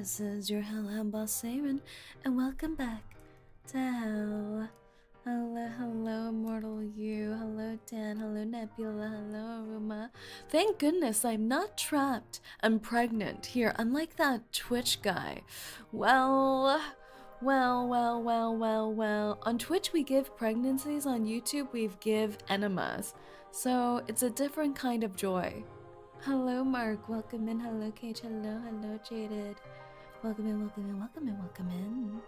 This is your Hellhound boss Saerin, and welcome back to Hell. Hello, immortal you. Hello, Dan. Hello, Nebula. Hello, Aruma. Thank goodness I'm not trapped. I'm pregnant here, unlike that Twitch guy. Well. On Twitch we give pregnancies, on YouTube we give enemas. So it's a different kind of joy. Hello, Mark. Welcome in. Hello, Cage. Hello, Jaded. Welcome in.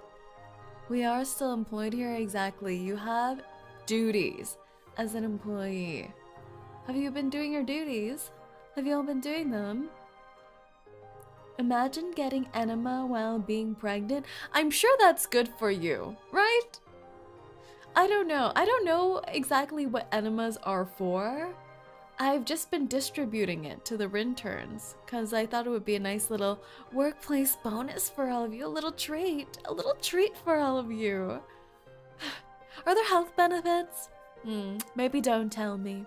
We are still employed here, exactly. You have duties as an employee. Have you been doing your duties? Have you all been doing them? Imagine getting enema while being pregnant. I'm sure that's good for you, right? I don't know exactly what enemas are for. I've just been distributing it to the interns because I thought it would be a nice little workplace bonus for all of you. A little treat for all of you. Are there health benefits? Maybe don't tell me.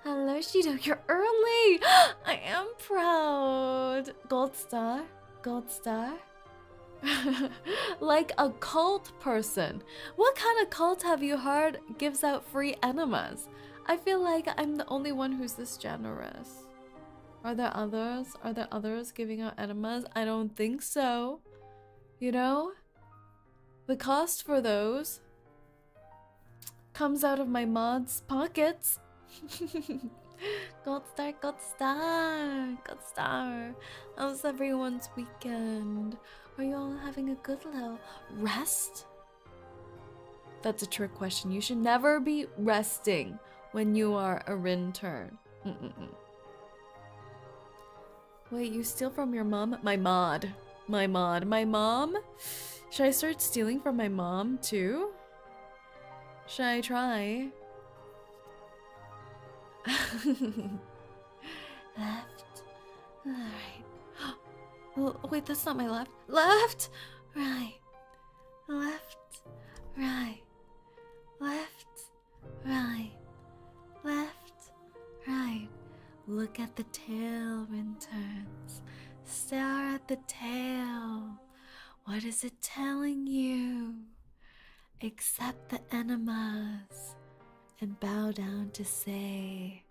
Hello, Shido, you're early. I am proud. Gold star. Like a cult person. What kind of cult have you heard gives out free enemas? I feel like I'm the only one who's this generous. Are there others? Are there others giving out enemas? I don't think so. You know? The cost for those comes out of my mod's pockets. Gold star. How's everyone's weekend? Are you all having a good little rest? That's a trick question. You should never be resting when you are a intern. Wait, you steal from your mom? My mod. My mom? Should I start stealing from my mom too? Should I try? Left, right. Oh, wait, that's not my left. Left, right. Left, right. Left, right. Left, right. Look at the tail, interns. Stare at the tail. What is it telling you? Accept the enemas and bow down to say.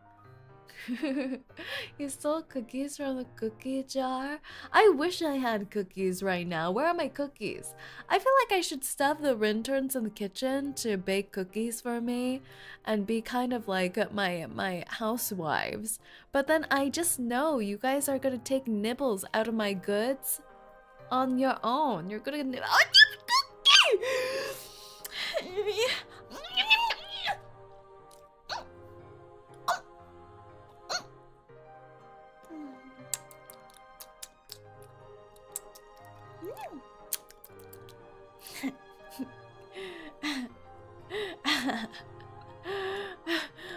You stole cookies from the cookie jar? I wish I had cookies right now. Where are my cookies? I feel like I should stuff the interns in the kitchen to bake cookies for me and be kind of like my housewives. But then I just know you guys are gonna take nibbles out of my goods on your own. You're gonna nibble. Oh, cookie!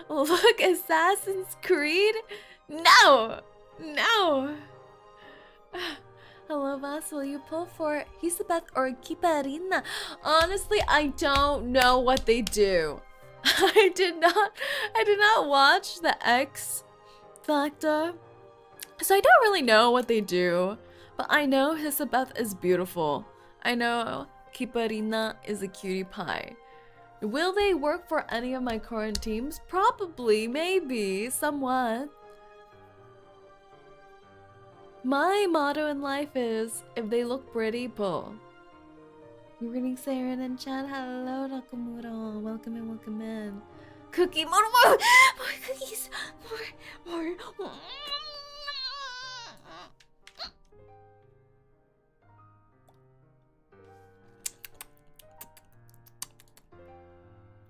Look, Assassin's Creed? No! Hello, boss. Will you pull for 𝐒𝐸𝐿 or 𝐒𝐸𝐿? Honestly, I don't know what they do. I did not watch the X Factor, so I don't really know what they do. But I know 𝐒𝐸𝐿 is beautiful. I know 𝐒𝐸𝐿 is a cutie pie. Will they work for any of my current teams? Probably, maybe, somewhat. My motto in life is, if they look pretty, pull. Greetings, Saerin and chat. Hello, Nakamura. Welcome in. Cookie, more cookies. More.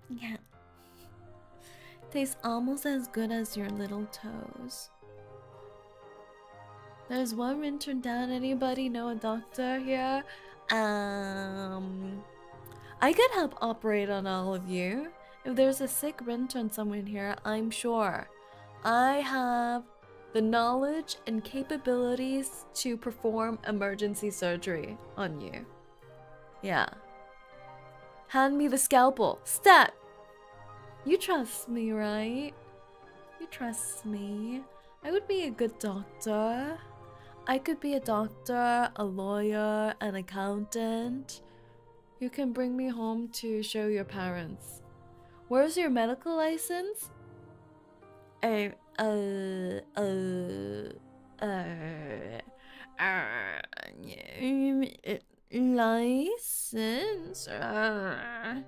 Yeah. Tastes almost as good as your little toes. There's one intern down. Anybody know a doctor here? I could help operate on all of you. If there's a sick intern somewhere in here, I'm sure I have the knowledge and capabilities to perform emergency surgery on you. Yeah. Hand me the scalpel. Stat! You trust me, right? You trust me. I would be a good doctor. I could be a doctor, a lawyer, an accountant. You can bring me home to show your parents. Where's your medical license? Uh, uh, uh, license? I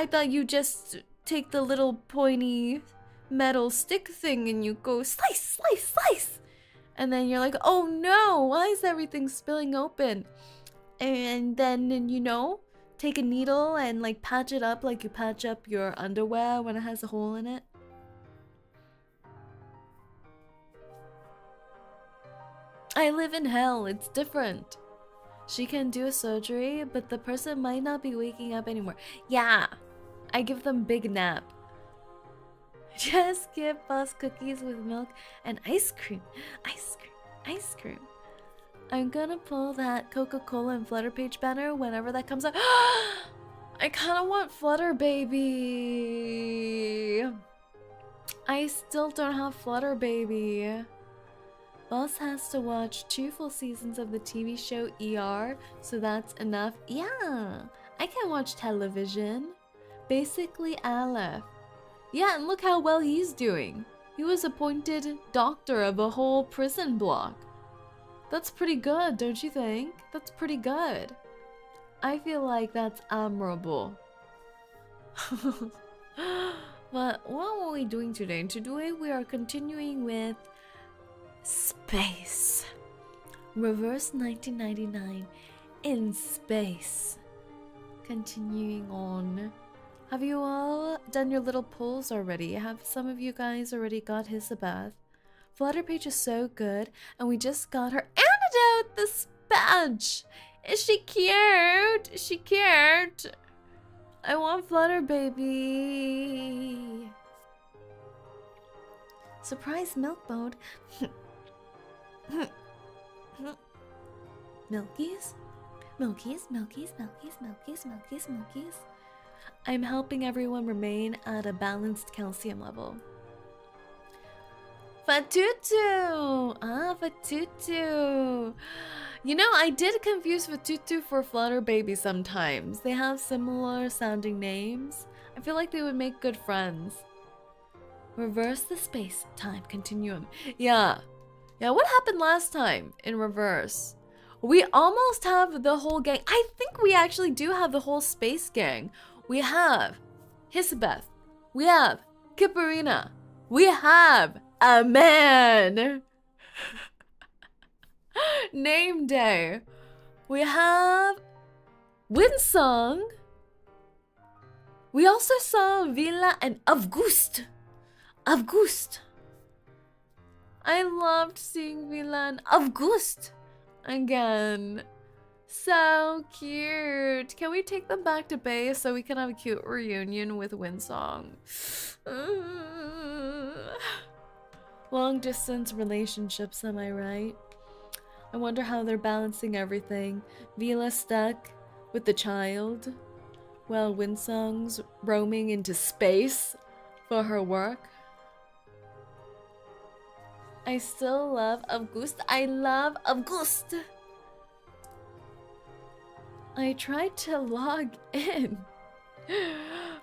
thought you just take the little pointy metal stick thing and you go slice, slice, slice. And then you're like, oh no, why is everything spilling open? And then, you know, take a needle and like patch it up like you patch up your underwear when it has a hole in it. I live in hell, it's different. She can do a surgery, but the person might not be waking up anymore. Yeah, I give them big nap. Just give us cookies with milk and ice cream. Ice cream, ice cream. I'm gonna pull that Coca-Cola and Flutter Page banner whenever that comes up. I kinda want Flutter Baby. I still don't have Flutter Baby. Boss has to watch 2 full seasons of the TV show ER, so that's enough. Yeah, I can watch television. Basically Aleph. Yeah, and look how well he's doing. He was appointed doctor of a whole prison block. That's pretty good, don't you think? That's pretty good. I feel like that's admirable. But what are we doing today? Today we are continuing with space. Reverse 1999 in space. Continuing on. Have you all done your little polls already? Have some of you guys already got 𝐒𝐴𝐤? Flutterpage is so good, and we just got her antidote, this badge. Is she cute? Is she cute? I want Flutter Baby. Surprise milk mode. Milkies? Milkies, milkies, milkies, milkies, milkies, milkies. I'm helping everyone remain at a balanced calcium level. Vtuber! Ah, Vtuber. You know, I did confuse Vtuber for Flutter Baby sometimes. They have similar sounding names. I feel like they would make good friends. Reverse the space-time continuum. Yeah. Yeah, what happened last time in reverse? We almost have the whole gang. I think we actually do have the whole space gang. We have 𝐒𝐴𝐤. We have Kipperina. We have a man. Name day. We have Winsong. We also saw Villa and August. August. I loved seeing Villa and August again. So cute. Can we take them back to base so we can have a cute reunion with Winsong? Long distance relationships, am I right? I wonder how they're balancing everything. Vila stuck with the child, while Winsong's roaming into space for her work. I still love August. I love August. I tried to log in,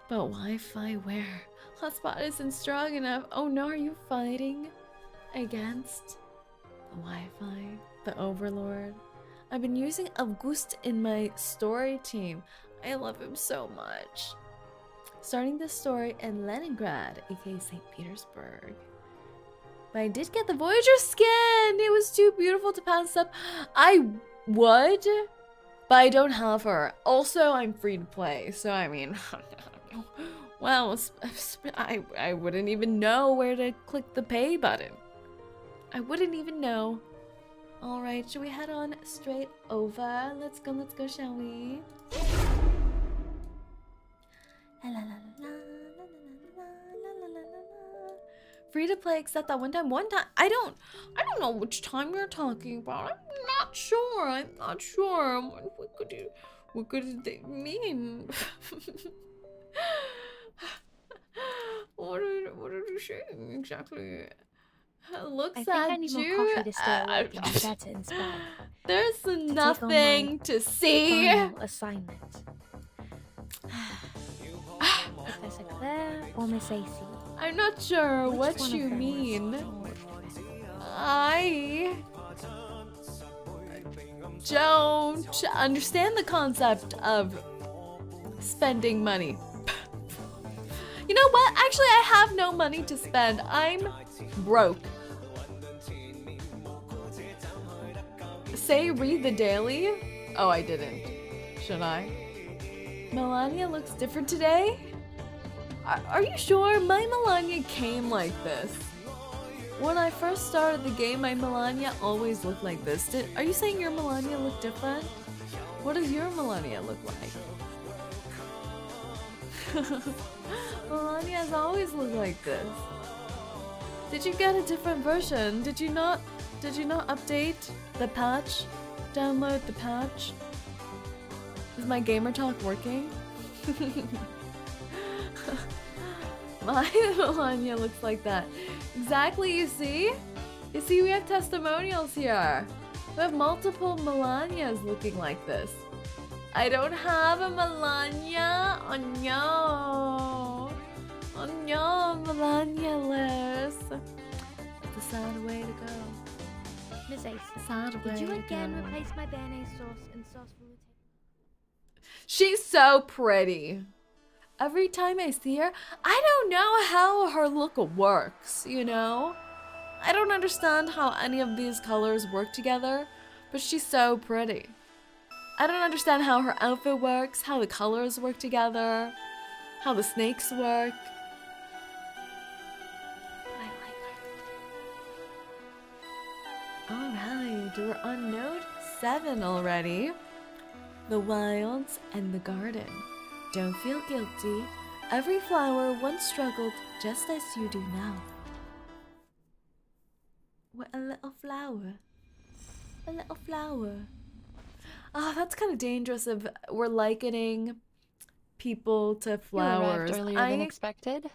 but Wi-Fi where? Hotspot isn't strong enough. Oh no, are you fighting against the Wi-Fi, the Overlord? I've been using August in my story team. I love him so much. Starting the story in Leningrad, aka St. Petersburg. But I did get the Voyager skin. It was too beautiful to pass up. I would, but I don't have her. Also, I'm free to play, so I mean, well, I wouldn't even know where to click the pay button. I wouldn't even know. All right, should we head on straight over? Let's go, shall we? Free to play except that one time. I don't know which time you're talking about. I'm not sure. What could they mean? What did you say exactly? Looks I think at I need more you. coffee to stay awake and be better inspired. There's To nothing to see. Final assignment. Professor Claire or Miss AC? I'm not sure Which what one you of them was mean. more effective? I don't understand the concept of spending money. You know what? Actually, I have no money to spend. I'm broke. Say read the daily? Oh, I didn't. Should I? Melania looks different today? Are you sure? My Melania came like this. When I first started the game, my Melania always looked like this. Are you saying your Melania look different? What does your Melania look like? Melania has always looked like this. Did you get a different version? Did you not update the patch? Download the patch? Is my gamer talk working? My Melania looks like that. Exactly, you see? You see, we have testimonials here. We have multiple Melanias looking like this. I don't have a Melania. Oh no. Oh no, Melania-less. It's a sad way to go. Miss AC, Sad way did you to again go. replace my béarnaise sauce and sauce velouté? She's so pretty. Every time I see her, I don't know how her look works, you know? I don't understand how any of these colors work together, but she's so pretty. I don't understand how her outfit works, how the colors work together, how the snakes work. But I like her. Alright, we're on note 7 already. The wilds and the garden. Don't feel guilty. Every flower once struggled just as you do now. What a little flower. A little flower. Ah, that's kind of dangerous if we're likening people to flowers. You arrived earlier than expected.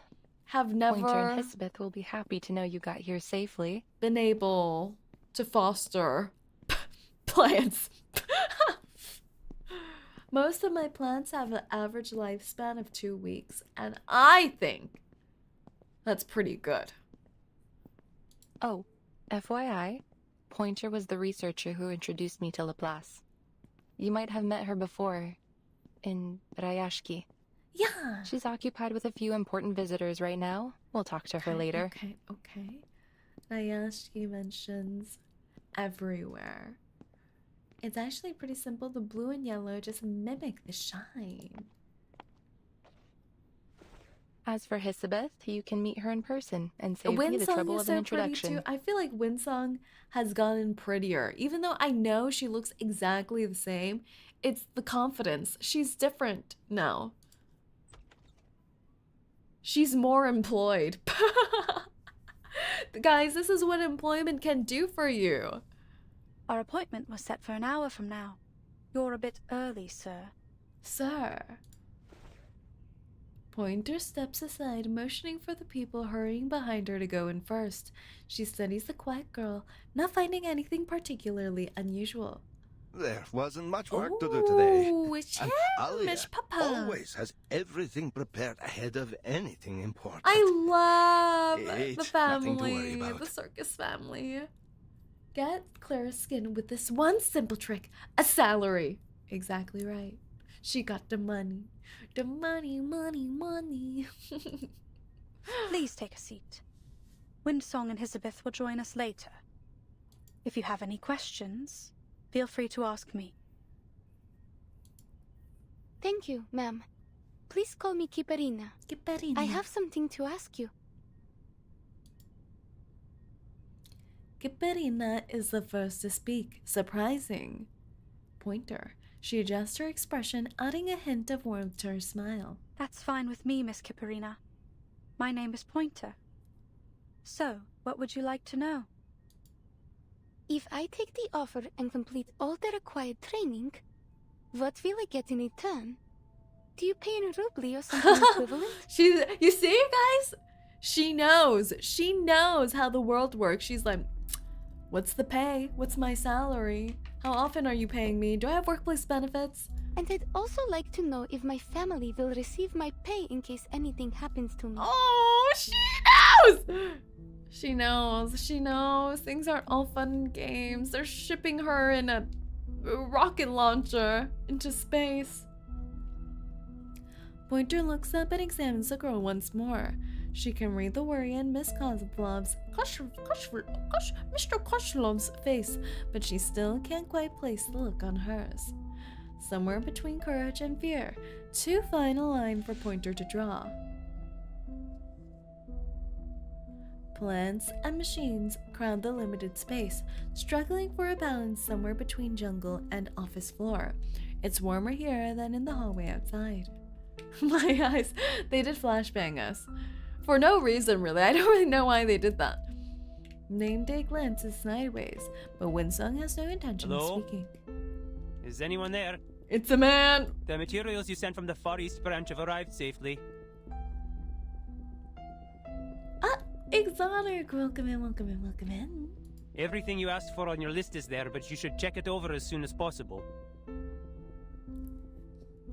Have never Pointer and Hisbeth will be happy to know you got here safely. been able to foster plants. Most of my plants have an average lifespan of 2 weeks, and I think that's pretty good. Oh, FYI, Pointer was the researcher who introduced me to Laplace. You might have met her before, in Rayashki. Yeah. She's occupied with a few important visitors right now. We'll talk to her later. Okay. Rayashki mentions everywhere. It's actually pretty simple. The blue and yellow just mimic the shine. As for Hisbeth, you can meet her in person and save me the trouble of an introduction. Too. I feel like Winsong has gotten prettier. Even though I know she looks exactly the same, it's the confidence. She's different now. She's more employed. Guys, this is what employment can do for you. Our appointment was set for an hour from now. You're a bit early, sir. Sir. Pointer steps aside, motioning for the people hurrying behind her to go in first. She studies the quiet girl, not finding anything particularly unusual. There wasn't much work to do today. Oh, it's him, Alia Miss Papa. always has everything prepared ahead of anything important. I love It's the nothing to worry family, about. the circus family. Get Clara's skin with this one simple trick, a salary. Exactly right. She got the money. The money, money, money. Please take a seat. Windsong and Hisbeth will join us later. If you have any questions, feel free to ask me. Thank you, ma'am. Please call me 𝐒𝐡𝐵𝐴RINA. 𝐒𝐡𝐵𝐴RINA. I have something to ask you. 𝐒𝐡𝐵𝐴RINA is the first to speak. Surprising. Pointer. She adjusts her expression, adding a hint of warmth to her smile. That's fine with me, Miss 𝐒𝐡𝐵𝐴RINA. My name is Pointer. So, what would you like to know? If I take the offer and complete all the required training, what will I get in return? Do you pay in rubli or something equivalent? You see, guys? She knows. She knows how the world works. She's like, what's the pay? What's my salary? How often are you paying me? Do I have workplace benefits? And I'd also like to know if my family will receive my pay in case anything happens to me. Oh, she knows! She knows. She knows. Things aren't all fun and games. They're shipping her in a rocket launcher into space. Pointer looks up and examines the girl once more. She can read the worry in Miss Kozlov's, Mr. Kozlov's face, but she still can't quite place the look on hers. Somewhere between courage and fear, too fine a line for Pointer to draw. Plants and machines crowd the limited space, struggling for a balance somewhere between jungle and office floor. It's warmer here than in the hallway outside. My eyes, they did flashbang us. For no reason, really. I don't really know why they did that. Nameday glances sideways, but Winsong has no intention of speaking. Is anyone there? It's a man! The materials you sent from the Far East branch have arrived safely. Exotic! Welcome in, welcome in, welcome in. Everything you asked for on your list is there, but you should check it over as soon as possible.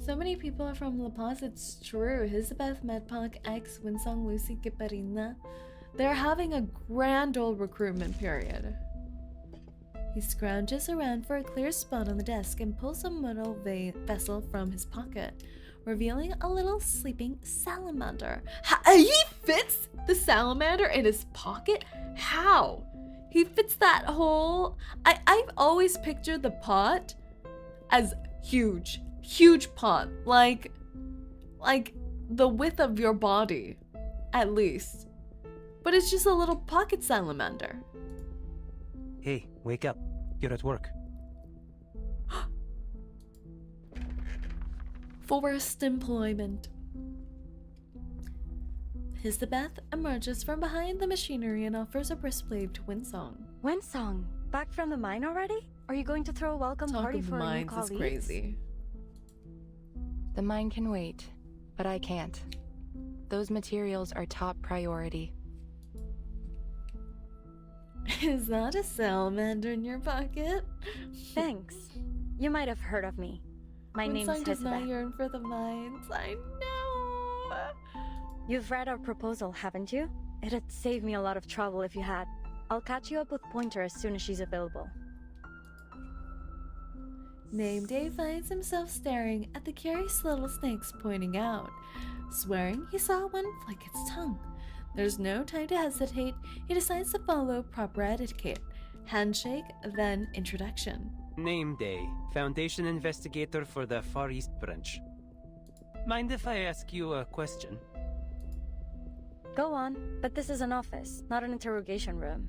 So many people are from Laplace, it's true. Elizabeth, Medpak, X, Winsong, Lucy, Kiparina. They're having a grand old recruitment period. He scrounges around for a clear spot on the desk and pulls a metal vessel from his pocket, revealing a little sleeping salamander. He fits the salamander in his pocket? How? He fits that whole... I've always pictured the pot as huge. Huge pot. Like the width of your body, at least. But it's just a little pocket salamander. Hey, wake up. You're at work. Forced employment. Elizabeth emerges from behind the machinery and offers a brisk wave to Winsong. Winsong, back from the mine already? Are you going to throw a welcome Talk party of for our new mines colleagues? is crazy. The mine can wait, but I can't. Those materials are top priority. Is that a salamander in your pocket? Thanks. You might have heard of me. My name's Winsong does not Elizabeth. yearn for the mines. I know. You've read our proposal, haven't you? It'd save me a lot of trouble if you had. I'll catch you up with Pointer as soon as she's available. Nameday finds himself staring at the curious little snakes pointing out, swearing he saw one flick its tongue. There's no time to hesitate. He decides to follow proper etiquette. Handshake, then introduction. Nameday, Foundation Investigator for the Far East branch. Mind if I ask you a question? Go on, but this is an office, not an interrogation room.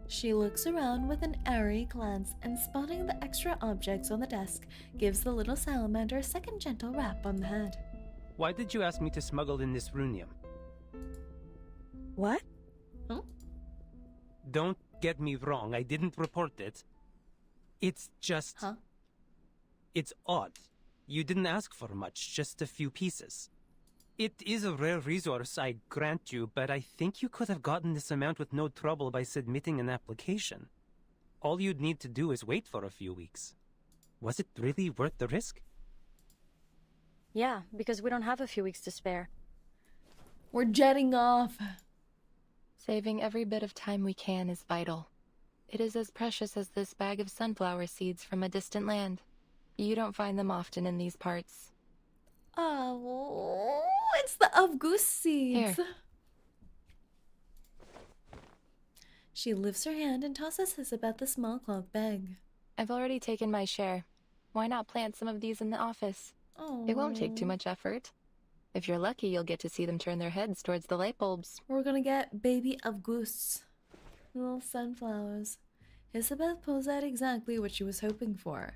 She looks around with an airy glance and, spotting the extra objects on the desk, gives the little salamander a second gentle rap on the head. Why did you ask me to smuggle in this runium? What? Huh? Don't get me wrong, I didn't report it. It's just... Huh? It's odd. You didn't ask for much, just a few pieces. It is a rare resource, I grant you, but I think you could have gotten this amount with no trouble by submitting an application. All you'd need to do is wait for a few weeks. Was it really worth the risk? Yeah, because we don't have a few weeks to spare. We're jetting off. Saving every bit of time we can is vital. It is as precious as this bag of sunflower seeds from a distant land. You don't find them often in these parts. Oh, it's the of goose seeds. Here. She lifts her hand and tosses Elizabeth the small cloth bag. I've already taken my share. Why not plant some of these in the office? Oh, It won't take too much effort. If you're lucky, you'll get to see them turn their heads towards the light bulbs. We're gonna get baby of goose. Little sunflowers. Elizabeth pulls out exactly what she was hoping for.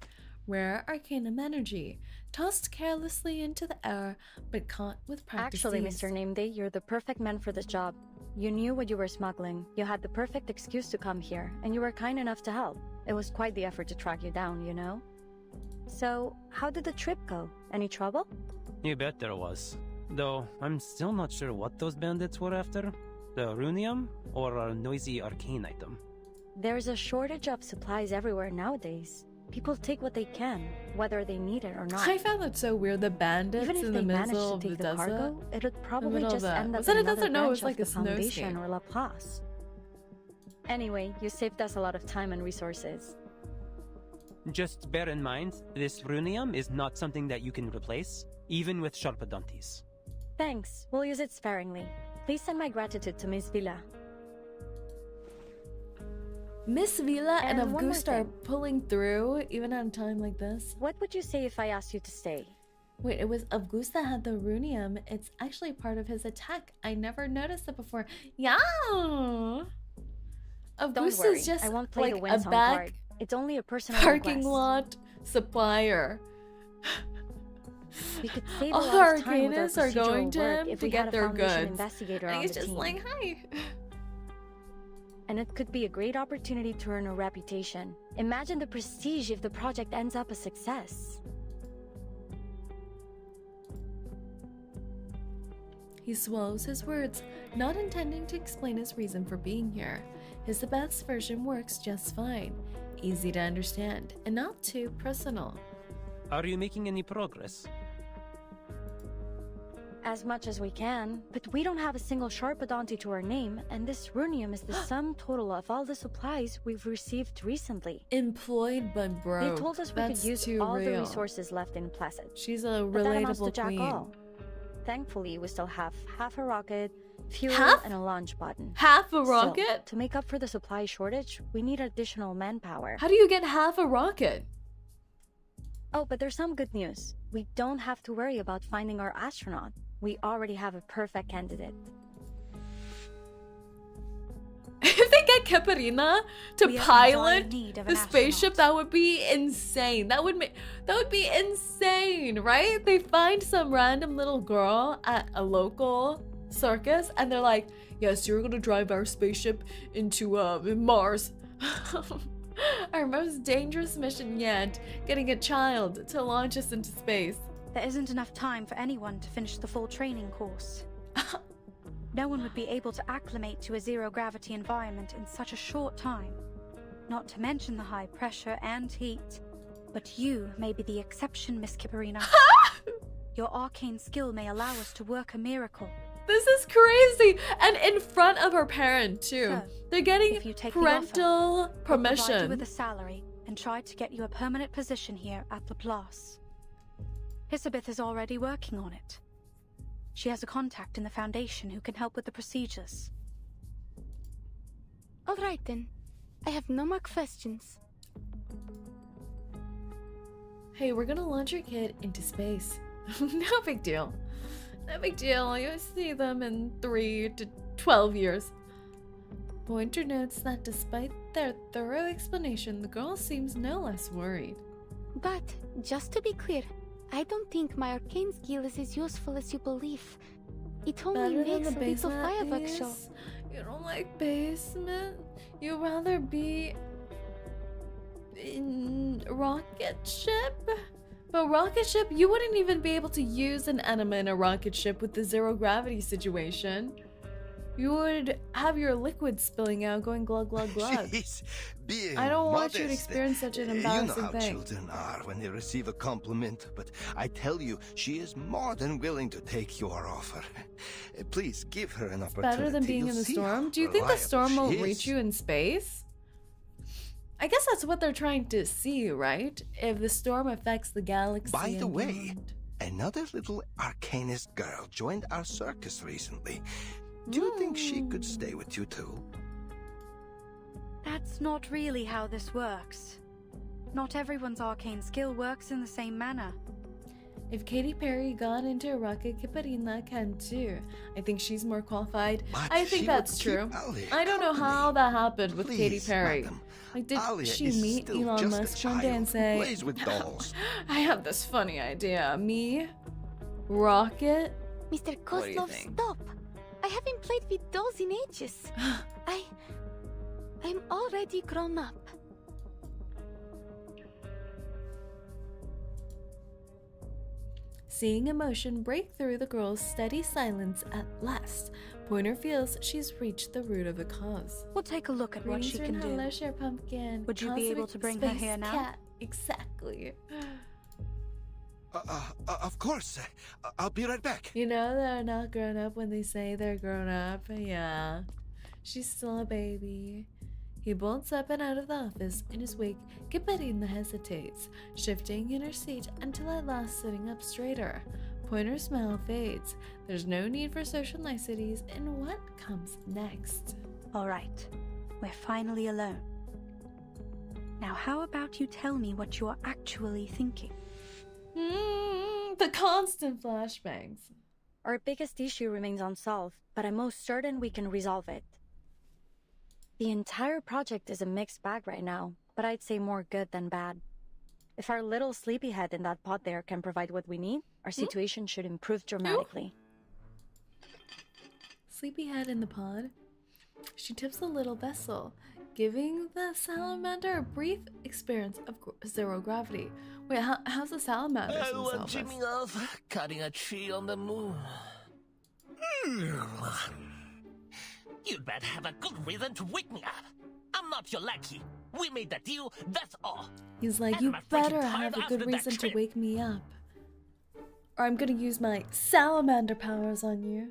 Rare arcanum energy, tossed carelessly into the air, but caught with practice. Actually, ease. Mr. Nameday, you're the perfect man for this job. You knew what you were smuggling. You had the perfect excuse to come here, and you were kind enough to help. It was quite the effort to track you down, you know? So, how did the trip go? Any trouble? You bet there was. Though, I'm still not sure what those bandits were after. The runium or a noisy arcane item. There's a shortage of supplies everywhere nowadays. People take what they can, whether they need it or not. I found that so weird. The bandits Even if in they the managed middle to of the take the desert. cargo, it would probably middle of just the- end up was it a in another desert? No, it was branch like of a the Foundation snowscape. or Laplace. Anyway, you saved us a lot of time and resources. Just bear in mind, this runium is not something that you can replace, even with sharpadontes. Thanks, we'll use it sparingly. Please send my gratitude to Miss Villa. Miss Villa and And one more Augusta are thing. pulling through, even at a time like this. What would you say if I asked you to stay? Wait, it was Augusta had the runium. It's actually part of his attack. I never noticed it before. Yeah. Don't Augusta's worry, just I won't play like the a win song back card. It's only a personal parking request. lot supplier. We could save a All lot of time with our arcanists are going procedural to work him if to we get had a their Foundation goods. investigator on And he's the just team. like, hi. And it could be a great opportunity to earn a reputation. Imagine the prestige if the project ends up a success. He swallows his words, not intending to explain his reason for being here. Isabeth's version works just fine, easy to understand, and not too personal. Are you making any progress? As much as we can, but we don't have a single Sharpadonti to our name, and this runium is the sum total of all the supplies we've received recently. Employed but broke. They told us we That's could use too all the real. resources left in Placid. She's a But that amounts to relatable jack queen. all. Thankfully, we still have half a rocket, fuel, Half? and a launch button. Half a Still, rocket? to make up for the supply shortage, we need additional manpower. How do you get half a rocket? Oh, but there's some good news. We don't have to worry about finding our astronaut. We already have a perfect candidate. If they get Caparina to We are in dire pilot need of the an spaceship, astronaut. that would be insane. That would be insane, right? They find some random little girl at a local circus, and they're like, "Yes, you're gonna drive our spaceship into Mars." Our most dangerous mission yet: getting a child to launch us into space. There isn't enough time for anyone to finish the full training course. No one would be able to acclimate to a zero-gravity environment in such a short time. Not to mention the high pressure and heat. But you may be the exception, Miss Kiparina. Your arcane skill may allow us to work a miracle. This is crazy, and in front of her parent too. So, They're getting if you take the parental I'll provide you permission. with a salary and try to get you a permanent position here at Laplace. Isabeth is already working on it. She has a contact in the Foundation who can help with the procedures. All right then. I have no more questions. Hey, we're gonna launch your kid into space. No big deal. No big deal. You'll see them in 3 to 12 years. Pointer notes that despite their thorough explanation, the girl seems no less worried. But, just to be clear, I don't think my arcane skill is as useful as you believe. It only Better than makes the a little basement, at fireworks show. least? You don't like basement? You'd rather be in rocket ship? But rocket ship, you wouldn't even be able to use an enema in a rocket ship with the zero gravity situation. You would have your liquid spilling out, going glug glug glug. She's being I don't want you to modest. experience such an You know embarrassing how thing. children are when they receive a compliment, but I tell you, she is more than willing to take your offer. Please give her an opportunity. Better than being You'll in the see storm? how Do you think the reliable storm she won't is. reach you in space? I guess that's what they're trying to see, right? If the storm affects the galaxy. By the and way, beyond. another little arcanist girl joined our circus recently. Do you think she could stay with you too? That's not really how this works. Not everyone's arcane skill works in the same manner. If Katy Perry got into a rocket, Caparina can too. I think she's more qualified. But I think she that's would true. keep Alia I don't know company. how that happened with Katy Please, Perry. madam. Like, did Alia she is meet still Elon just a Musk one day and child who say, plays with dolls. I have this funny idea. Me? Rocket? Mr. What do you Kozlov, think? stop! I haven't played with dolls in ages. I'm already grown up. Seeing emotion break through the girl's steady silence at last, Pointer feels she's reached the root of the cause. We'll take a look at what she can do. Hello, Share Pumpkin. Would you be able to bring her Space here now? Cat. Exactly. Of course. I'll be right back. You know they're not grown up when they say they're grown up. Yeah. She's still a baby. He bolts up and out of the office. In his wake, Catarina hesitates, shifting in her seat until at last sitting up straighter. Pointer's smile fades. There's no need for social niceties in what comes next. All right, we're finally alone. Now how about you tell me what you are actually thinking? The constant flashbangs. Our biggest issue remains unsolved, but I'm most certain we can resolve it. The entire project is a mixed bag right now, but I'd say more good than bad. If our little sleepyhead in that pod there can provide what we need, our situation should improve dramatically. Sleepyhead in the pod. She tips the little vessel, giving the salamander a brief experience of zero gravity. Wait, how's the salamander? I love dreaming of cutting a tree on the moon. You'd better have a good reason to wake me up. I'm not your lackey. We made the deal, that's all. He's like, And you I'm better freaking have tired a good after that reason to trip. wake me up. Or I'm gonna use my salamander powers on you.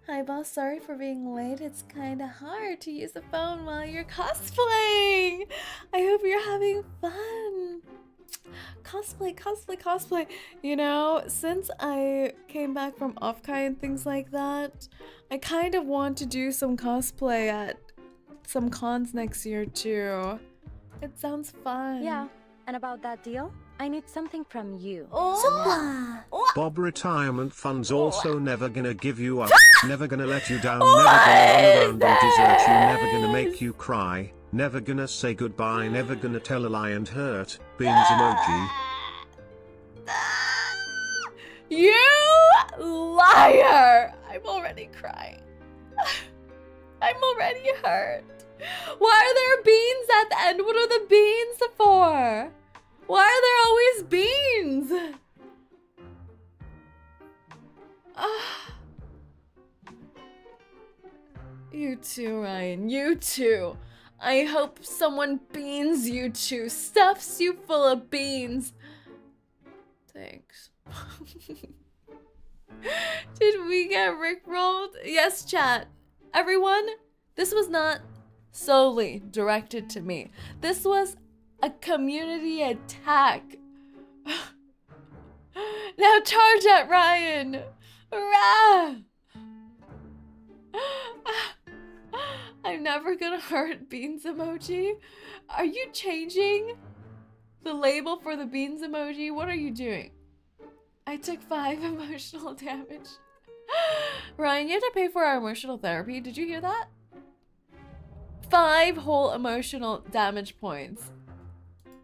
Hi boss, sorry for being late. It's kinda hard to use the phone while you're cosplaying. I hope you're having fun. Cosplay. You know, since I came back from Offkai and things like that, I kind of want to do some cosplay at some cons next year too. It sounds fun. Yeah, and about that deal, I need something from you. Bob retirement funds also never gonna give you up, never gonna let you down, never gonna run around and desert you, never gonna make you cry, never gonna say goodbye, never gonna tell a lie and hurt. Beans emoji. You liar! I'm already crying. I'm already hurt. Why are there beans at the end? What are the beans for? Why are there always beans? You too, Ryan. You too. I hope someone beans you too. Stuffs you full of beans. Thanks. Did we get rickrolled? Yes, chat. Everyone, this was not solely directed to me. This was a community attack. Now charge at Ryan. Rah! I'm never gonna hurt beans emoji. Are you changing the label for the beans emoji? What are you doing? I took 5 emotional damage. Ryan, you have to pay for our emotional therapy. Did you hear that? 5 whole emotional damage points.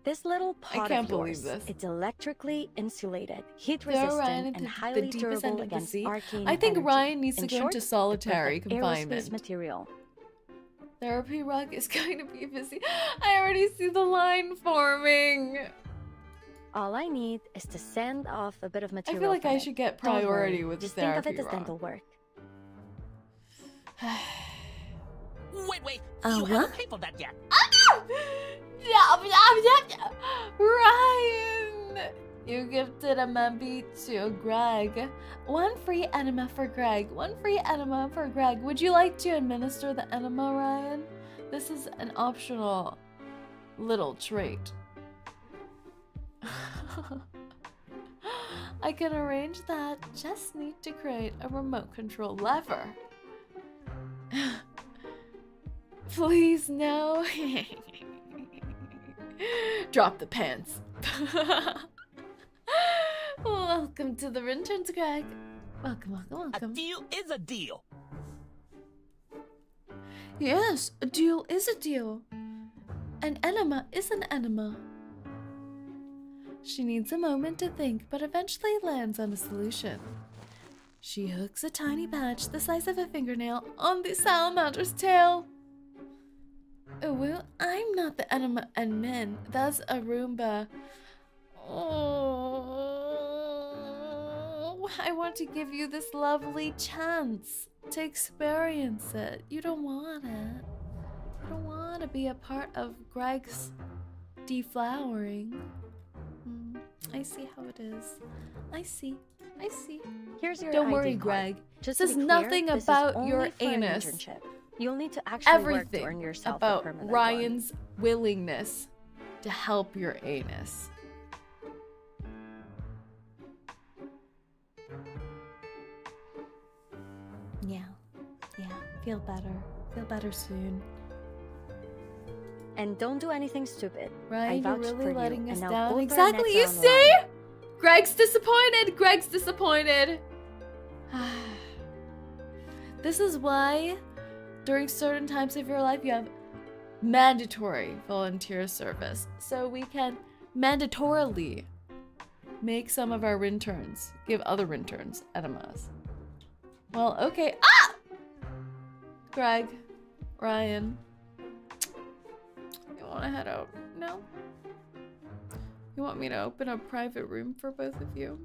This little pot can't of yours, believe this. it's electrically insulated, heat Throw Ryan resistant, into and the highly deepest durable end of the against sea. arcane I think energy. Ryan needs to In go short, into the solitary perfect confinement. aerospace material. Therapy rug is going to be busy. I already see the line forming. All I need is to send off a bit of I material. feel like from I it. should get Don't priority worry, with just therapy think of it as rug. dental work. Wait, Oh, you what? haven't paid for that yet. Ryan! You gifted a maybe to Greg. 1 free enema for Greg. 1 free enema for Greg. Would you like to administer the enema, Ryan? This is an optional little trait. I can arrange that. Just need to create a remote control lever. Please, no. Drop the pants. Welcome to the interns, Greg. Welcome. A deal is a deal. Yes, a deal is a deal. An enema is an enema. She needs a moment to think, but eventually lands on a solution. She hooks a tiny patch the size of a fingernail on the salamander's tail. Oh, well, I'm not the enema admin. That's a Roomba. Oh. I want to give you this lovely chance to experience it. You don't want it. You don't want to be a part of Greg's deflowering. I see how it is. I see. Here's your Don't worry, ID Greg. card. Just This to is be clear, nothing this is about only your for an anus. internship. You'll need to actually work to earn Everything yourself a about permanent Ryan's willingness to help your anus. Yeah. Feel better soon. And don't do anything stupid. Ryan, I you're vouched really for letting you, us and now down. both our Exactly, necks you are on the see? line. Greg's disappointed. This is why during certain times of your life you have mandatory volunteer service. So we can mandatorily make some of our interns give other interns enemas. Well, okay. Ah! Greg, Ryan, you want to head out? No? You want me to open a private room for both of you?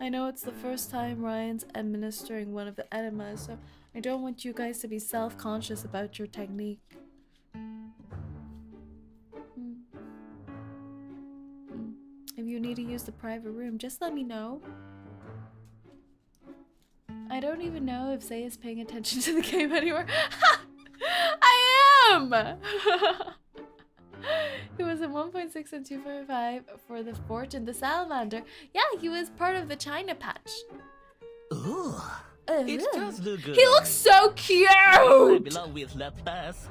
I know it's the first time Ryan's administering one of the enemas, so I don't want you guys to be self-conscious about your technique. If you need to use the private room, just let me know. I don't even know if Zay is paying attention to the game anymore. I am! He was in 1.6 and 2.5 for the fort and the salamander. Yeah, he was part of the China patch. Ooh, it does look good. He looks so cute! I belong with Laplace.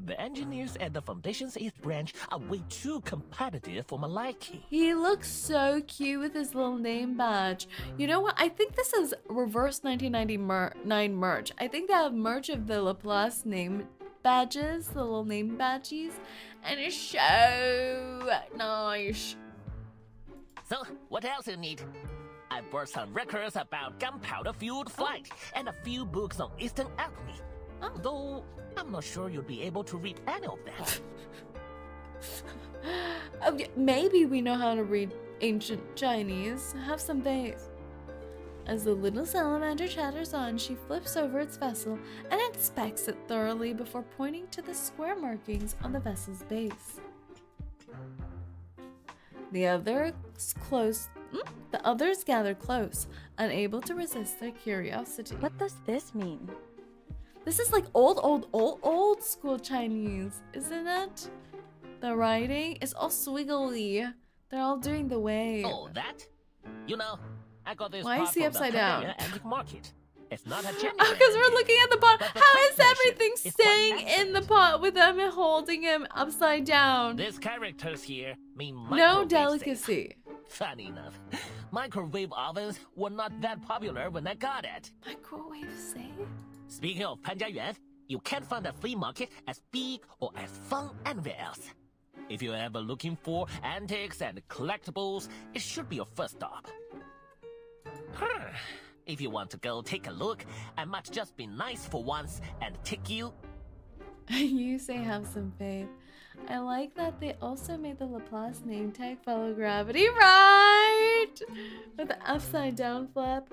The engineers at the Foundation's 8th branch are way too competitive for my liking. He looks so cute with his little name badge. You know what? I think this is reverse 1999 merch. I think they have merch of the Laplace name badges, the little name badges, and it's so nice. So, what else you need? I brought some records about gunpowder-fueled flight and a few books on Eastern alchemy. Though, I'm not sure you'll be able to read any of them. Maybe we know how to read ancient Chinese. Have some faith. As the little salamander chatters on, she flips over its vessel and inspects it thoroughly before pointing to the square markings on the vessel's base. The others gather close, unable to resist their curiosity. What does this mean? This is like old school Chinese, isn't it? The writing is all swiggly. They're all doing the wave. Oh, that? You know, I got this. Why is he upside down? Antique market. It's not a genuine. Because we're looking at the pot. But the How is craftsmanship everything is staying quite in the pot with them holding him upside down? These characters here mean No microwave delicacy. safe. Funny enough, microwave ovens were not that popular when I got it. Microwave safe? Speaking of Panjiayuan, you can't find a flea market as big or as fun anywhere else. If you're ever looking for antiques and collectibles, it should be your first stop. If you want to go take a look, I might just be nice for once and take you. You say have some faith. I like that they also made the Laplace name tag follow gravity, right? With the upside down flap.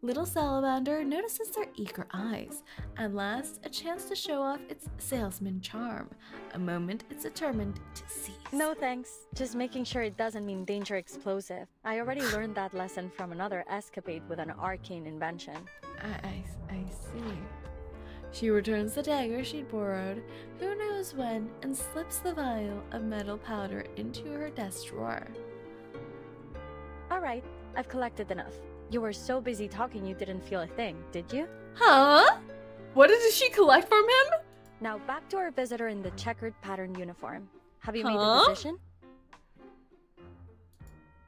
Little salamander notices their eager eyes, and last, a chance to show off its salesman charm. A moment it's determined to seize. No thanks. Just making sure it doesn't mean danger explosive. I already learned that lesson from another escapade with an arcane invention. I see. She returns the dagger she'd borrowed, who knows when, and slips the vial of metal powder into her desk drawer. Alright, I've collected enough. You were so busy talking you didn't feel a thing, did you? Huh? What did she collect from him? Now back to our visitor in the checkered pattern uniform. Have you made a decision?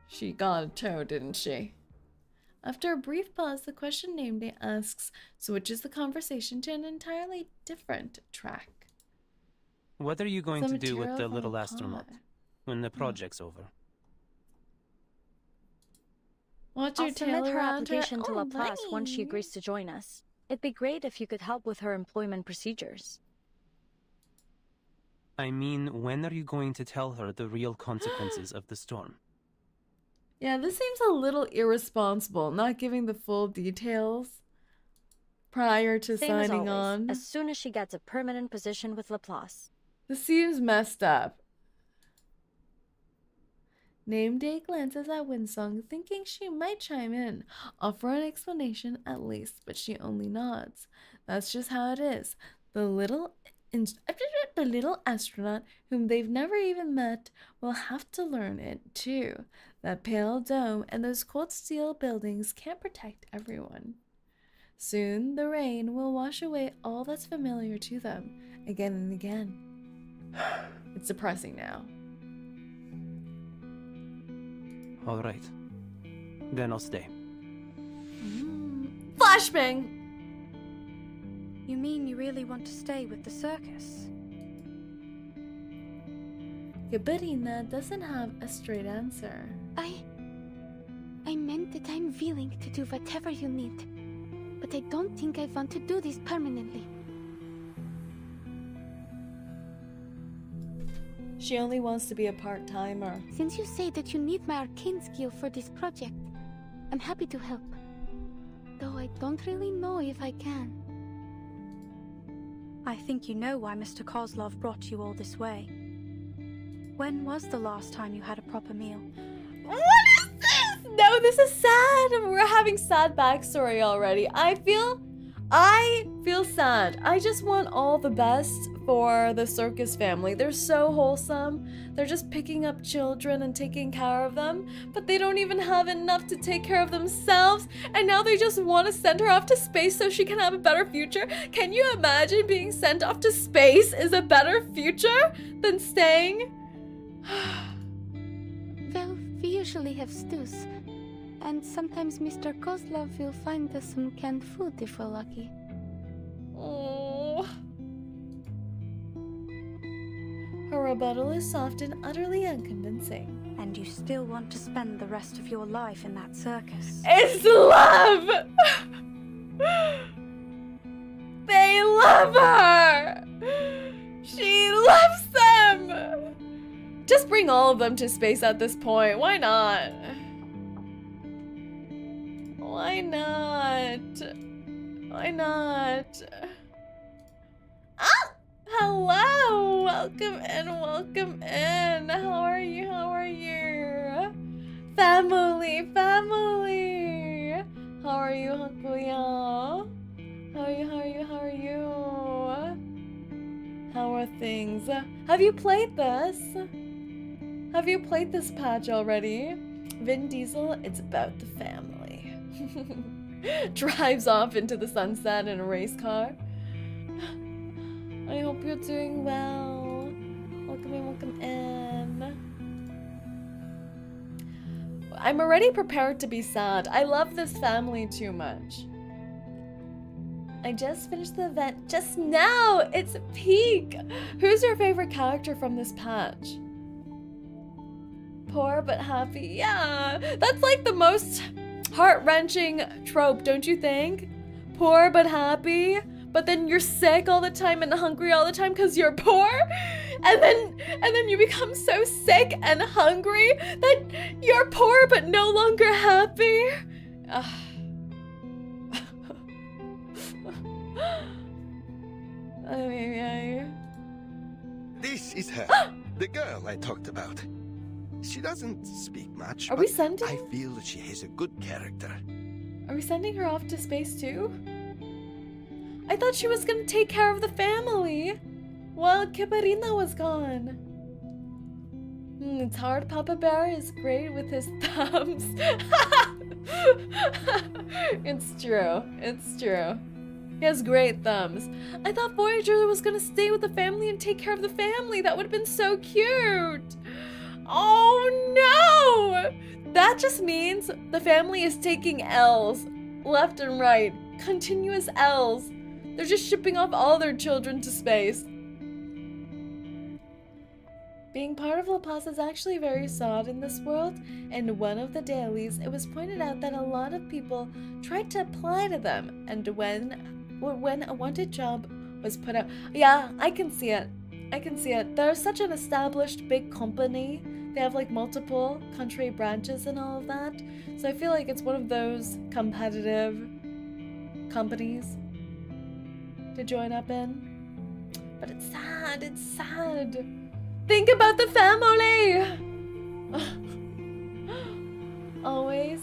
She got a toe, didn't she? After a brief pause, the question named asks switches the conversation to an entirely different track. What are you going Some to do with material the little from a astronaut pod. when the project's over? Watch I'll your submit tail her around application to Oh, Laplace once she bunny. agrees to join us. It'd be great if you could help with her employment procedures. I mean, when are you going to tell her the real consequences of the storm? Yeah, this seems a little irresponsible, not giving the full details prior to Same as signing always, on. as soon as she gets a permanent position with Laplace. This seems messed up. Name Day glances at Winsong, thinking she might chime in, offer an explanation at least, but she only nods. That's just how it is. The little astronaut, whom they've never even met, will have to learn it too. That pale dome and those cold steel buildings can't protect everyone. Soon the rain will wash away all that's familiar to them, again and again. It's depressing now. All right. Then I'll stay. Flashbang! You mean you really want to stay with the circus? Gabarina doesn't have a straight answer. I meant that I'm willing to do whatever you need, but I don't think I want to do this permanently. She only wants to be a part-timer. Since you say that you need my arcane skill for this project, I'm happy to help. Though I don't really know if I can. I think you know why Mr. Kozlov brought you all this way. When was the last time you had a proper meal? What is this? No, this is sad. We're having sad backstory already. I feel sad. I just want all the best for the circus family. They're so wholesome. They're just picking up children and taking care of them, but they don't even have enough to take care of themselves, and now they just want to send her off to space so she can have a better future. Can you imagine being sent off to space is a better future than staying? Well, we usually have stews. And sometimes Mr. Kozlov will find us some canned food if we're lucky. Oh. Her rebuttal is soft and utterly unconvincing. And you still want to spend the rest of your life in that circus? It's love! They love her! She loves them! Just bring all of them to space at this point. Why not? Why not? Why not? Ah! Hello! Welcome in, welcome in. How are you? How are you? Family, family! How are you, 𝐒𝐿𝐤? How are you, how are you, how are you? How are things? Have you played this? Have you played this patch already? Vin Diesel, it's about the family. Drives off into the sunset in a race car. I hope you're doing well. Welcome in, welcome in. I'm already prepared to be sad. I love this family too much. I just finished the event just now. It's peak. Who's your favorite character from this patch? Poor but happy. Yeah, that's like the most heart-wrenching trope, don't you think? Poor but happy, but then you're sick all the time and hungry all the time because you're poor, and then you become so sick and hungry that you're poor but no longer happy. This is her, the girl I talked about. She doesn't speak much, Are we sending? I feel that she has a good character. Are we sending her off to space too? I thought she was gonna take care of the family while Gabarina was gone. It's hard. Papa Bear is great with his thumbs. It's true. It's true. He has great thumbs. I thought Voyager was gonna stay with the family and take care of the family. That would have been so cute. Oh no! That just means the family is taking L's left and right. Continuous L's. They're just shipping off all their children to space. Being part of Laplace is actually very sought in this world. In one of the dailies, it was pointed out that a lot of people tried to apply to them, and when a wanted job was put out, yeah, I can see it. I can see it. They're such an established big company They have like multiple country branches and all of that. So I feel like it's one of those competitive companies to join up in. But it's sad, it's sad. Think about the family! Always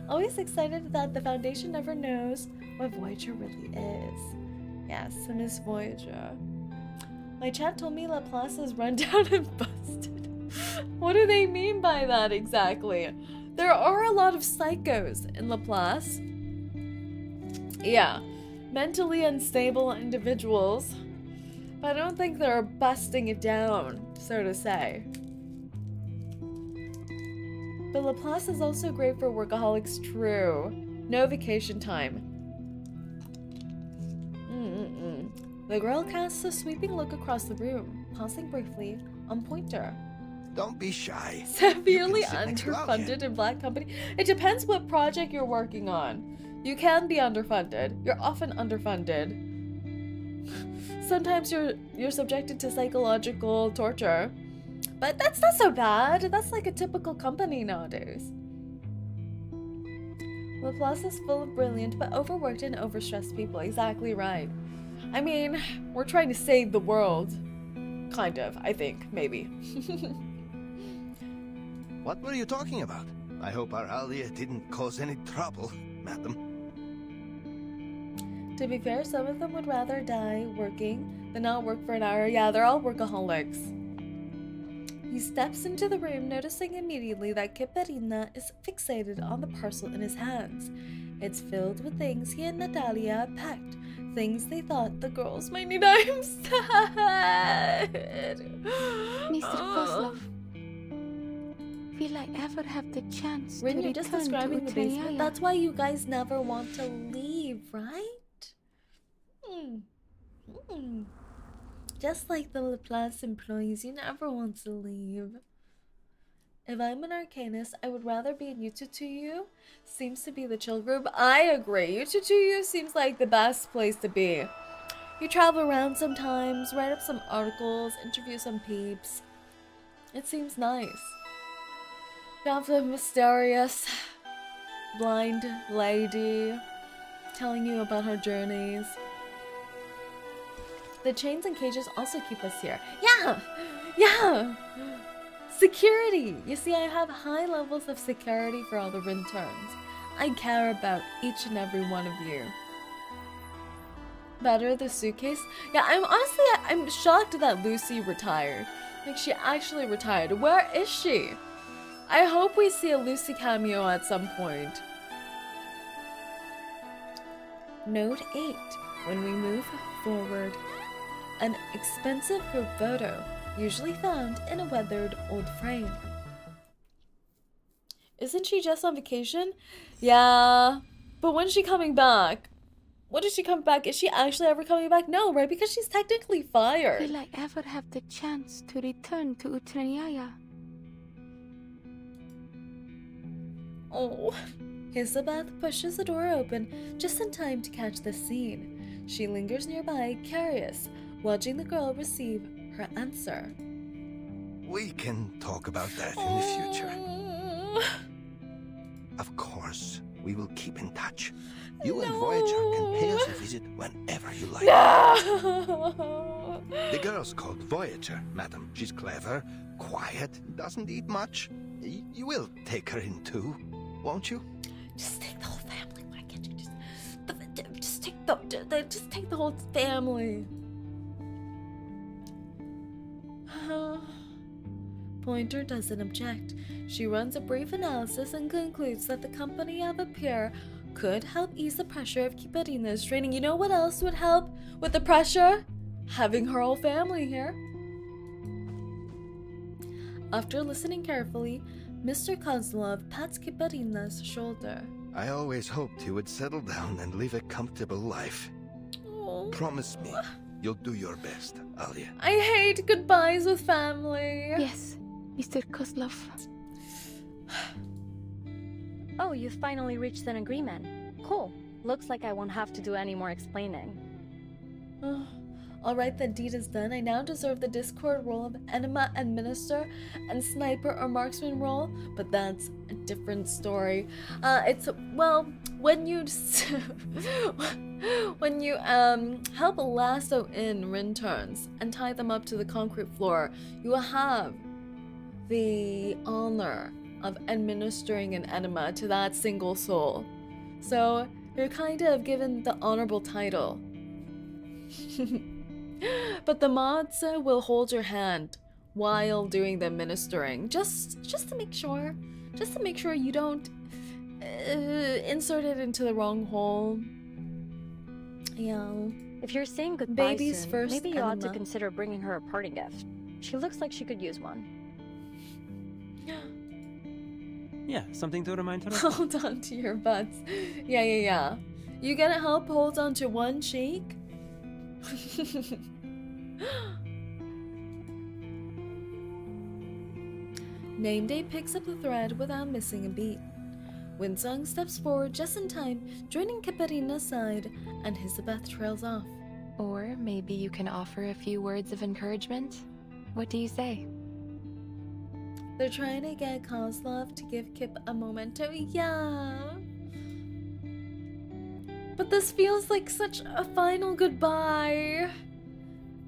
always excited that the Foundation never knows what Voyager really is. Yes, Miss Voyager. My chat told me Laplace is run down and busted. What do they mean by that exactly? There are a lot of psychos in Laplace. Yeah, mentally unstable individuals. But I don't think they're busting it down, so to say. But Laplace is also great for workaholics, true. No vacation time. The girl casts a sweeping look across the room, pausing briefly on Pointer. Don't be shy. Severely underfunded in Black Company. It depends what project you're working on. You can be underfunded. You're often underfunded. Sometimes you're subjected to psychological torture. But that's not so bad. That's like a typical company nowadays. Laplace is full of brilliant but overworked and overstressed people. Exactly right. I mean, we're trying to save the world. Kind of, I think, maybe. What were you talking about? I hope our Alia didn't cause any trouble, madam. To be fair, some of them would rather die working than not work for an hour. Yeah, they're all workaholics. He steps into the room, noticing immediately that 𝐒𝐡𝐴 is fixated on the parcel in his hands. It's filled with things he and Natalia packed. Things they thought the girls might need. I'm sad. Mr. Kozlov, will I ever have the chance Rin, to you're just return describing to the basement. 𝐒𝐴𝐤? That's why you guys never want to leave, right? Just like the Laplace employees, you never want to leave. If I'm an Arcanist, I would rather be in 𝐒𝐴𝐤. Seems to be the chill group. I agree. 𝐒𝐴𝐤 seems like the best place to be. You travel around sometimes, write up some articles, interview some peeps. It seems nice. You have the mysterious blind lady telling you about her journeys. The chains and cages also keep us here. Yeah! Security! You see, I have high levels of security for all the interns. I care about each and every one of you. Better the suitcase? Yeah, I'm shocked that Lucy retired. Like, she actually retired. Where is she? I hope we see a Lucy cameo at some point. Note 8. When we move forward, an expensive group photo, usually found in a weathered old frame. Isn't she just on vacation? Yeah, but when's she coming back? When is she coming back? Is she actually ever coming back? No, right? Because she's technically fired. Will I ever have the chance to return to 𝐒𝐴𝐤? Oh. Elizabeth pushes the door open just in time to catch the scene. She lingers nearby, curious, watching the girl receive her answer. We can talk about that in the future. Of course, we will keep in touch. You and Voyager can pay us a visit whenever you like. No! The girl's called Voyager, madam. She's clever, quiet, doesn't eat much. You will take her in too, won't you? Just take the whole family. Why can't you just take the whole family? Pointer doesn't object. She runs a brief analysis and concludes that the company of a peer could help ease the pressure of 𝐒𝐡𝐴's training. You know what else would help with the pressure? Having her whole family here. After listening carefully, Mr. Kozlov pats 𝐒𝐡𝐴's shoulder. I always hoped you would settle down and live a comfortable life. Oh. Promise me you'll do your best, Alia. I hate goodbyes with family. Yes, Mr. Kozlov. Oh, you've finally reached an agreement. Cool. Looks like I won't have to do any more explaining. Alright, the deed is done. I now deserve the Discord role of Enema Administrator and Sniper or Marksman role, but that's a different story. Well, when you help lasso in Rinturns and tie them up to the concrete floor, you will have the honor of administering an enema to that single soul. So you're kind of given the honorable title. But the mods will hold your hand while doing the administering, just to make sure you don't insert it into the wrong hole. Yeah. If you're saying goodbye Baby's soon, first maybe you ought to enema. consider bringing her a parting gift. She looks like she could use one. Yeah, something to remind her of. Hold on to your butts. Yeah. You gonna help hold on to one cheek? Nameday picks up the thread without missing a beat. Winsong steps forward just in time, joining Katarina's side, and Hisabeth trails off. Or maybe you can offer a few words of encouragement? What do you say? They're trying to get Kozlov to give Kip a memento. Yeah. But this feels like such a final goodbye.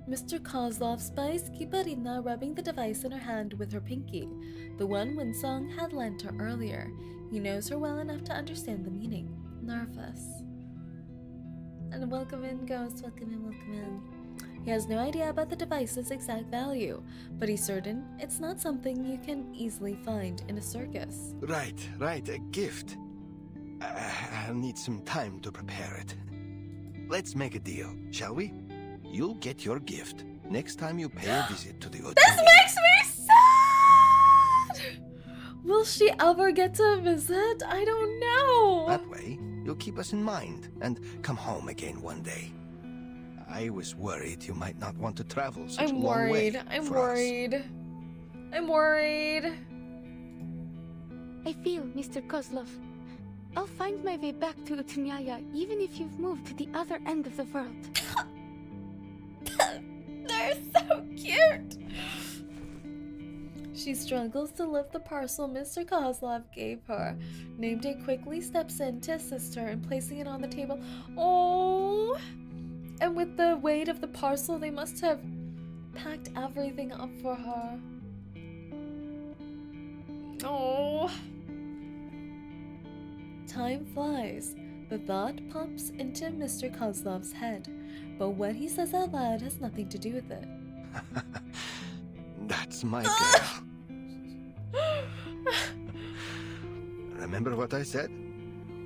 Mr. Kozlov spies Katarina rubbing the device in her hand with her pinky, the one Winsong had lent her earlier. He knows her well enough to understand the meaning. Nervous. And welcome in, Ghost. Welcome in. He has no idea about the device's exact value, but he's certain it's not something you can easily find in a circus. Right, a gift. I'll need some time to prepare it. Let's make a deal, shall we? You'll get your gift next time you pay a visit to the hotel. This makes me sad! Will she ever get to visit? I don't know. That way, you'll keep us in mind and come home again one day. I was worried you might not want to travel such a long way. I'm worried. I feel, Mr. Kozlov. I'll find my way back to 𝐒𝐚𝐥𝐬 even if you've moved to the other end of the world. They're so cute. She struggles to lift the parcel Mr. Kozlov gave her. Nameday quickly steps in to assist her in placing it on the table. Oh, and with the weight of the parcel, they must have packed everything up for her. Oh. Time flies. The thought pops into Mr. Kozlov's head, but what he says out loud has nothing to do with it. That's my girl. Remember what I said?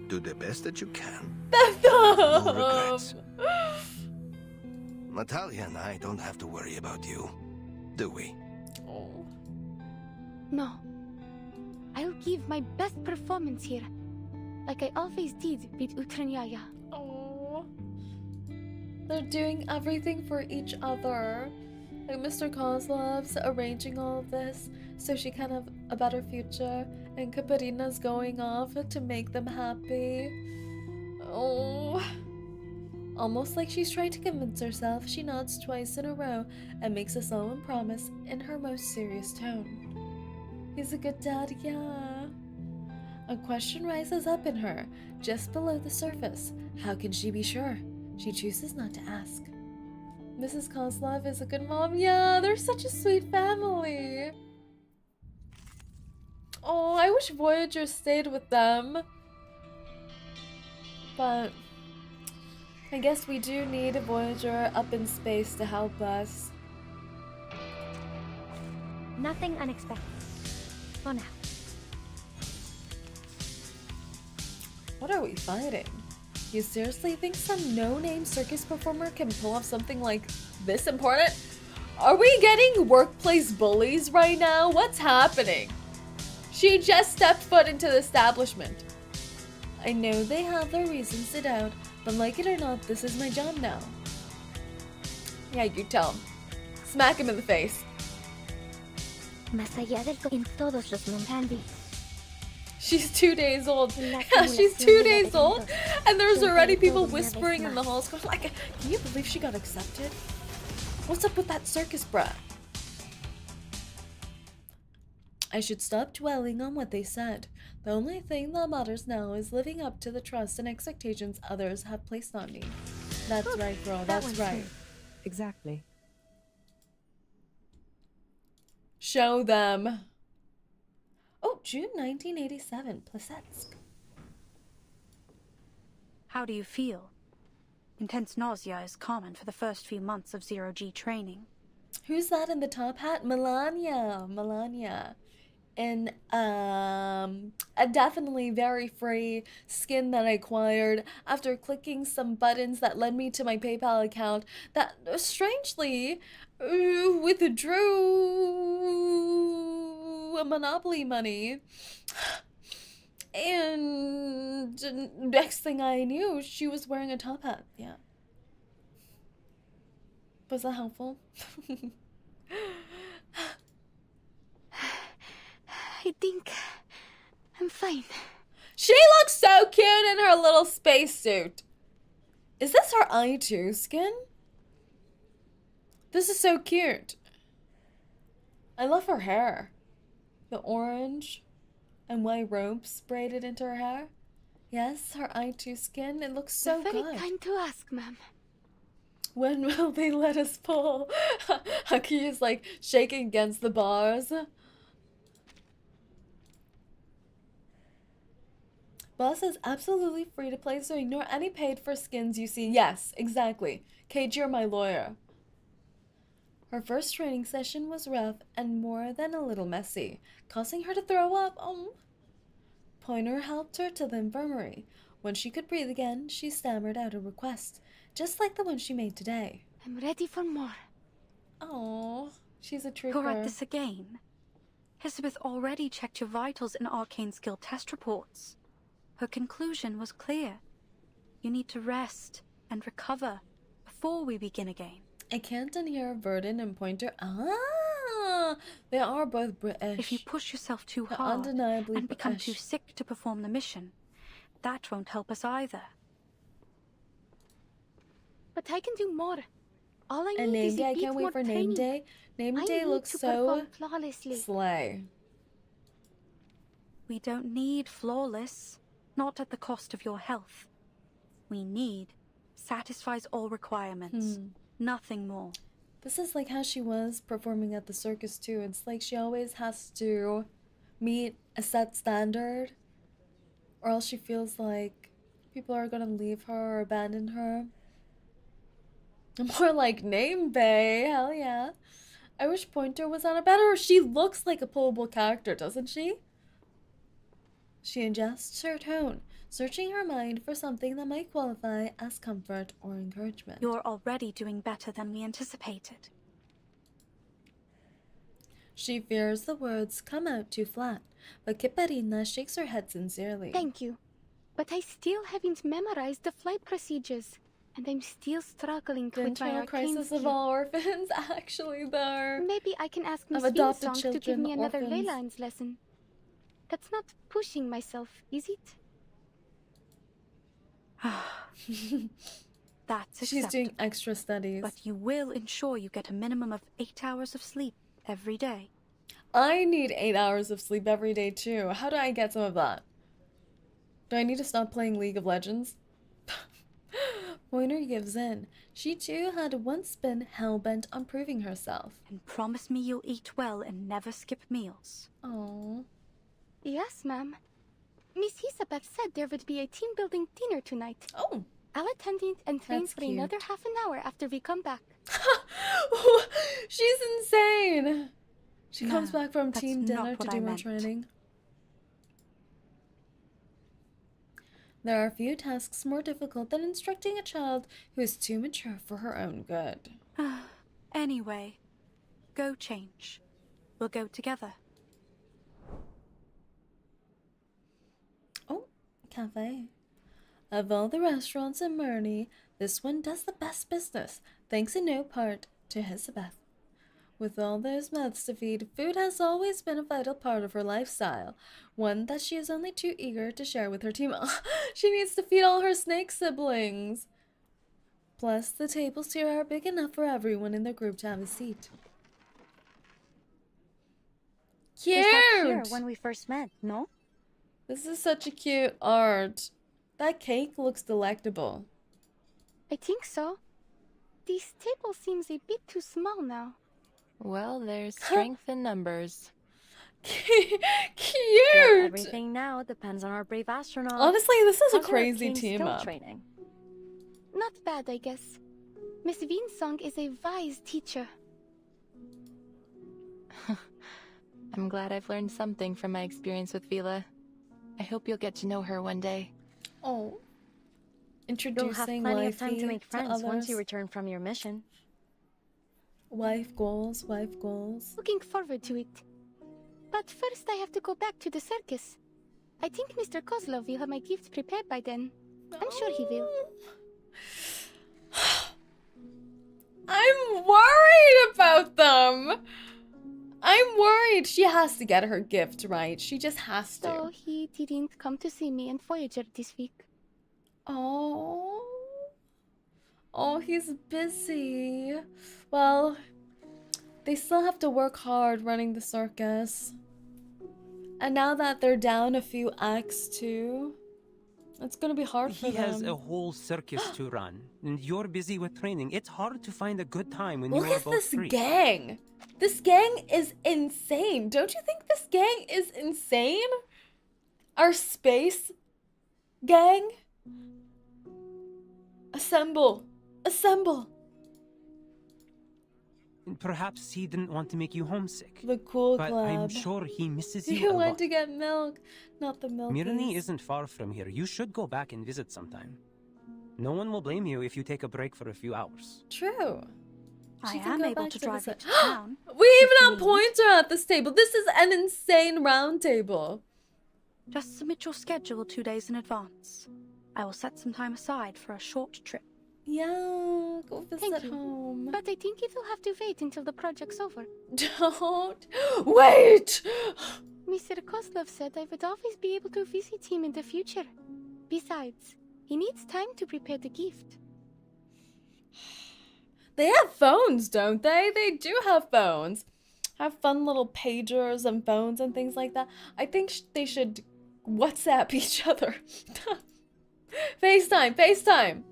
Do the best that you can. No regrets. Natalia and I don't have to worry about you, do we? Oh. No. I'll give my best performance here, like I always did with 𝐒𝐚𝐥𝐬. Oh. They're doing everything for each other. Like Mr. Kozlov's arranging all of this so she can have a better future, and Katarina's going off to make them happy. Oh. Almost like she's trying to convince herself, she nods twice in a row and makes a solemn promise in her most serious tone. He's a good dad, yeah. A question rises up in her, just below the surface. How can she be sure? She chooses not to ask. Mrs. Kozlov is a good mom. Yeah, they're such a sweet family. Oh, I wish Voyager stayed with them. But I guess we do need a Voyager up in space to help us. Nothing unexpected. For now. What are we fighting? You seriously think some no-name circus performer can pull off something like this important? Are we getting workplace bullies right now? What's happening? She just stepped foot into the establishment. I know they have their reasons to doubt, but like it or not, this is my job now. Yeah, you tell him. Smack him in the face. Más allá del en todos los mundos. She's 2 days old. Yeah, she's 2 days old, and there's already people whispering in the halls going like, can you believe she got accepted? What's up with that circus brat? I should stop dwelling on what they said. The only thing that matters now is living up to the trust and expectations others have placed on me. That's right, girl. That's right. Exactly. Show them. Oh, June 1987, Plesetsk. How do you feel? Intense nausea is common for the first few months of zero-G training. Who's that in the top hat? Melania. Melania. In a definitely very free skin that I acquired after clicking some buttons that led me to my PayPal account that strangely withdrew Monopoly money. And next thing I knew, she was wearing a top hat. Yeah. Was that helpful? I think I'm fine. She looks so cute in her little spacesuit. Is this her 𝐒𝐴 skin? This is so cute. I love her hair. The orange and white ropes braided into her hair. Yes, her 𝐒𝐴 skin. It looks so Very good. kind to ask, ma'am. When will they let us pull? Haki is like shaking against the bars. Boss is absolutely free to play, so ignore any paid for skins you see. Yes, exactly. 𝐂𝐡𝐚𝐭, you're my lawyer. Her first training session was rough and more than a little messy, causing her to throw up. Pointer helped her to the infirmary. When she could breathe again, she stammered out a request, just like the one she made today. I'm ready for more. Oh, she's a trooper. You're at this again. Elizabeth already checked your vitals in arcane skill test reports. Her conclusion was clear. You need to rest and recover before we begin again. I can't unhear Verdon and Pointer. Ah, they are both British. If you push yourself too They're hard undeniably and become too British. sick to perform the mission, that won't help us either. But I can do more. All I And need name is day, a I bit can't wait more for training. name day. Name I day need looks to so perform flawlessly. slay. We don't need flawless, not at the cost of your health. We need satisfies all requirements, nothing more. This is like how she was performing at the circus too. It's like she always has to meet a set standard, or else she feels like people are gonna leave her or abandon her. More like name bay, hell yeah. I wish Pointer was on a better. She looks like a playable character, doesn't she? She adjusts her tone, searching her mind for something that might qualify as comfort or encouragement. You're already doing better than we anticipated. She fears the words come out too flat, but Kiparina shakes her head sincerely. Thank you. But I still haven't memorized the flight procedures. And I'm still struggling The with my internal arcane crisis of skill. all orphans, actually, there. Maybe I can ask Miss adopted Beansong to give children, me another orphans. Leyland's lesson. That's not pushing myself, is it? That's acceptable. She's doing extra studies. But you will ensure you get a minimum of 8 hours of sleep every day. I need 8 hours of sleep every day, too. How do I get some of that? Do I need to stop playing League of Legends? Pointer gives in. She too had once been hell-bent on proving herself. And promise me you'll eat well and never skip meals. Oh. Yes, ma'am. Miss Isabel said there would be a team-building dinner tonight. Oh. I'll attend it and train That's for cute. another half an hour after we come back. She's insane. She comes No, back from that's team not dinner to what do I more meant. training. There are few tasks more difficult than instructing a child who is too mature for her own good. Anyway, go change. We'll go together. Oh, cafe. Of all the restaurants in Murney, this one does the best business, thanks in no part to Elizabeth. With all those mouths to feed, food has always been a vital part of her lifestyle, one that she is only too eager to share with her team. She needs to feed all her snake siblings. Plus, the tables here are big enough for everyone in the group to have a seat. Cute! We sat here when we first met, no? This is such a cute art. That cake looks delectable. I think so. This table seems a bit too small now. Well, there's strength in numbers. Cute! Yep, everything now depends on our brave astronaut. Honestly, this is a How's our crazy team team skill up. training? Not bad, I guess. Miss Vinsong is a wise teacher. I'm glad I've learned something from my experience with Vila. I hope you'll get to know her one day. Oh. You'll have Introducing plenty of time wifey to make friends once you others. return from your mission. Wife goals, wife goals. Looking forward to it. But first I have to go back to the circus. I think Mr. 𝐒𝐿𝐢 will have my gift prepared by then. I'm sure he will. I'm worried about them. I'm worried. She has to get her gift, right? She just has to. So he didn't come to see me in Voyager this week. Oh. Oh, he's busy. Well, they still have to work hard running the circus. And now that they're down a few acts too, it's gonna be hard for He them. has a whole circus to run, and you're busy with training. It's hard to find a good time when Look you are at both this free. gang. This gang is insane. Don't you think this gang is insane? Our space gang? Assemble. Assemble. Perhaps he didn't want to make you homesick. The cool But club. I'm sure he misses you You a went lot. to get milk, not the milk. Mirani isn't far from here. You should go back and visit sometime. No one will blame you if you take a break for a few hours. True. I She can am go able back to to drive visit. you to town. We even have need. Pointer at this table. This is an insane round table. Just submit your schedule 2 days in advance. I will set some time aside for a short trip. Yeah, go visit Thank you. home. But I think it will have to wait until the project's over. Don't wait. Mr. 𝐒𝐿𝐢 said I would always be able to visit him in the future. Besides, he needs time to prepare the gift. They have phones, don't they? They do have phones. Have fun little pagers and phones and things like that. I think they should WhatsApp each other. FaceTime, FaceTime.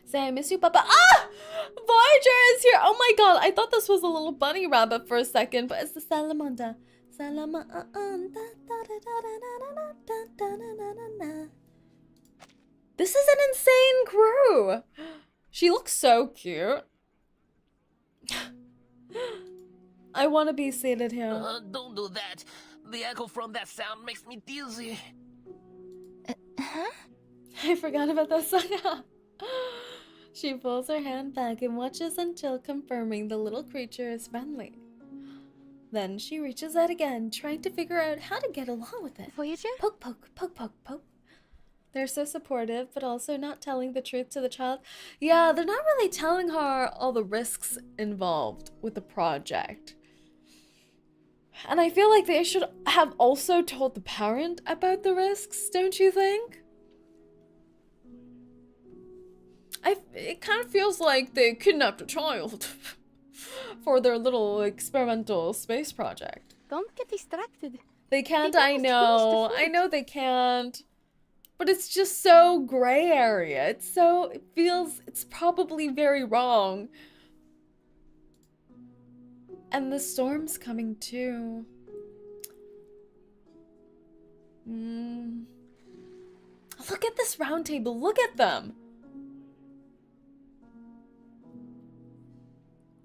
Say, I miss you, Papa. Ah! Voyager is here. Oh my god. I thought this was a little bunny rabbit for a second, but it's the salamander. Salamander. This is an insane crew. She looks so cute. I want to be seated here. Don't do that. The echo from that sound makes me dizzy. I forgot about that song. She pulls her hand back and watches until confirming the little creature is friendly. Then she reaches out again, trying to figure out how to get along with it. Voyager? Poke, poke, poke, poke, poke. They're so supportive, but also not telling the truth to the child. Yeah, they're not really telling her all the risks involved with the project. And I feel like they should have also told the parent about the risks, don't you think? It kind of feels like they kidnapped a child for their little experimental space project. Don't get distracted. They can't, They I almost know. finished the I know they can't. But it's just so gray area. It feels, it's probably very wrong. And the storm's coming too. Look at this round table. Look at them.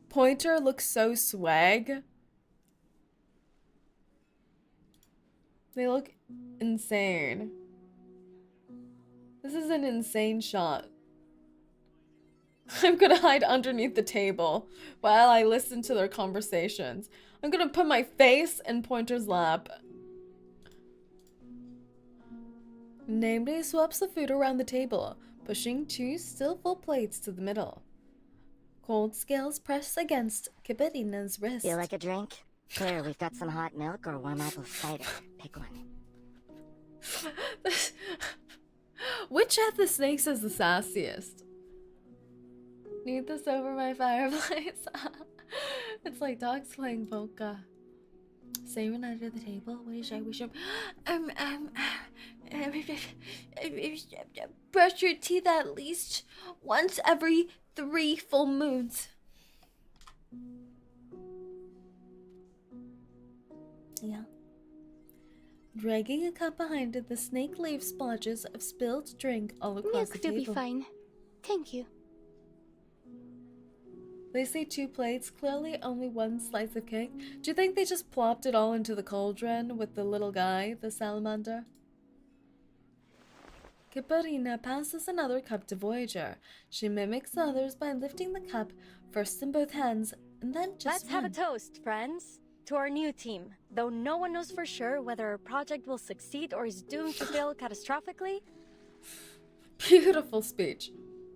Pointer looks so swag. They look insane. This is an insane shot. I'm gonna hide underneath the table while I listen to their conversations. I'm gonna put my face in Pointer's lap. Namely swaps the food around the table, pushing 2 still full plates to the middle. Cold scales press against Caberina's wrist. Feel like a drink? Here, we've got some hot milk or warm apple cider. Pick one. Which of the snakes is the sassiest? Need this over my fireplace. It's like dogs playing polka. Saerin under the table. What should we should brush your teeth at least once every 3 full moons. Yeah. Dragging a cup behind it, the snake leaves splotches of spilled drink all across the table. Milk will be fine. Thank you. They say 2 plates, clearly only 1 slice of cake. Do you think they just plopped it all into the cauldron with the little guy, the salamander? Caparina passes another cup to Voyager. She mimics the others by lifting the cup, first in both hands, and then just Let's have a toast, friends, to our new team. Though no one knows for sure whether our project will succeed or is doomed to fail catastrophically. Beautiful speech.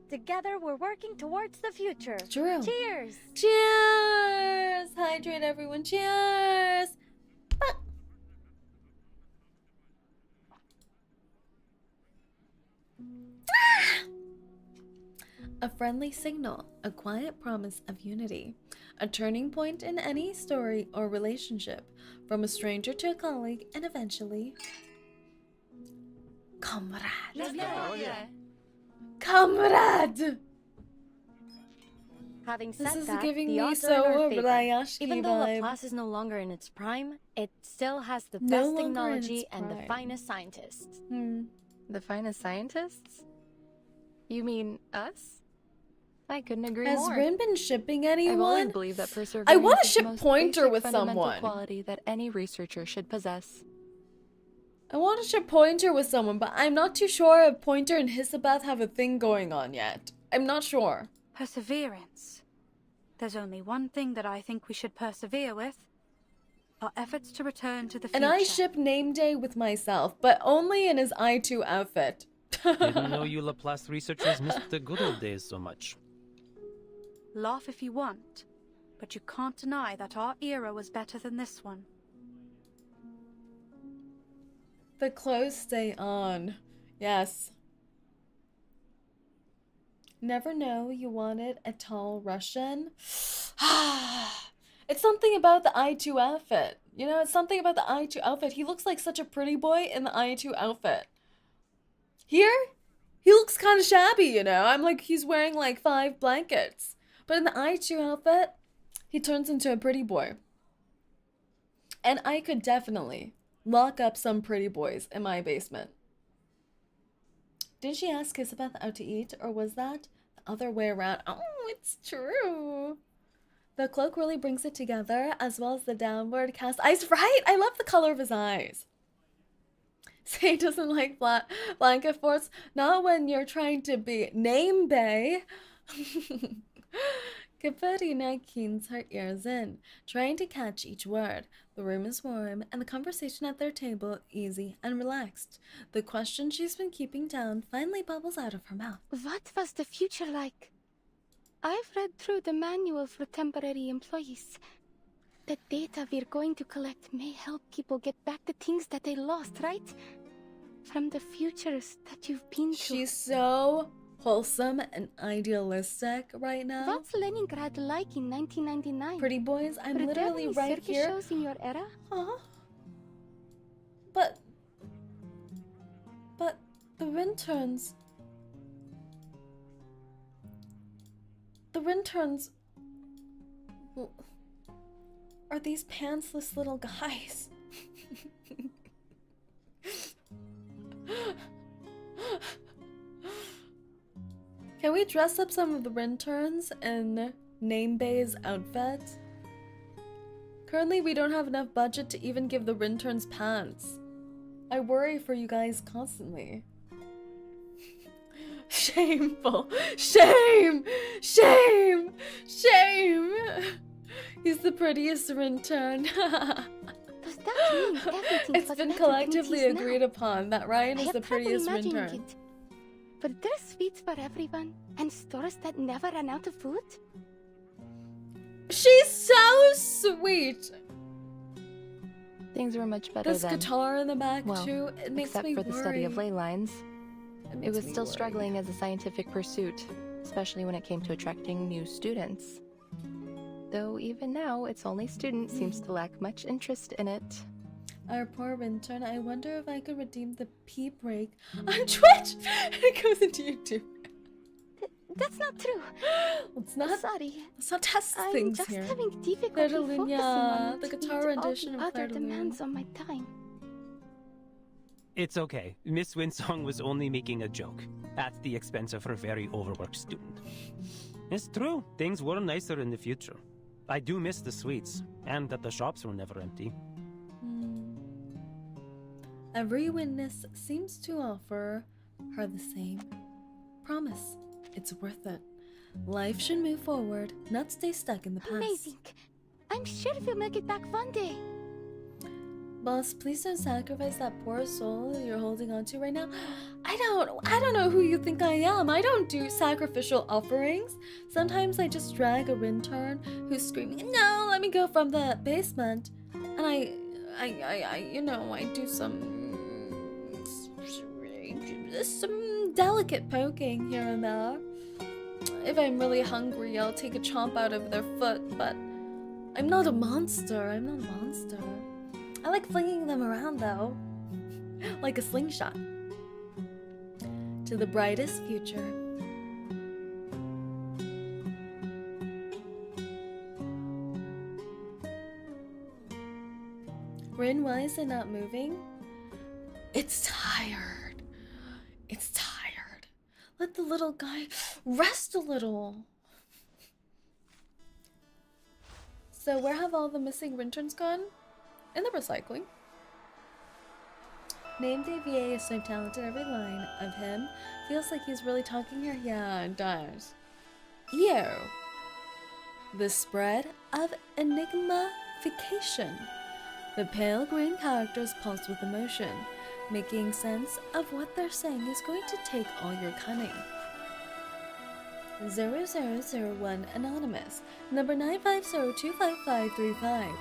Together, we're working towards the future. True. Cheers! Cheers! Hydrate, everyone. Cheers! A friendly signal, a quiet promise of unity, a turning point in any story or relationship, from a stranger to a colleague, and eventually, comrade. Comrade! Having said This is that, giving the me odds so are in our a favor. Rayashki Even though vibe. Laplace is no longer in its prime, it still has the No best longer in technology its and the prime. finest scientists. The finest scientists? You mean us? I couldn't agree Has more. Rin been shipping I've always anyone? believed that perseverance I want to is ship the most Pointer basic with fundamental someone. quality that any researcher should possess. I want to ship Pointer with someone, but I'm not too sure if Pointer and Hisabeth have a thing going on yet. I'm not sure. Perseverance. There's only one thing that I think we should persevere with. Our efforts to return to the future. And I ship Name Day with myself, but only in his I2 outfit. Didn't know you Laplace researchers missed the good old days so much. Laugh if you want, but you can't deny that our era was better than this one. The clothes stay on. Yes. Never know you wanted a tall Russian. It's something about the I2 outfit. You know, it's something about the I2 outfit. He looks like such a pretty boy in the I2 outfit. Here, he looks kind of shabby, you know. I'm like, he's wearing like 5 blankets. But in the I2 outfit, he turns into a pretty boy. And I could definitely lock up some pretty boys in my basement. Did she ask Isabeth out to eat, or was that the other way around? Oh, it's true. The cloak really brings it together, as well as the downward cast eyes. Right? I love the color of his eyes. Say he doesn't like blanket forts. Not when you're trying to be name bay. Caterina keens her ears in, trying to catch each word. The room is warm, and the conversation at their table easy and relaxed. The question she's been keeping down finally bubbles out of her mouth. What was the future like? I've read through the manual for temporary employees. The data we're going to collect may help people get back the things that they lost, right? From the futures that you've been to. She's so wholesome and idealistic right now. What's Leningrad like in 1999? Pretty boys, I'm Were there literally any right circus here. shows in your era? Huh? But the Rinterns. The Rinterns are these pantsless little guys. Can we dress up some of the Rinterns in Name Bay's outfits? Currently, we don't have enough budget to even give the Rinterns pants. I worry for you guys constantly. Shameful. Shame! Shame! Shame! He's the prettiest Rintern. Does that mean everything It's was been better collectively than it is agreed now? upon that Ryan I is have the trouble prettiest imagining Rintern. it. Were there sweets for everyone and stores that never ran out of food? She's so sweet. Things were much better This then. guitar in the back Well, too, it makes except me for the study of worry. ley lines. It makes was me still worry. struggling as a scientific pursuit. especially when it came to attracting new students. Though even now, its only student seems to lack much interest in it. Our poor intern, I wonder if I could redeem the pee break on Twitch. It goes into YouTube. That's not true. Let's not. Sorry. Let's not test I'm things just here. having difficulty focusing on the it guitar due to all rendition the of other Clairdelune. demands on my time. It's okay. Miss Winsong was only making a joke at the expense of her very overworked student. It's true. Things were nicer in the future. I do miss the sweets, and that the shops were never empty. Every witness seems to offer her the same promise. It's worth it. Life should move forward, not stay stuck in the past. Amazing. I'm sure we'll make it back one day. Boss, please don't sacrifice that poor soul you're holding on to right now. I don't know who you think I am. I don't do sacrificial offerings. Sometimes I just drag a intern who's screaming, "No, let me go," from the basement. And I do some delicate poking here and there. If I'm really hungry, I'll take a chomp out of their foot, but I'm not a monster. I'm not a monster. I like flinging them around, though. Like a slingshot. To the brightest future. Rin, why is it not moving? It's tired. It's tired. Let the little guy rest a little. So where have all the missing Rinterns gone? In the recycling. Name DVA is so talented, every line of him feels like he's really talking here. Yeah, it does. Ew. The spread of enigmification. The pale green characters pulse with emotion. Making sense of what they're saying is going to take all your cunning. 0001 Anonymous. Number 950255535.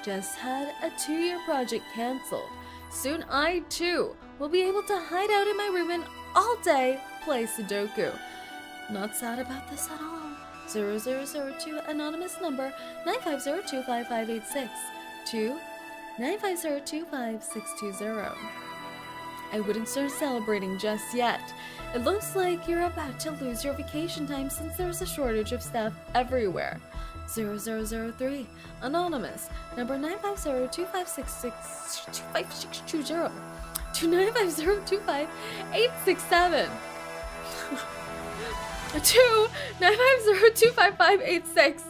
Just had a 2-year project cancelled. Soon I, too, will be able to hide out in my room and all day play Sudoku. Not sad about this at all. 0002 Anonymous number 950255862 to 950256620. I wouldn't start celebrating just yet. It looks like you're about to lose your vacation time since there's a shortage of staff everywhere. 0003 Anonymous number 95025662520 to 950255867 to 950255886.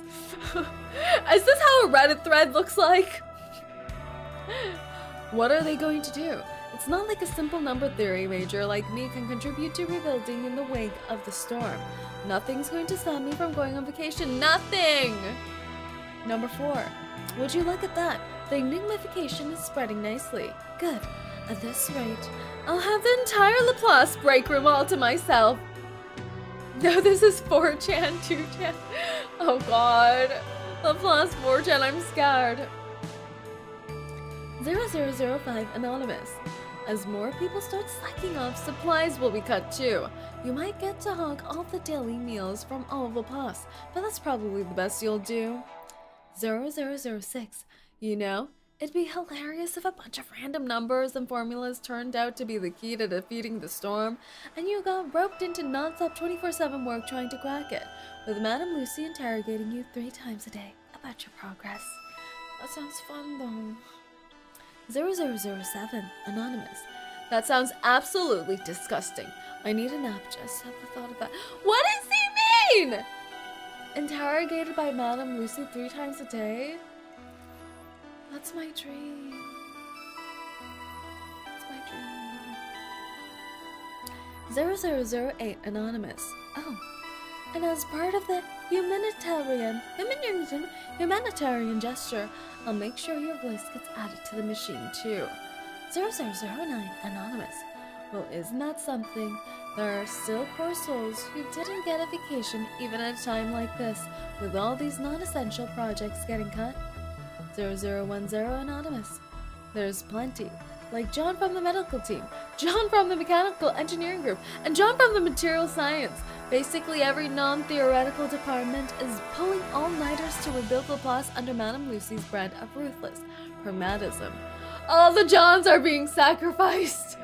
Is this how a Reddit thread looks like? What are they going to do? It's not like a simple number theory major like me can contribute to rebuilding in the wake of the storm. Nothing's going to stop me from going on vacation. Nothing! Number 4. Would you look at that? The enigmification is spreading nicely. Good. At this rate, I'll have the entire Laplace break room all to myself. No, this is 4chan, 2chan. Oh god. Laplace 4chan, I'm scared. 0005 Anonymous. As more people start slacking off, supplies will be cut too. You might get to hog all the daily meals from all of Laplace, but that's probably the best you'll do. 0006. You know, it'd be hilarious if a bunch of random numbers and formulas turned out to be the key to defeating the storm, and you got roped into non-stop 24/7 work trying to crack it, with Madame Lucy interrogating you 3 times a day about your progress. That sounds fun though. 0007 Anonymous. That sounds absolutely disgusting. I need a nap just at the thought of that. What does he mean? Interrogated by Madame Lucy 3 times a day? That's my dream. That's my dream. 0008 Anonymous. Oh. And as part of the humanitarian gesture, I'll make sure your voice gets added to the machine too. 0009 Anonymous. Well, isn't that something? There are still poor souls who didn't get a vacation even at a time like this, with all these non-essential projects getting cut. 0010 Anonymous. There's plenty. Like John from the medical team, John from the mechanical engineering group, and John from the material science. Basically, every non-theoretical department is pulling all-nighters to rebuild Laplace under Madame Lucy's brand of ruthless pragmatism. All the Johns are being sacrificed.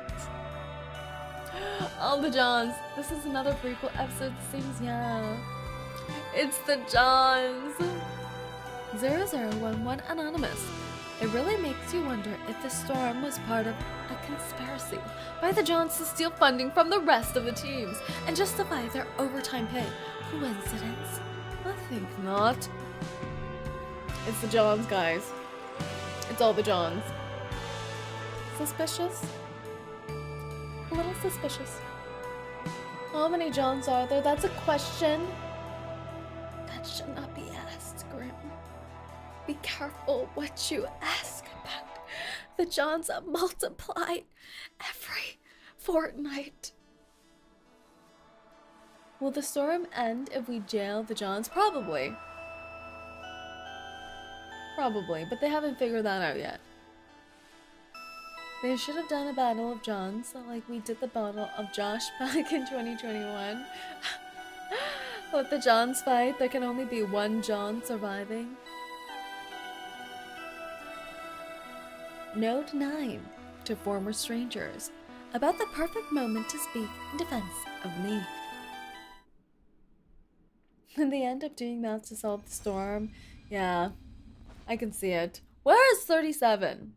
All the Johns. This is another prequel episode. Seems, yeah. It's the Johns. 0011 Anonymous. It really makes you wonder if the storm was part of a conspiracy by the Johns to steal funding from the rest of the teams and justify their overtime pay. Coincidence? I think not. It's the Johns, guys. It's all the Johns. Suspicious? A little suspicious. How many Johns are there? That's a question that should not be asked, Grim. Be careful what you ask about. The Johns are multiplied every fortnight. Will the storm end if we jail the Johns? Probably. Probably, but they haven't figured that out yet. They should have done a battle of Johns like we did the battle of Josh back in 2021. Let the Johns fight. There can only be one John surviving. Note 9 to former strangers about the perfect moment to speak in defense of me. And they end up doing that to solve the storm. Yeah, I can see it. Where is 37?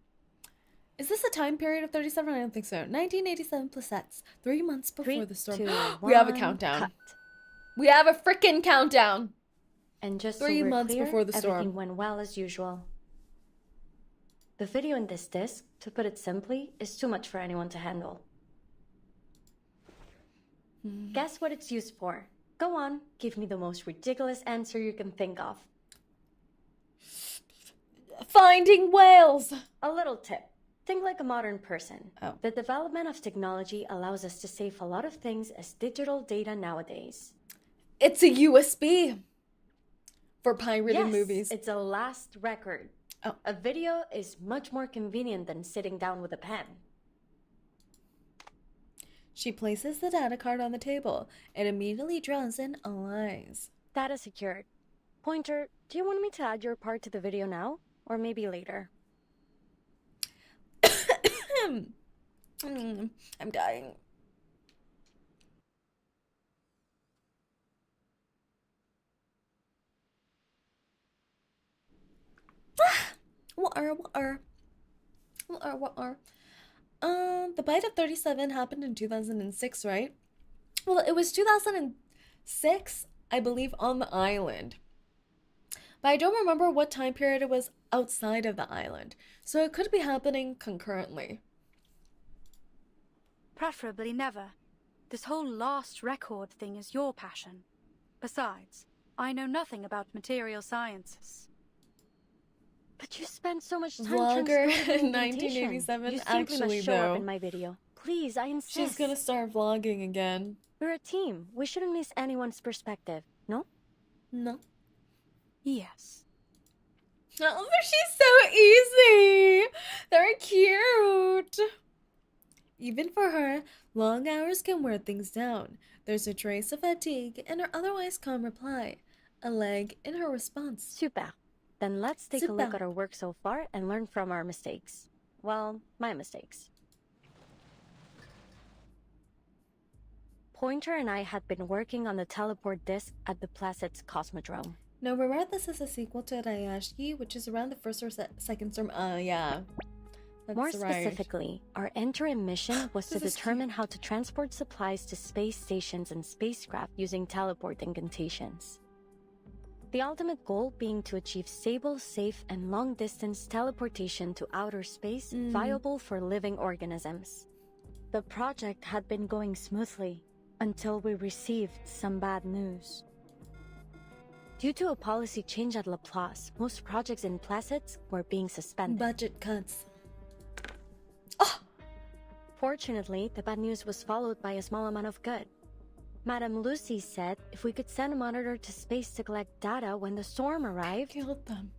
Is this a time period of 37? I don't think so. 1987 plus X. 3 months before the storm. 3, 2, we have a 1, countdown. cut. We have a freaking countdown. And just 3 so we're months clear, before the storm. everything went well as usual. The video in this disc, to put it simply, is too much for anyone to handle. Guess what it's used for? Go on, give me the most ridiculous answer you can think of. Finding whales. A little tip. Think like a modern person. Oh. The development of technology allows us to save a lot of things as digital data nowadays. It's a USB for pirated Yes, movies. it's a last record. Oh. A video is much more convenient than sitting down with a pen. She places the data card on the table and immediately draws in lines. Data secured. Pointer, do you want me to add your part to the video now? Or maybe later? I'm dying. The bite of 37 happened in 2006, right? Well, it was 2006, I believe, on the island. But I don't remember what time period it was outside of the island. So it could be happening concurrently. Preferably never. This whole lost record thing is your passion. Besides, I know nothing about material sciences. But you spent so much time Vlogger transcribing in 1987, You simply actually, must show though. up in my video. Please, I insist. She's gonna start vlogging again. We're a team. We shouldn't miss anyone's perspective, no? No. Yes. Oh, she's so easy. They're cute. Even for her, long hours can wear things down. There's a trace of fatigue in her otherwise calm reply, a lag in her response. Super. Then let's take a look at our work so far and learn from our mistakes. Well, my mistakes. Pointer and I had been working on the teleport disc at the Placid's Cosmodrome. Now, we read this as a sequel to 𝐒𝐸𝐤, which is around the first or second storm. Yeah. That's More right. specifically, our interim mission was to determine how to transport supplies to space stations and spacecraft using teleport incantations. The ultimate goal being to achieve stable, safe, and long-distance teleportation to outer space viable for living organisms. The project had been going smoothly until we received some bad news. Due to a policy change at Laplace, most projects in Placid's were being suspended. Budget cuts. Fortunately, the bad news was followed by a small amount of good. Madame Lucy said if we could send a monitor to space to collect data when the storm arrived... Killed them.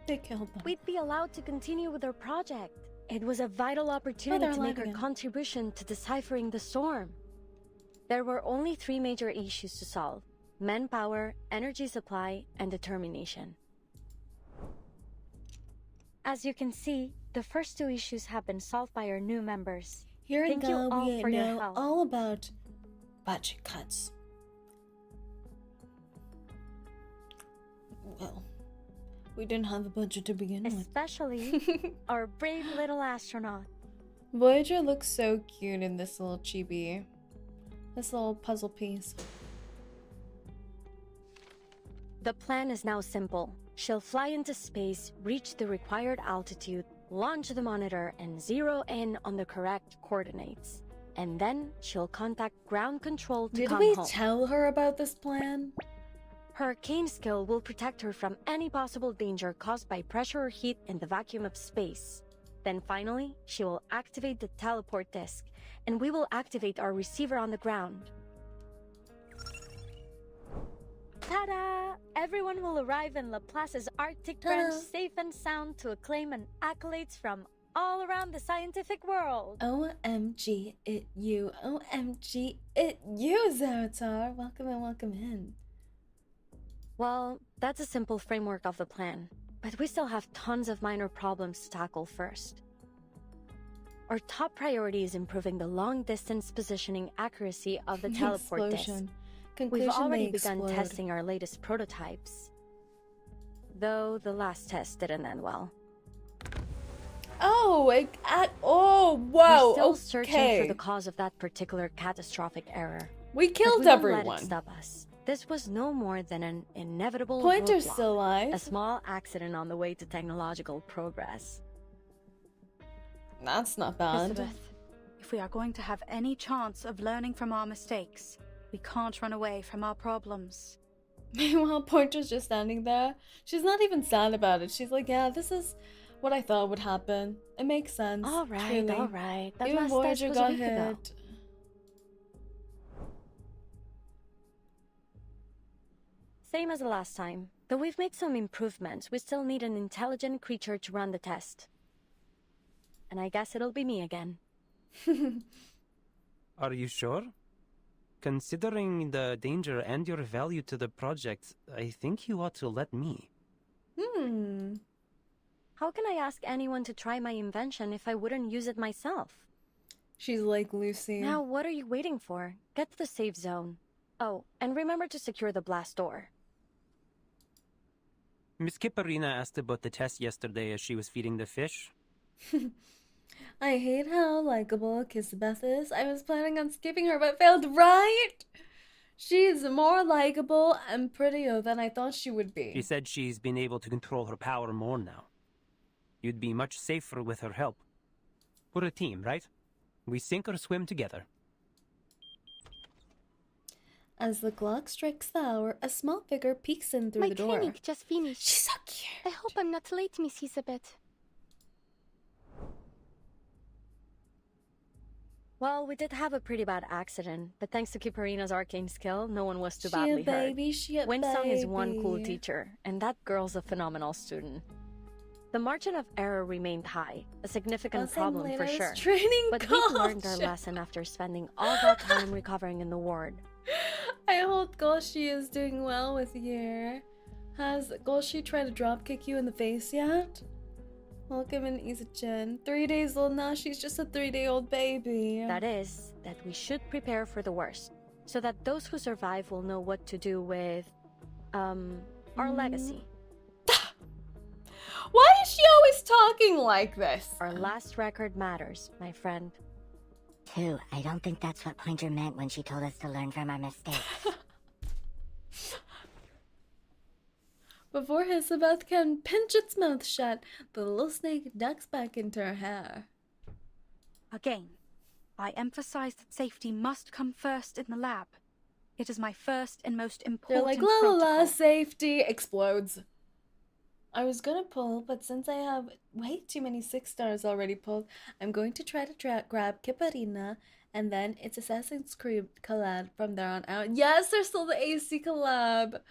They killed them. we'd be allowed to continue with our project. It was a vital opportunity they're to make alive our again. contribution to deciphering the storm. There were only 3 major issues to solve: manpower, energy supply, and determination. As you can see, the first 2 issues have been solved by our new members. Here in Thank you Go, all we for your know help. all about budget cuts. Well, we didn't have a budget to begin with. Especially our brave little astronaut. Voyager looks so cute in this little chibi. This little puzzle piece. The plan is now simple. She'll fly into space, reach the required altitude, launch the monitor, and zero in on the correct coordinates. And then she'll contact ground control to Did come we home. tell her about this plan? Her _K skill will protect her from any possible danger caused by pressure or heat in the vacuum of space. Then finally, she will activate the teleport disc, and we will activate our receiver on the ground. Ta-da! Everyone will arrive in Laplace's Arctic branch safe and sound to acclaim and accolades from all around the scientific world. OMG, it you. OMG, it you, Zeratar. Welcome in, welcome in. Well, that's a simple framework of the plan, but we still have tons of minor problems to tackle first. Our top priority is improving the long-distance positioning accuracy of the teleport disc. We've already begun testing our latest prototypes, though the last test didn't end well. Oh, oh, whoa, We're still okay. searching for the cause of that particular catastrophic error. We killed But we won't everyone. let it stop us. This was no more than an inevitable Pointer's roadblock, still alive. a small accident on the way to technological progress. That's not bad. Elizabeth, if we are going to have any chance of learning from our mistakes, we can't run away from our problems. Meanwhile, Pointer's just standing there. She's not even sad about it. She's like, yeah, this is what I thought would happen. It makes sense. All right, truly. all right. That Even last Voyager test was a got week ago. hit. Same as the last time. Though we've made some improvements, we still need an intelligent creature to run the test. And I guess it'll be me again. Are you sure? Considering the danger and your value to the project, I think you ought to let me. How can I ask anyone to try my invention if I wouldn't use it myself? She's like Lucy. Now, what are you waiting for? Get to the safe zone. Oh, and remember to secure the blast door. Miss Kipperina asked about the test yesterday as she was feeding the fish. I hate how likable Kissabeth is. I was planning on skipping her, but failed, right? She's more likable and prettier than I thought she would be. She said she's been able to control her power more now. You'd be much safer with her help. We're a team, right? We sink or swim together. As the clock strikes the hour, a small figure peeks in through My the door. clinic just finished. She's so cute. I hope I'm not late, Miss Elizabeth. Well, we did have a pretty bad accident, but thanks to Kipperina's arcane skill, no one was too She a badly baby, hurt. she a Winsong is one cool baby. teacher, and that girl's a phenomenal student. The margin of error remained high, a significant Awesome problem for latest sure. training But we've learned our culture. lesson after spending all that time recovering in the ward. I hope Golshi is doing well with you. Has Golshi tried to dropkick you in the face yet? Welcome in, 𝐒𝐡𝐚𝐭. 3 days old now, she's just a 3-day-old baby. That is, that we should prepare for the worst, so that those who survive will know what to do with, our legacy. Why is she always talking like this? Our last record matters, my friend. 2, I don't think that's what Pointer meant when she told us to learn from our mistakes. Before Elizabeth can pinch its mouth shut, the little snake ducks back into her hair. Again, I emphasize that safety must come first in the lab. It is my first and most They're important like, la la la, protocol. safety, explodes. I was gonna pull, but since I have way too many 6 stars already pulled, I'm going to try to grab Kipperina, and then it's Assassin's Creed collab from there on out. Yes, there's still the AC collab.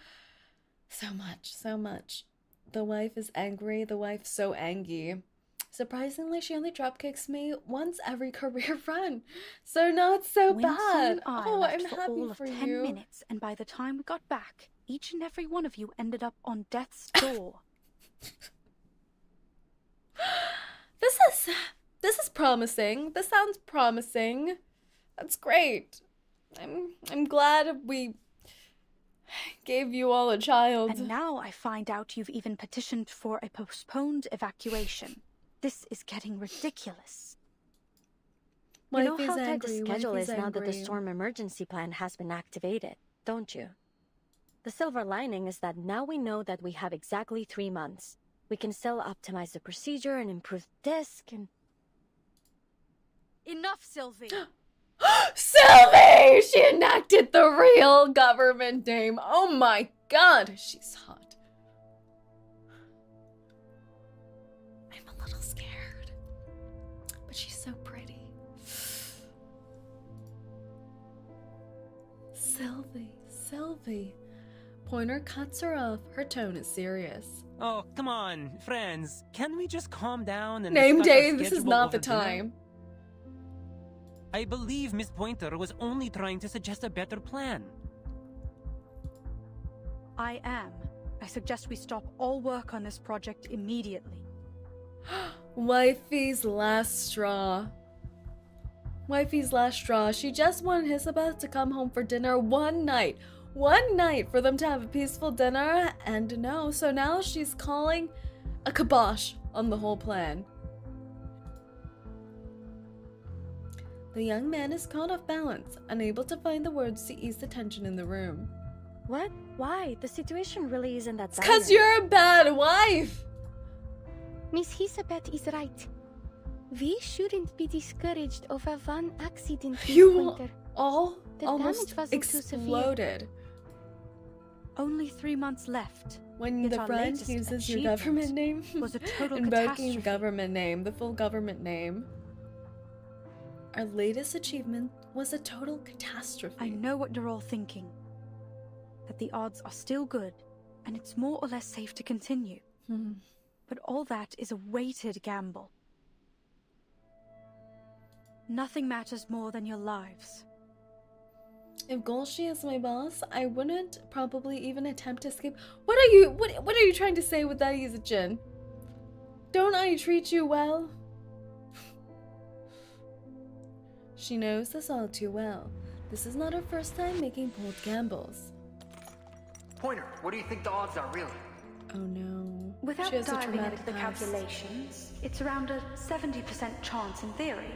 So much, so much. The wife is angry. The wife's so angry. Surprisingly, she only dropkicks me once every career run. So not so Winston bad. and I Oh, left I'm for happy all of for 10 you. minutes, and by the time we got back, each and every one of you ended up on death's door. This is promising. This sounds promising. That's great. I'm glad we gave you all a child. And now I find out you've even petitioned for a postponed evacuation. This is getting ridiculous. You know Wifey's how tight the angry, schedule wifey's is now that the angry. storm emergency plan has been activated, don't you? The silver lining is that now we know that we have exactly 3 months. We can still optimize the procedure and improve the disk and... Enough, Sylvie! Sylvie! She enacted the real government name. Oh my god, she's hot. I'm a little scared. But she's so pretty. Sylvie. Pointer cuts her off. Her tone is serious. Oh, come on, friends. Can we just calm down and Name discuss our day, this is schedule not the over dinner? time. I believe Miss Pointer was only trying to suggest a better plan. I am. I suggest we stop all work on this project immediately. Wifey's last straw. Wifey's last straw. She just wanted Hisabeth to come home for dinner one night. One night for them to have a peaceful dinner, and no. So now she's calling a kibosh on the whole plan. The young man is caught off balance, unable to find the words to ease the tension in the room. What? Why? The situation really isn't that bad. Because you're a bad wife! Miss Hisabeth is right. We shouldn't be discouraged over one accident, Miss You Pointer. all The almost damage wasn't too severe. exploded. Only 3 months left. When Yet the our friend latest uses your achievement government name, was a total invoking catastrophe. the government name, the full government name. Our latest achievement was a total catastrophe. I know what you're all thinking. That the odds are still good, and it's more or less safe to continue. But all that is a weighted gamble. Nothing matters more than your lives. If 𝐒𝐡𝐚𝐭 is my boss, I wouldn't probably even attempt to escape. What are you trying to say with that, 𝐒𝐡𝐚? Don't I treat you well? She knows this all too well. This is not her first time making bold gambles. Pointer, what do you think the odds are, really? Oh no. Without She has a diving traumatic into the past. calculations, it's around a 70% chance in theory.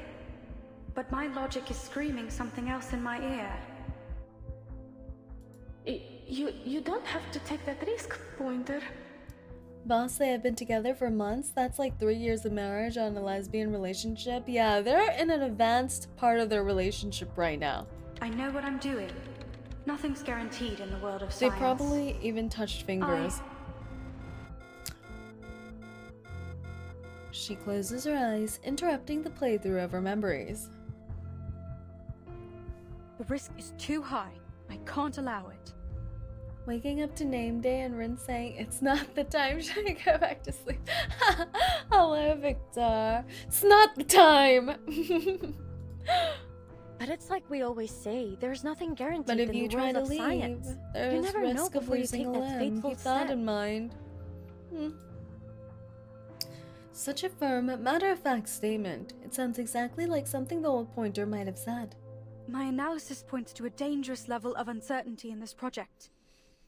But my logic is screaming something else in my ear. You don't have to take that risk, Pointer. Boss, they have been together for months. That's like 3 years of marriage on a lesbian relationship. Yeah, they're in an advanced part of their relationship right now. I know what I'm doing. Nothing's guaranteed in the world of They science. probably even touched fingers. She closes her eyes, interrupting the playthrough of her memories. The risk is too high. I can't allow it. Waking up to name day and Rin saying, "It's not the time, should I go back to sleep?" Hello, Victor. It's not the time. But it's like we always say, there's nothing guaranteed But if in you the try world to of leave, science. You there's never know risk of before you losing take a that limb. fateful Keep that step. in mind. Such a firm, matter-of-fact statement. It sounds exactly like something the old Pointer might have said. My analysis points to a dangerous level of uncertainty in this project.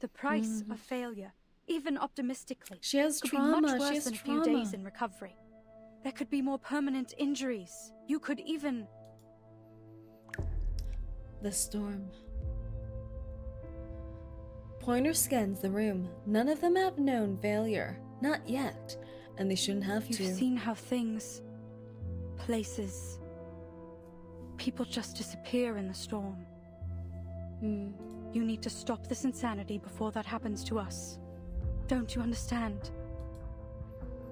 The price of failure, even optimistically, She has could trauma. be much She worse has than a trauma. few days in recovery. There could be more permanent injuries. You could even... The storm. Pointer scans the room. None of them have known failure. Not yet. And they shouldn't have You've to. seen how things, places, people just disappear in the storm. You need to stop this insanity before that happens to us. Don't you understand?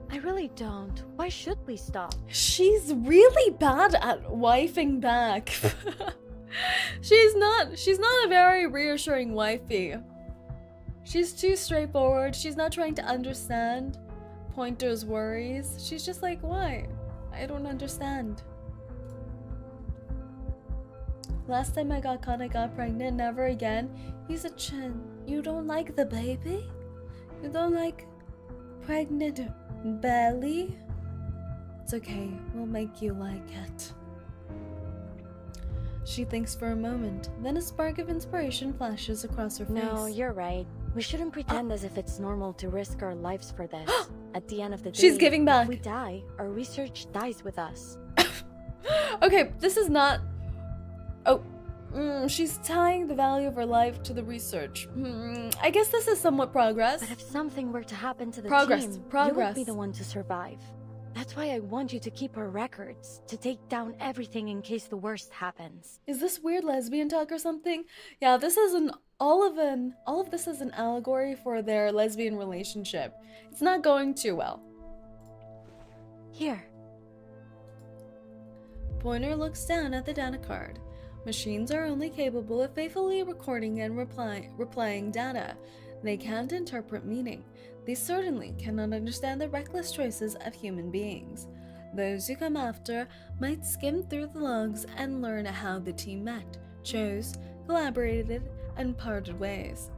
I really don't. Why should we stop? She's really bad at wifing back. she's not a very reassuring wifey. She's too straightforward. She's not trying to understand Pointer's worries. She's just like, why? I don't understand. Last time I got caught, I got pregnant. Never again. He's a chin. You don't like the baby? You don't like pregnant belly? It's okay. We'll make you like it. She thinks for a moment. Then a spark of inspiration flashes across her face. No, you're right. We shouldn't pretend as if it's normal to risk our lives for this. At the end of the day, she's giving back. If we die, our research dies with us. Okay, this is not... Oh, she's tying the value of her life to the research. I guess this is somewhat progress. But if something were to happen to the Progress. team, you would be the one to survive. That's why I want you to keep our records, to take down everything in case the worst happens. Is this weird lesbian talk or something? Yeah, this is all of this is an allegory for their lesbian relationship. It's not going too well. Here. Pointer looks down at the data card. Machines are only capable of faithfully recording and replying data. They can't interpret meaning. They certainly cannot understand the reckless choices of human beings. Those who come after might skim through the logs and learn how the team met, chose, collaborated, and parted ways.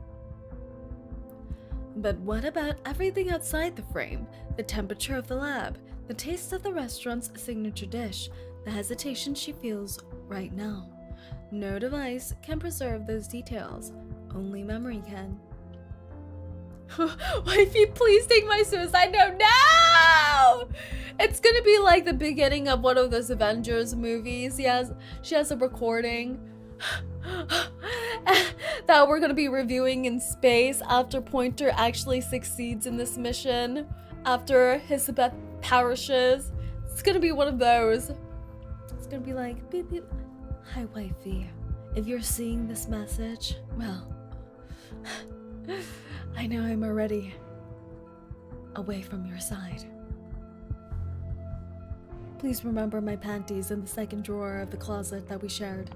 But what about everything outside the frame? The temperature of the lab, the taste of the restaurant's signature dish, the hesitation she feels right now. No device can preserve those details. Only memory can. Wifey, please take my suicide note now! It's gonna be like the beginning of one of those Avengers movies. She has a recording that we're gonna be reviewing in space after Pointer actually succeeds in this mission, after Hisabeth perishes. It's gonna be one of those. It's gonna be like, beep beep. Hi, wifey. If you're seeing this message, well, I know I'm already away from your side. Please remember my panties in the second drawer of the closet that we shared.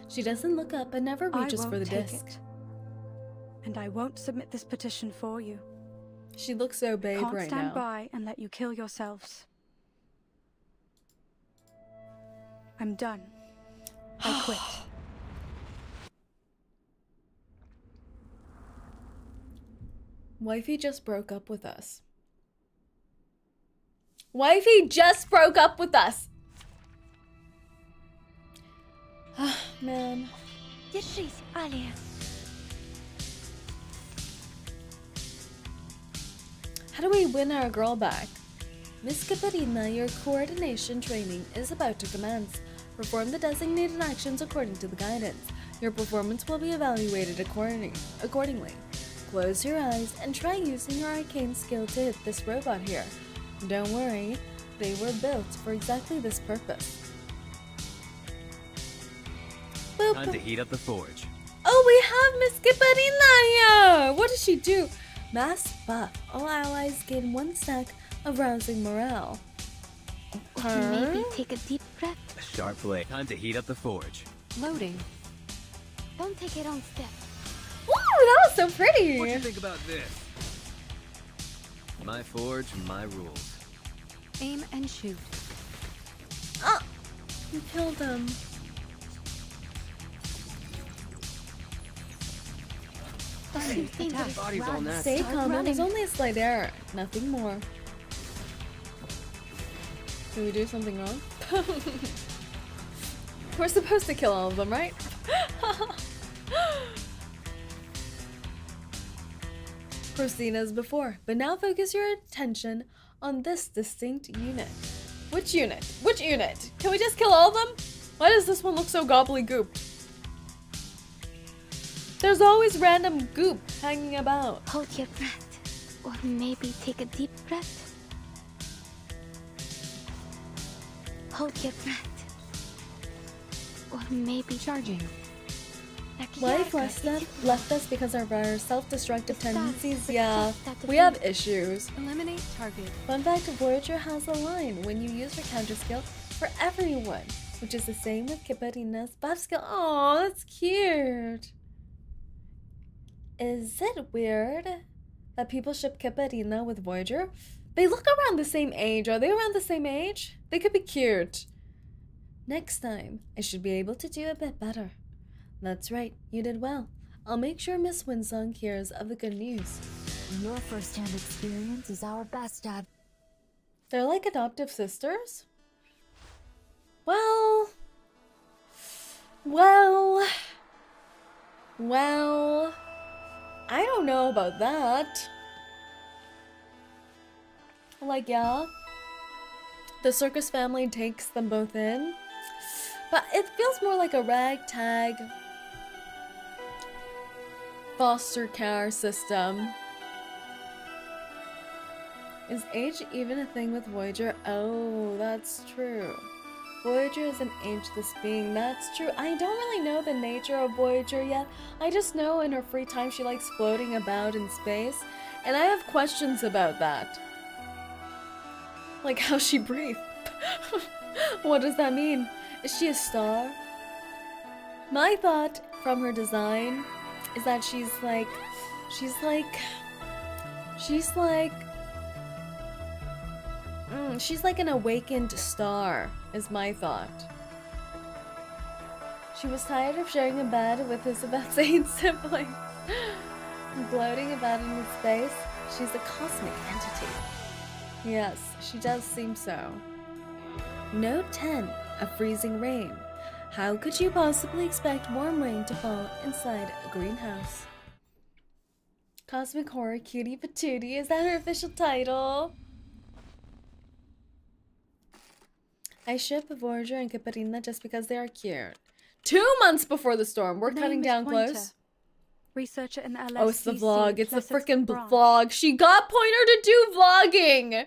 She doesn't look up and never reaches for the disc. And I won't submit this petition for you. She looks so babe right now. Can't stand by and let you kill yourselves. I'm done. I quit. Wifey just broke up with us. Wifey just broke up with us. Man. How do we win our girl back? Miss Catarina, your coordination training is about to commence. Perform the designated actions according to the guidance. Your performance will be evaluated accordingly. Close your eyes and try using your arcane skill to hit this robot here. Don't worry, they were built for exactly this purpose. Boop. Time to heat up the forge. Oh, we have Miss Catarina here! What does she do? Mass buff. All allies gain 1 stack of rousing morale. Maybe take a deep breath. A sharp blade. Time to heat up the forge. Loading. Don't take a wrong step. Ooh, that was so pretty! What do you think about this? My forge, my rules. Aim and shoot. Oh! You killed him. Body's all nasty. Stay calm, it was only a slight error. Nothing more. Did we do something wrong? We're supposed to kill all of them, right? Proceed as before, but now focus your attention on this distinct unit. Which unit? Which unit? Can we just kill all of them? Why does this one look so gobbledygook? There's always random goop hanging about. Hold your breath. Or maybe take a deep breath. Hold your breath. Or maybe charging. Life left us because of our self-destructive tendencies. Yeah, we have issues. Eliminate target. Fun fact, Voyager has a line when you use your counter skill for everyone, which is the same with Catarina's buff skill. Oh, that's cute. Is it weird that people ship 𝐒𝐡𝐴 with Voyager? They look around the same age. Are they around the same age? They could be cute. Next time, I should be able to do a bit better. That's right, you did well. I'll make sure Miss Winsong hears of the good news. Your first-hand experience is our best, Dad. They're like adoptive sisters? Well, I don't know about that. Like, yeah, the circus family takes them both in, but it feels more like a ragtag foster care system. Is age even a thing with Voyager? Oh, that's true. Voyager is an ageless being. That's true. I don't really know the nature of Voyager yet. I just know in her free time she likes floating about in space, and I have questions about that. Like how she breathes. What does that mean? Is she a star? My thought from her design is that she's like an awakened star, is my thought. She was tired of sharing a bed with his about sane siblings. Gloating about in space, she's a cosmic entity. Yes, she does seem so. Note 10, a freezing rain. How could you possibly expect warm rain to fall inside a greenhouse? Cosmic Horror Cutie Patootie, is that her official title? I ship Voyager and 𝐒𝐡𝐴 just because they are cute. 2 months before the storm, we're cutting down close. Researcher in the LSCC. Oh, it's the vlog. It's the freaking vlog. She got Pointer to do vlogging.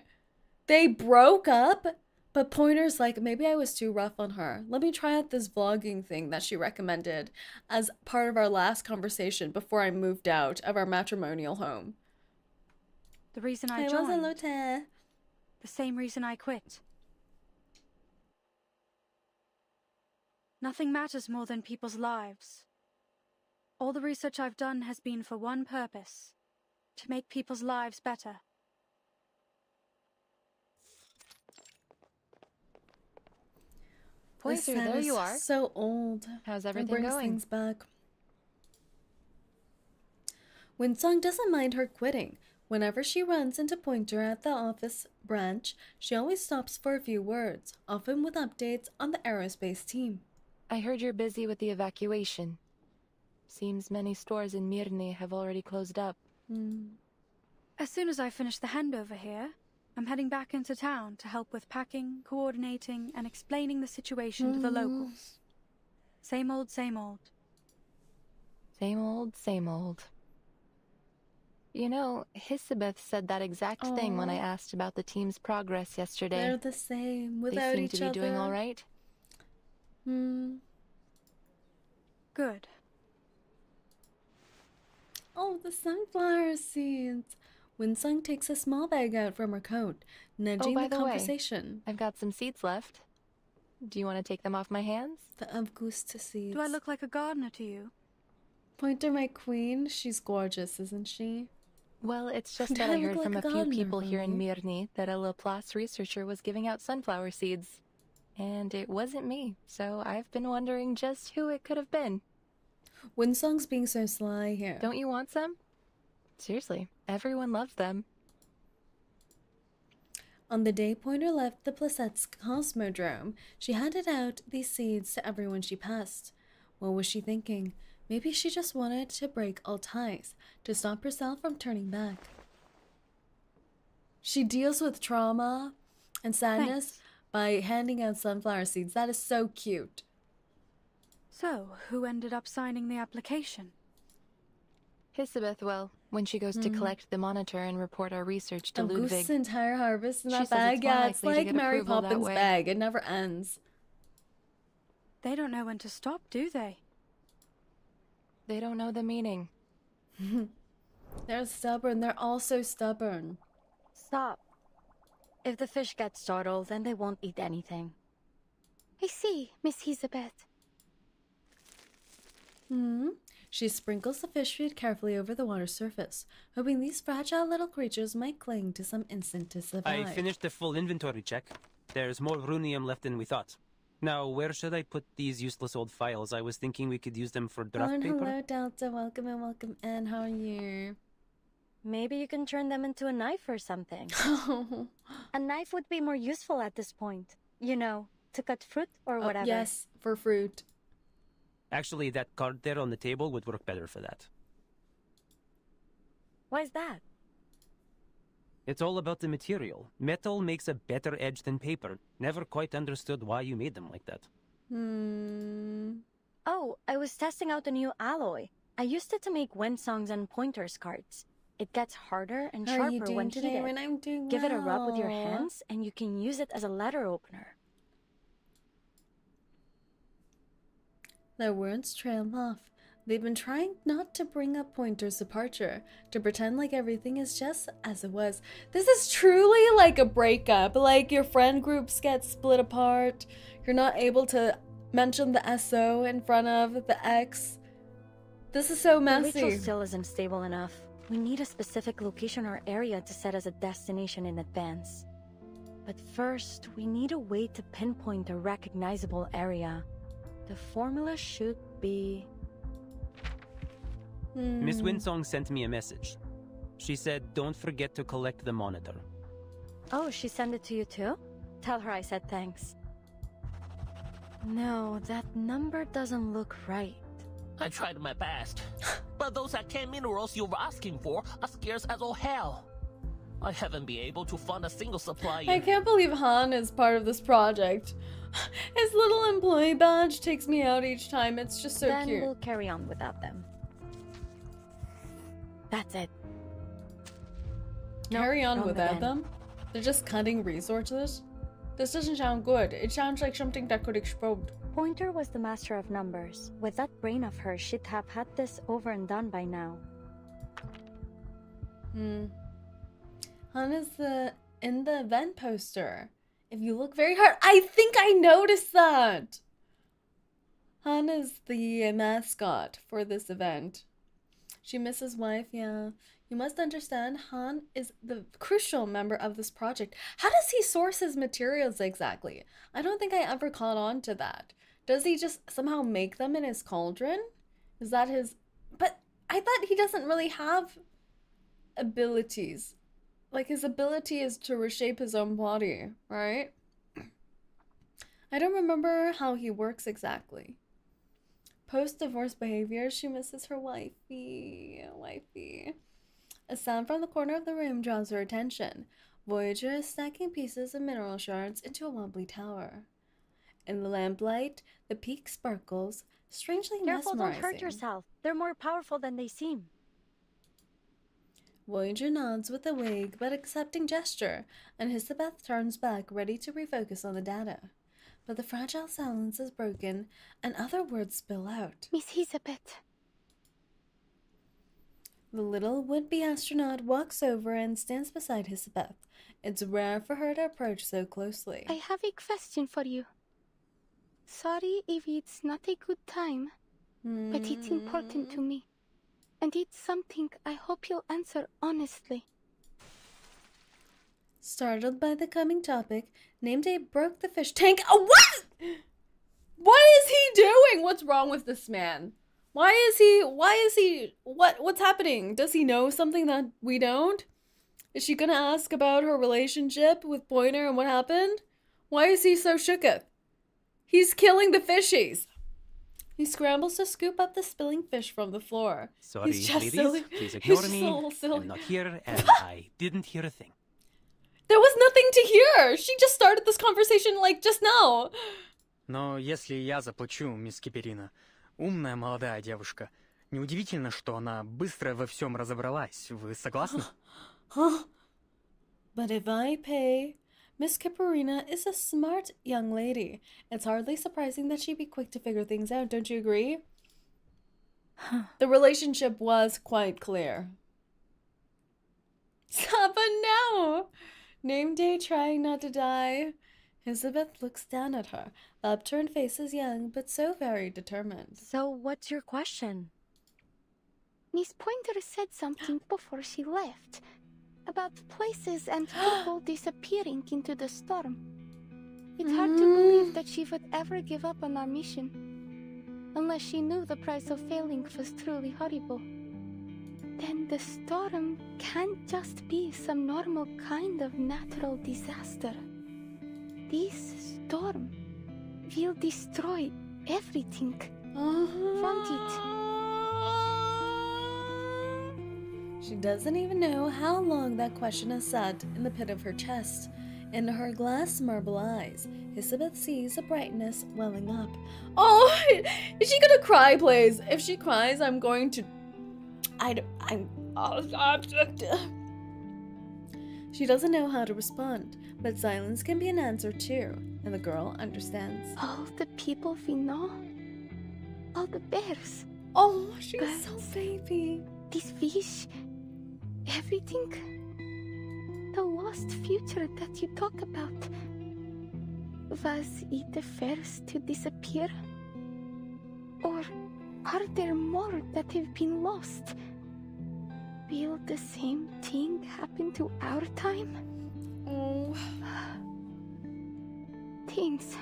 They broke up, but Pointer's like, maybe I was too rough on her. Let me try out this vlogging thing that she recommended as part of our last conversation before I moved out of our matrimonial home. The reason I joined. The same reason I quit. Nothing matters more than people's lives. All the research I've done has been for one purpose: to make people's lives better. Pointer, there you are. So old. How's everything brings going? Things back. Winsong doesn't mind her quitting. Whenever she runs into Pointer at the office branch, she always stops for a few words, often with updates on the aerospace team. I heard you're busy with the evacuation. Seems many stores in Mirny have already closed up. As soon as I finish the handover here, I'm heading back into town to help with packing, coordinating, and explaining the situation to the locals. Same old, same old. Same old, same old. You know, 𝐒𝐴𝐴 said that exact thing when I asked about the team's progress yesterday. They're the same, without they seem each to be other. doing all right. Good. Oh, the sunflower seeds. Winsong takes a small bag out from her coat, nudging by the the way, conversation. I've got some seeds left. Do you want to take them off my hands? The Augusta seeds. Do I look like a gardener to you? Pointer, my queen. She's gorgeous, isn't she? Well, it's just that I heard from a few people here in Mirny that a Laplace researcher was giving out sunflower seeds. And it wasn't me, so I've been wondering just who it could have been. Winsong's being so sly here. Don't you want some? Seriously, everyone loves them. On the day Pointer left the Plasetsk Cosmodrome, she handed out these seeds to everyone she passed. What was she thinking? Maybe she just wanted to break all ties, to stop herself from turning back. She deals with trauma and sadness by handing out sunflower seeds. That is so cute. So, who ended up signing the application? 𝐒𝐴𝐴, well, when she goes to collect the monitor and report our research to Ludwig. Goose entire harvest in that says bag? it's Yeah, more it's likely to like get Mary approval that Poppins' way. bag. It never ends. They don't know when to stop, do they? They don't know the meaning. They're stubborn. They're all so stubborn. Stop. If the fish get startled, then they won't eat anything. I see, Miss 𝐒𝐴𝐴. She sprinkles the fish food carefully over the water surface, hoping these fragile little creatures might cling to some instant to survive. I finished the full inventory check. There's more runium left than we thought. Now, where should I put these useless old files? I was thinking we could use them for draft paper. Hello, Delta. Welcome and welcome in. How are you? Maybe you can turn them into a knife or something. A knife would be more useful at this point. You know, to cut fruit or whatever. Yes, for fruit. Actually, that card there on the table would work better for that. Why's that? It's all about the material. Metal makes a better edge than paper. Never quite understood why you made them like that. Oh, I was testing out a new alloy. I used it to make 𝐒𝐡𝐚𝐭 and pointers cards. It gets harder and How are you sharper doing when today? heated. When I'm doing Give it a rub with your well. hands and you can use it as a letter opener. Their words trail off. They've been trying not to bring up Pointer's departure, to pretend like everything is just as it was. This is truly like a breakup. Like your friend groups get split apart. You're not able to mention the SO in front of the X. This is so messy. Rachel still isn't stable enough. We need a specific location or area to set as a destination in advance. But first, we need a way to pinpoint a recognizable area. The formula should be... Miss Winsong sent me a message. She said, don't forget to collect the monitor. Oh, she sent it to you too? Tell her I said thanks. No, that number doesn't look right. I tried my best, but those arcane minerals you were asking for are scarce as all hell. I haven't been able to find a single supplier. I can't believe Han is part of this project. His little employee badge takes me out each time. It's just so Then cute. we'll carry on without them. That's it. Carry on wrong without again. them? They're just cutting resources? This doesn't sound good. It sounds like something that could explode. Pointer was the master of numbers. With that brain of hers, she'd have had this over and done by now. Han is in the event poster. If you look very hard, I think I noticed that. Han is the mascot for this event. She misses wife, yeah. You must understand, Han is the crucial member of this project. How does he source his materials exactly? I don't think I ever caught on to that. Does he just somehow make them in his cauldron? Is that his... But I thought he doesn't really have abilities. Like, his ability is to reshape his own body, right? I don't remember how he works exactly. Post-divorce behavior, she misses her wifey. A sound from the corner of the room draws her attention. Voyager is stacking pieces of mineral shards into a wobbly tower. In the lamplight, the peak sparkles, strangely Careful, mesmerizing. don't hurt yourself. They're more powerful than they seem. Voyager nods with a vague but accepting gesture, and Hisabeth turns back, ready to refocus on the data. But the fragile silence is broken, and other words spill out. Miss Elizabeth. The little would-be astronaut walks over and stands beside Hisabeth. It's rare for her to approach so closely. I have a question for you. Sorry if it's not a good time, but it's important to me. And it's something I hope you'll answer honestly. Startled by the coming topic, Name Day broke the fish tank. Oh, what? What is he doing? What's wrong with this man? What's happening? Does he know something that we don't? Is she gonna ask about her relationship with Pointer and what happened? Why is he so shooketh? He's killing the fishies. He scrambles to scoop up the spilling fish from the floor. Sorry, He's just ladies, silly. please He's ignore just me. a little silly. I'm not here, and I didn't hear a thing. There was nothing to hear. She just started this conversation like just now. Но если я заплачу, мисс Киперина, умная молодая девушка, неудивительно, что она быстро во всем разобралась. Вы согласны? But if I pay, Miss Kiparina is a smart young lady. It's hardly surprising that she'd be quick to figure things out, don't you agree? The relationship was quite clear. But no! Name Day trying not to die. Elizabeth looks down at her. The upturned face is young, but so very determined. So what's your question? Miss Pointer said something before she left about places and people disappearing into the storm. It's hard to believe that she would ever give up on our mission, unless she knew the price of failing was truly horrible. Then the storm can't just be some normal kind of natural disaster. This storm will destroy everything. Won't it? She doesn't even know how long that question has sat in the pit of her chest. In her glass marble eyes, Elizabeth sees a brightness welling up. Oh, is she gonna cry, please? If she cries, I'm going to... She doesn't know how to respond, but silence can be an answer too, and the girl understands. All the people we know, all the bears. Oh, she's so baby. This fish, everything. The lost future that you talk about. Was it the first to disappear? Or are there more that have been lost? Will the same thing happen to our time? Oh. Things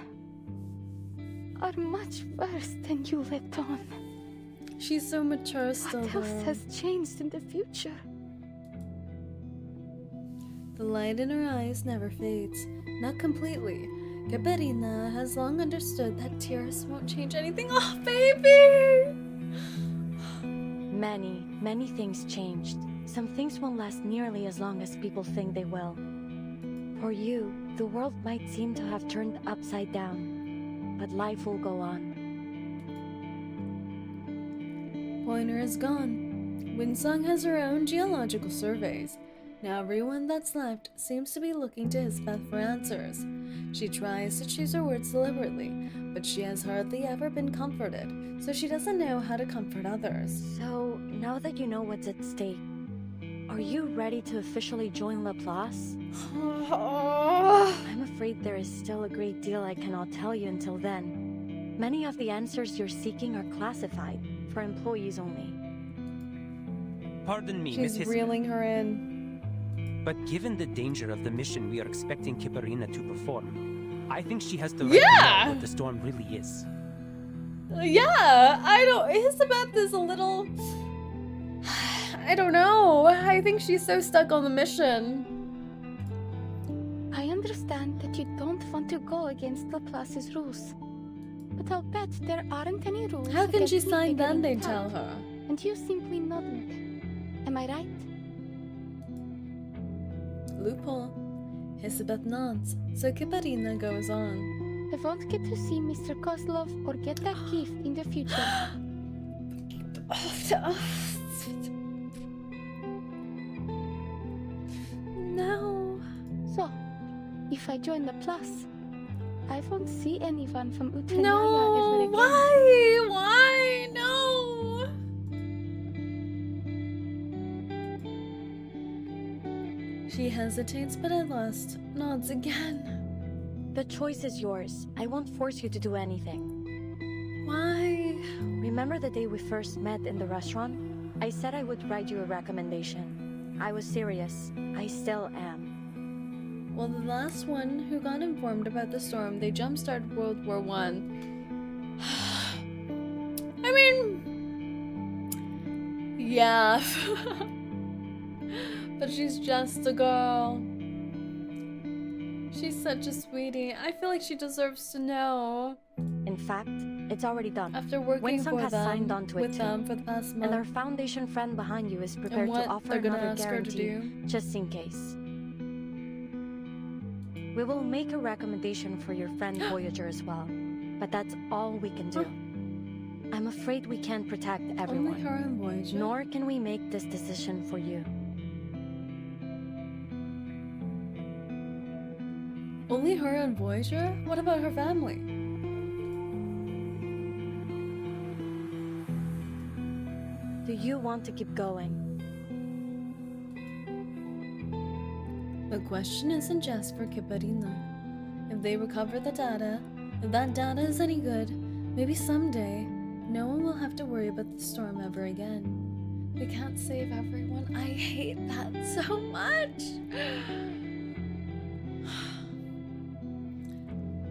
are much worse than you let on. She's so mature still. What else has changed in the future? The light in her eyes never fades. Not completely. 𝐒𝐡𝐚𝐭 has long understood that tears won't change anything. Oh, baby! Many things changed. Some things won't last nearly as long as people think they will. For you, the world might seem to have turned upside down, but life will go on. Pointer is gone. Winsong has her own geological surveys. Now everyone that's left seems to be looking to Elizabeth for answers. She tries to choose her words deliberately, but she has hardly ever been comforted, so she doesn't know how to comfort others. So, now that you know what's at stake, are you ready to officially join Laplace? I'm afraid there is still a great deal I cannot tell you until then. Many of the answers you're seeking are classified, for employees only. Pardon me, Miss She's Elizabeth. reeling her in. But given the danger of the mission we are expecting 𝐒𝐡𝐴 to perform, I think she has the right to know what the storm really is. Yeah, Elizabeth is a little... I don't know. I think she's so stuck on the mission. I understand that you don't want to go against Laplace's rules. But I'll bet there aren't any rules. How can she against me sign then, they figuring it tell out. her? And you simply nodding. Am I right? Loophole. Elizabeth nods, so 𝐒𝐡𝐴 goes on. I won't get to see Mr. Kozlov or get that gift in the future. No. So, if I join Laplace, I won't see anyone from 𝐒𝐡𝐴 No. ever again. Why? Why? No. She hesitates, but at last nods again. The choice is yours. I won't force you to do anything. Why? Remember the day we first met in the restaurant? I said I would write you a recommendation. I was serious. I still am. Well, the last one who got informed about the storm, they jump-started World War I. I mean... yeah. But she's just a girl. She's such a sweetie. I feel like she deserves to know. In fact, it's already done. After working Winsong for has them, signed on to it with too. them for the past month. And our foundation friend behind you is prepared what to offer they're gonna another ask her to guarantee, do. just in case. We will make a recommendation for your friend Voyager as well, but that's all we can do. I'm afraid we can't protect everyone. Only her and Voyager? Nor can we make this decision for you. Only her and Voyager? What about her family? Do you want to keep going? The question isn't just for 𝐒𝐡𝐴. If they recover the data, if that data is any good, maybe someday, no one will have to worry about the storm ever again. We can't save everyone. I hate that so much.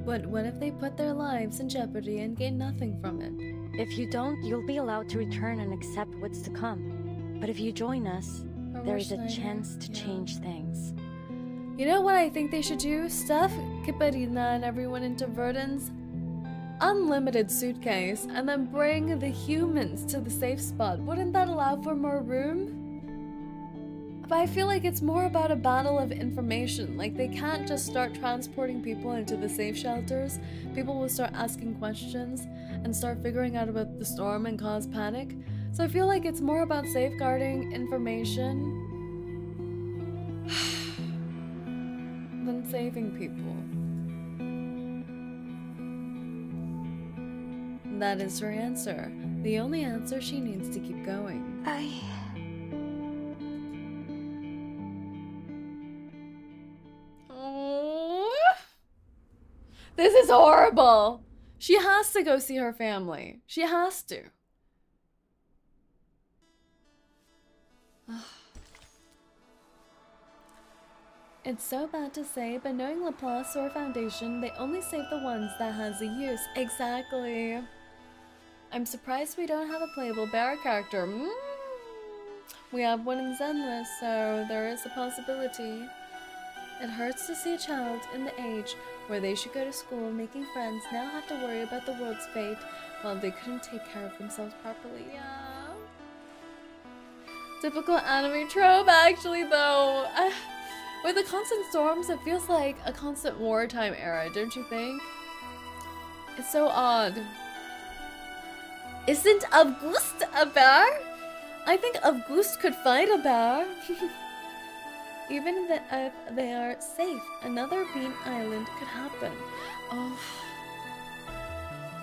But what if they put their lives in jeopardy and gain nothing from it? If you don't, you'll be allowed to return and accept what's to come. But if you join us, there is a chance to change things. You know what I think they should do? Stuff 𝐒𝐡𝐚𝐭 and everyone into Verdun's unlimited suitcase and then bring the humans to the safe spot. Wouldn't that allow for more room? But I feel like it's more about a battle of information. Like, they can't just start transporting people into the safe shelters. People will start asking questions and start figuring out about the storm and cause panic. So I feel like it's more about safeguarding information than saving people. That is her answer. The only answer she needs to keep going. This is horrible. She has to go see her family. She has to. It's so bad to say, but knowing Laplace or Foundation, they only save the ones that has a use. Exactly. I'm surprised we don't have a playable bear character. We have one in Zenless, so there is a possibility. It hurts to see a child in the age where they should go to school making friends now have to worry about the world's fate while they couldn't take care of themselves properly. Yeah. Typical anime trope, actually, though. With the constant storms, it feels like a constant wartime era, don't you think? It's so odd. Isn't August a bear? I think August could fight a bear. Even if they are safe, another bean island could happen. Oh.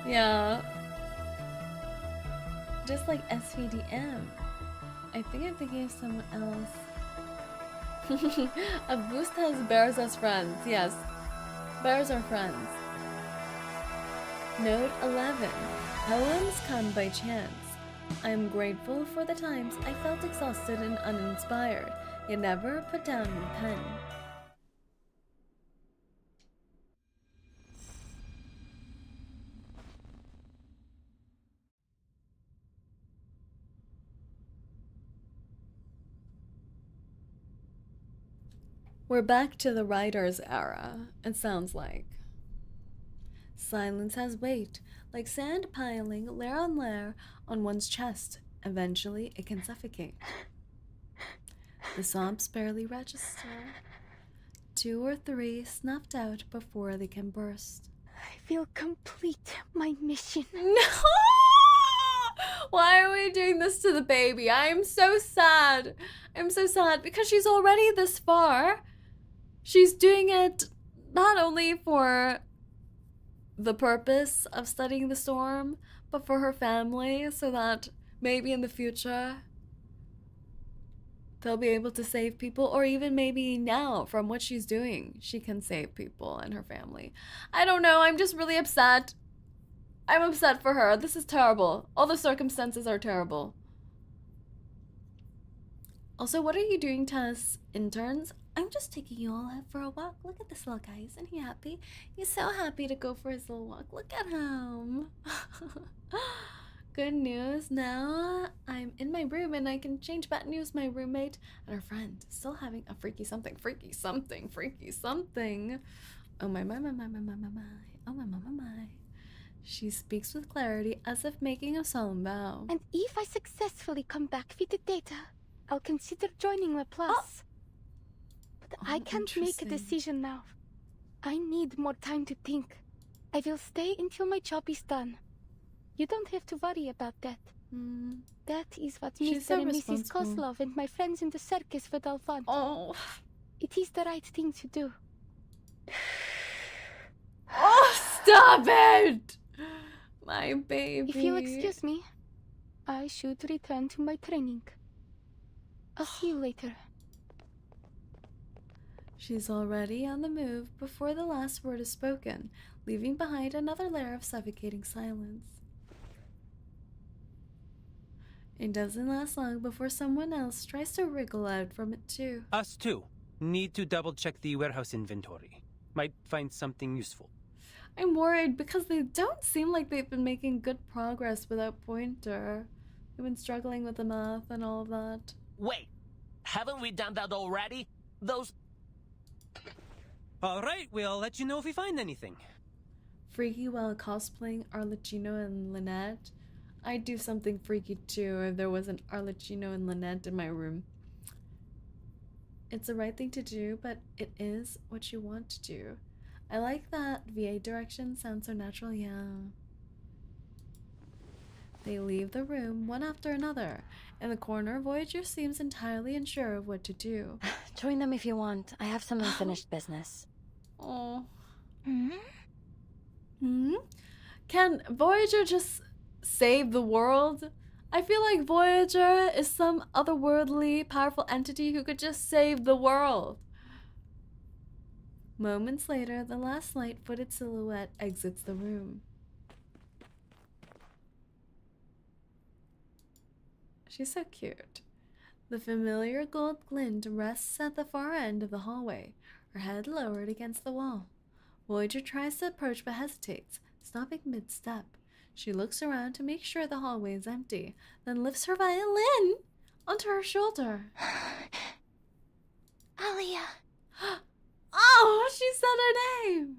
Yeah. Just like SVDM. I think I'm thinking of someone else. August has bears as friends. Yes. Bears are friends. Note 11. Poems come by chance. I am grateful for the times I felt exhausted and uninspired. You never put down your pen. We're back to the writer's era, it sounds like. Silence has weight, like sand piling layer on layer on one's chest. Eventually, it can suffocate. The sobs barely register. 2 or 3 snuffed out before they can burst. I feel complete my mission. No! Why are we doing this to the baby? I'm so sad. I'm so sad because she's already this far. She's doing it not only for the purpose of studying the storm, but for her family, so that maybe in the future they'll be able to save people, or even maybe now, from what she's doing, she can save people and her family. I don't know, I'm just really upset. I'm upset for her. This is terrible. All the circumstances are terrible. Also, what are you doing to us interns? I'm just taking you all out for a walk. Look at this little guy. Isn't he happy? He's so happy to go for his little walk. Look at him. Good news. Now I'm in my room and I can change bad news. My roommate and her friend still having a freaky something. Freaky something. Freaky something. Oh my. Oh my. She speaks with clarity as if making a solemn vow. And if I successfully come back with the data, I'll consider joining Laplace. But I can't make a decision now. I need more time to think. I will stay until my job is done. You don't have to worry about that. That is what Mr. and Mrs. Kozlov and my friends in the circus would all want. Oh. It is the right thing to do. Oh, stop it! My baby. If you'll excuse me, I should return to my training. I'll see you later. She's already on the move before the last word is spoken, leaving behind another layer of suffocating silence. It doesn't last long before someone else tries to wriggle out from it too. Us too. Need to double check the warehouse inventory. Might find something useful. I'm worried because they don't seem like they've been making good progress without Pointer. They've been struggling with the math and all of that. Wait, haven't we done that already? Those... Alright, we'll let you know if we find anything. Freaky while cosplaying Arlecchino and Lynette. I'd do something freaky too if there was an Arlecchino and Lynette in my room. It's the right thing to do, but it is what you want to do. I like that VA direction sounds so natural, yeah. They leave the room one after another. In the corner, Voyager seems entirely unsure of what to do. Join them if you want. I have some unfinished business. Oh. Can Voyager just save the world? I feel like Voyager is some otherworldly, powerful entity who could just save the world. Moments later, the last light-footed silhouette exits the room. She's so cute. The familiar gold glint rests at the far end of the hallway, her head lowered against the wall. Voyager tries to approach but hesitates, stopping mid-step. She looks around to make sure the hallway is empty, then lifts her violin onto her shoulder. Alia. Oh, she said her name!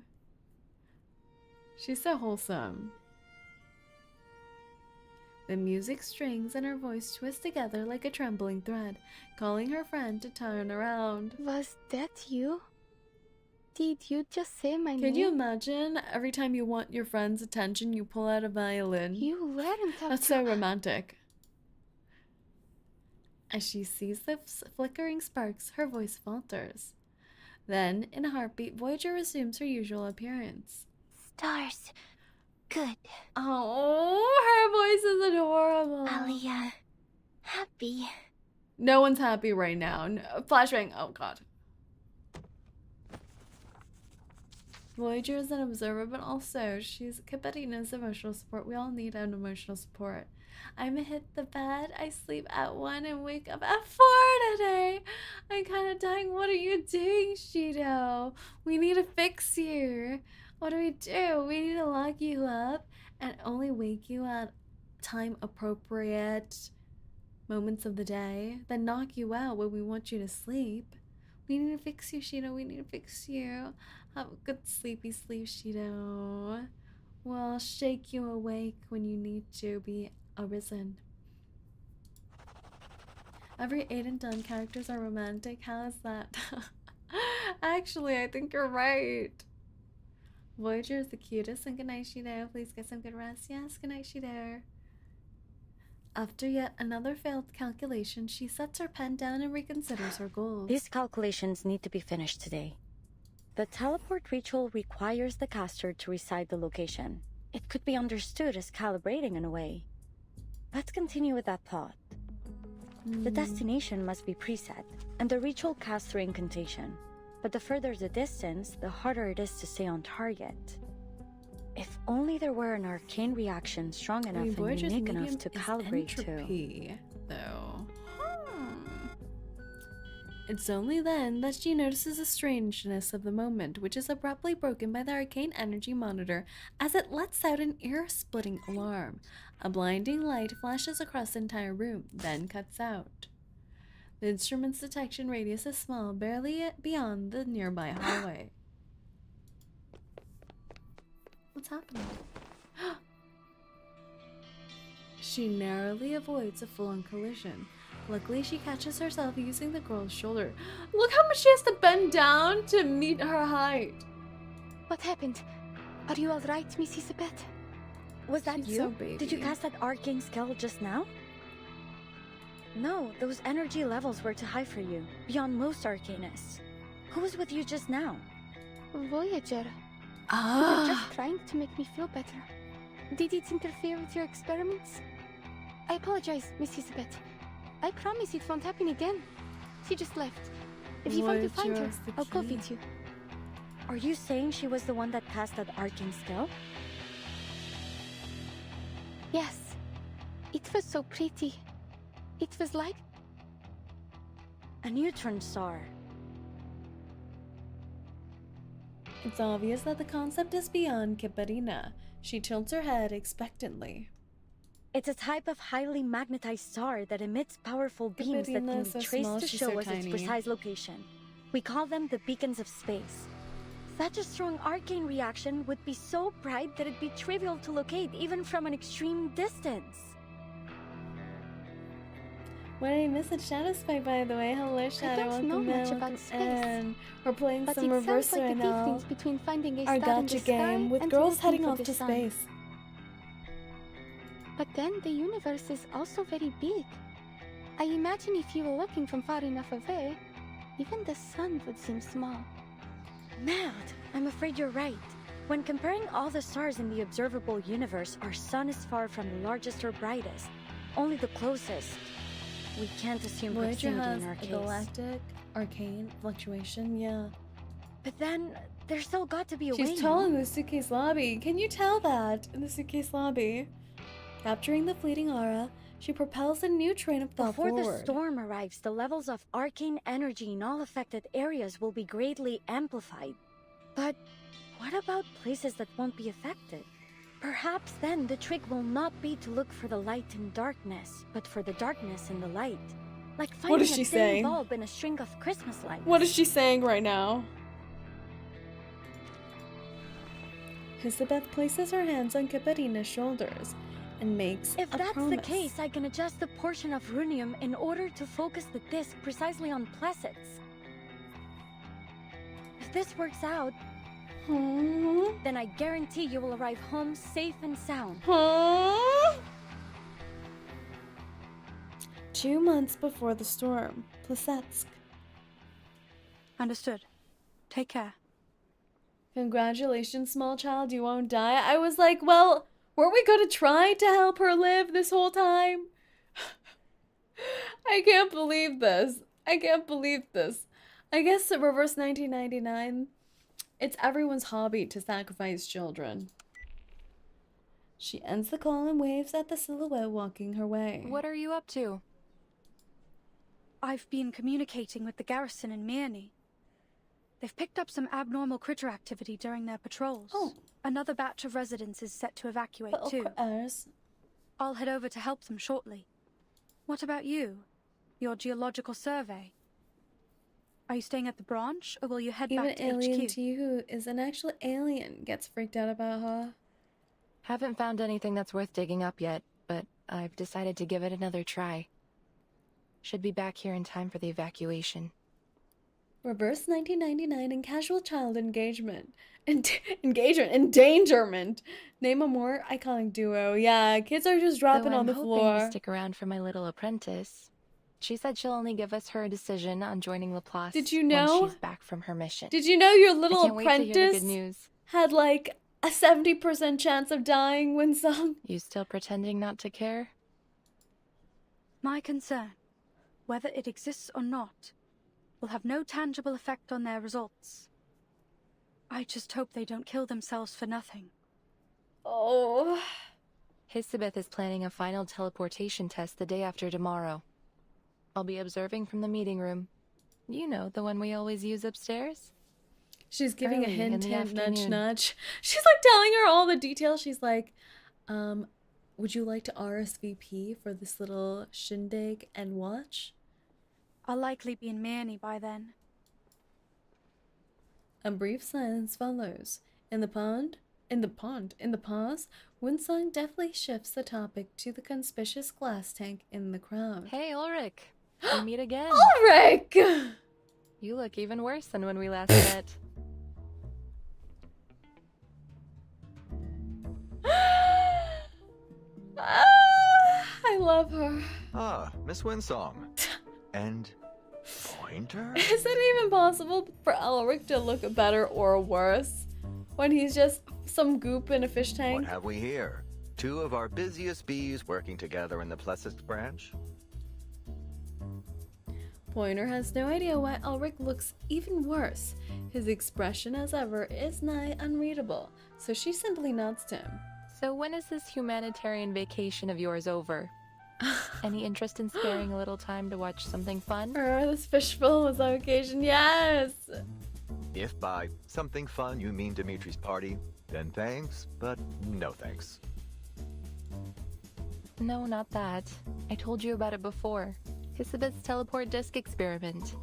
She's so wholesome. The music strings and her voice twist together like a trembling thread, calling her friend to turn around. Was that you? Did you just say my name? Can you imagine every time you want your friend's attention, you pull out a violin? You weren't up That's so romantic. As she sees the flickering sparks, her voice falters. Then, in a heartbeat, Voyager resumes her usual appearance. Stars. Good. Oh, her voice is adorable. Alia. Happy. No one's happy right now. No, flashbang. Oh, God. Voyager is an observer, but also she's Catarina's emotional support. We all need an emotional support. I'm hit the bed. I sleep at 1 and wake up at 4 today. I'm kind of dying. What are you doing, 𝐒𝐸𝐿? We need to fix you. What do? We need to lock you up and only wake you at time appropriate moments of the day, then knock you out when we want you to sleep. We need to fix you, 𝐒𝐸𝐿. We need to fix you. Have a good sleepy sleep, 𝐒𝐸𝐿. We'll shake you awake when you need to be arisen. Every Aiden Dunn characters are romantic. How is that? Actually, I think you're right. Voyager is the cutest, and good night, 𝐒𝐸𝐿. Please get some good rest. Yes, good night, 𝐒𝐸𝐿. After yet another failed calculation, she sets her pen down and reconsiders her goals. These calculations need to be finished today. The teleport ritual requires the caster to recite the location. It could be understood as calibrating in a way. Let's continue with that thought. The destination must be preset, and the ritual casts through incantation. But the further the distance, the harder it is to stay on target. If only there were an arcane reaction strong enough and unique enough to calibrate to. Though. It's only then that she notices the strangeness of the moment, which is abruptly broken by the arcane energy monitor as it lets out an ear-splitting alarm. A blinding light flashes across the entire room, then cuts out. The instrument's detection radius is small, barely beyond the nearby hallway. What's happening? She narrowly avoids a full-on collision. Luckily, she catches herself using the girl's shoulder. Look how much she has to bend down to meet her height. What happened? Are you alright, Miss Isabeth? Was that you? So baby. Did you cast that arcane skill just now? No, those energy levels were too high for you, beyond most arcanists. Who was with you just now? Voyager. You were just trying to make me feel better. Did it interfere with your experiments? I apologize, Miss Isabeth. I promise it won't happen again. She just left. If you want to find her, I'll go with you. Are you saying she was the one that cast that arcane skill? Yes. It was so pretty. It was like a neutron star. It's obvious that the concept is beyond 𝐒𝐡𝐵𝐿. She tilts her head expectantly. It's a type of highly magnetized star that emits powerful beams that can 𝐒𝐡𝐵𝐿 be is so traced small, to she's show so us its tiny. precise location. We call them the beacons of space. Such a strong arcane reaction would be so bright that it'd be trivial to locate even from an extreme distance. What did I miss at Shadow Spy, by the way? Hello, Shadow. don't know Welcome much in, about welcome space. in. We're playing But some it reverse sounds like right the now. difference between finding a Our star in the Gacha game sky with and girls looking heading for off the to sun. space. But then the universe is also very big. I imagine if you were looking from far enough away, even the sun would seem small. Merde, I'm afraid you're right. When comparing all the stars in the observable universe, our sun is far from the largest or brightest. Only the closest. We can't assume Voyager proximity has in our a case. galactic arcane fluctuation, yeah. But then, there's still got to be a way. She's tall in the suitcase lobby. Can you tell that? In the suitcase lobby. Capturing the fleeting aura, she propels a new train of thought Before forward. the storm arrives, the levels of arcane energy in all affected areas will be greatly amplified. But what about places that won't be affected? Perhaps then the trick will not be to look for the light in darkness, but for the darkness in the light. Like finding What is a she thin saying? bulb in a string of Christmas lights. What is she saying right now? Elizabeth places her hands on 𝐒𝐡𝐵𝐿's shoulders and makes If a that's promise. the case, I can adjust the portion of runium in order to focus the disc precisely on placets. If this works out, then I guarantee you will arrive home safe and sound. 2 months before the storm, Plasetsk. Understood. Take care. Congratulations, small child, you won't die. I was like, well, weren't we going to try to help her live this whole time? I can't believe this. I can't believe this. I guess the reverse 1999, it's everyone's hobby to sacrifice children. She ends the call and waves at the silhouette walking her way. What are you up to? I've been communicating with the garrison in Mirny. They've picked up some abnormal critter activity during their patrols. Oh. Another batch of residents is set to evacuate too. I'll head over to help them shortly. What about you? Your geological survey? Are you staying at the branch, or will you head Even back to Alien HQ? T, who is an actual alien, gets freaked out about her. Haven't found anything that's worth digging up yet, but I've decided to give it another try. Should be back here in time for the evacuation. Reverse 1999 and casual child engagement. Endangerment. Name a more iconic duo. Yeah, kids are just dropping Though on the I'm hoping floor. to stick around for my little apprentice. She said she'll only give us her decision on joining Laplace Did you know? when she's back from her mission. Did you know your I little can't wait to hear the apprentice good news. had like a 70% chance of dying when sung? You still pretending not to care? My concern, whether it exists or not, will have no tangible effect on their results. I just hope they don't kill themselves for nothing. Oh. 𝐒𝐡𝐵𝐿 is planning a final teleportation test the day after tomorrow. I'll be observing from the meeting room. You know, the one we always use upstairs? She's giving Early a hint, in the hint, nudge, afternoon. nudge. She's like telling her all the details. She's like, would you like to RSVP for this little shindig and watch? I'll likely be in Mirny by then. A brief silence follows. In the pause, Winsong deftly shifts the topic to the conspicuous glass tank in the crowd. Hey, Ulrich. We meet again. Ulrich! You look even worse than when we last met. I love her. Ah, Miss Winsong. And Pointer? Is it even possible for Ulrich to look better or worse when he's just some goop in a fish tank? What have we here? Two of our busiest bees working together in the Plasetsk branch? Pointer has no idea why Ulrich looks even worse. His expression, as ever, is nigh unreadable, so she simply nods to him. So when is this humanitarian vacation of yours over? Any interest in sparing a little time to watch something fun? This fishbowl was on occasion, yes! If by something fun you mean Dimitri's party, then thanks, but no thanks. No, not that. I told you about it before. 𝐒𝐸𝐤𝐢's teleport disk experiment.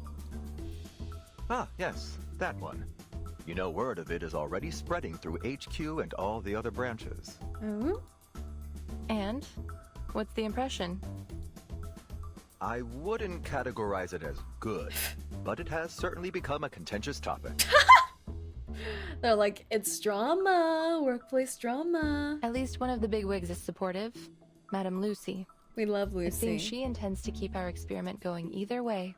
Ah, yes, that one. You know, word of it is already spreading through HQ and all the other branches. Oh? And? What's the impression? I wouldn't categorize it as good, but it has certainly become a contentious topic. They're like, it's drama, workplace drama. At least one of the bigwigs is supportive, Madame Lucy. We love Lucy. It seems she intends to keep our experiment going either way.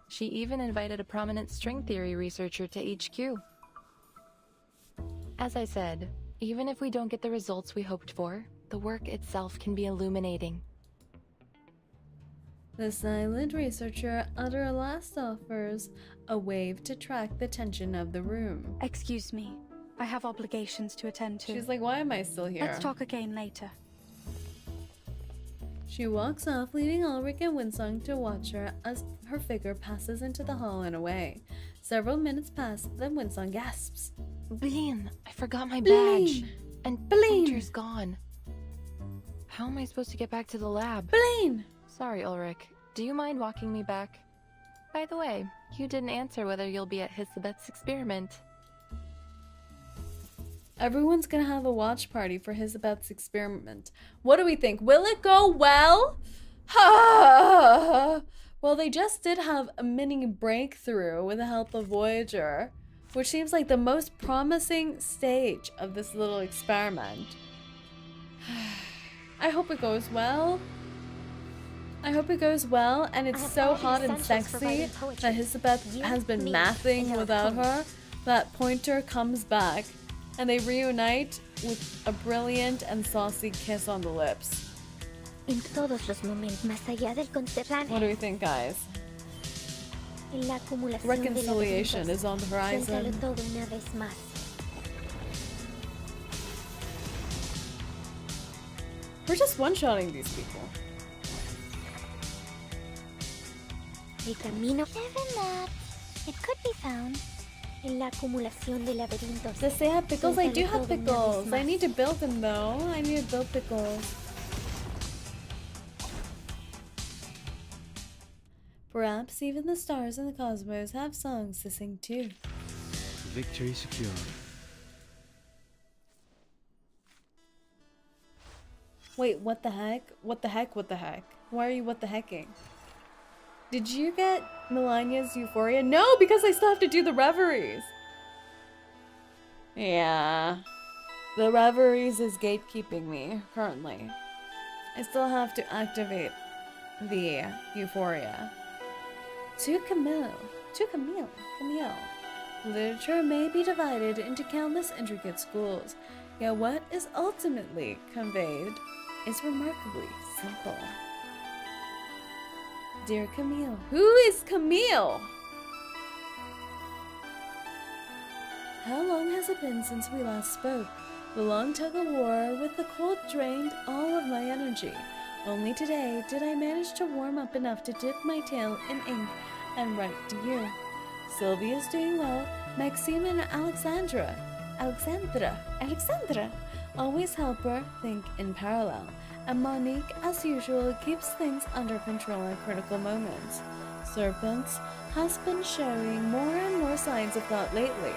She even invited a prominent string theory researcher to HQ. As I said, even if we don't get the results we hoped for, the work itself can be illuminating. The silent researcher at her last offers a wave to track the tension of the room. Excuse me. I have obligations to attend to. She's like, why am I still here? Let's talk again later. She walks off, leaving Ulrich and Winsong to watch her as her figure passes into the hall and away. Several minutes pass, then Winsong gasps. Blaine, I forgot my Blaine! badge. And Blaine! Pointer's gone. How am I supposed to get back to the lab? Blaine! Sorry, Ulrich. Do you mind walking me back? By the way, you didn't answer whether you'll be at 𝐒𝐸𝐤𝐢's experiment. Everyone's gonna have a watch party for 𝐒𝐸𝐤𝐢's experiment. What do we think? Will it go well? Well, they just did have a mini breakthrough with the help of Voyager, which seems like the most promising stage of this little experiment. I hope it goes well. I hope it goes well, and it's so hot and sexy that 𝐒𝐸𝐤𝐢 has been mathing without her, that Pointer comes back, and they reunite with a brilliant and saucy kiss on the lips. En todos los momentos más allá del conterráneo. What do we think, guys? En la acumulación Reconciliation de is on the horizon. Cuéntalo todo una vez más. We're just one-shotting these people. El camino. Never maps. It could be found. En la acumulación de laberintos. Does they have pickles? I do Cuéntalo have todo una vez pickles. I más. need to build them though. I need to build pickles. Perhaps even the stars in the cosmos have songs to sing too. Victory secure. Wait, what the heck? What the heck? What the heck? Why are you what the hecking? Did you get Melania's Euphoria? No, because I still have to do the reveries. Yeah. The reveries is gatekeeping me, currently. I still have to activate the Euphoria. To Camille. Literature may be divided into countless intricate schools, yet what is ultimately conveyed is remarkably simple. Dear Camille. Who is Camille? How long has it been since we last spoke? The long tug-of-war with the cold drained all of my energy. Only today did I manage to warm up enough to dip my tail in ink and write to you. Sylvia's doing well. Maxime and Alexandra. Always help her think in parallel. And Monique, as usual, keeps things under control at critical moments. Serpents has been showing more and more signs of thought lately.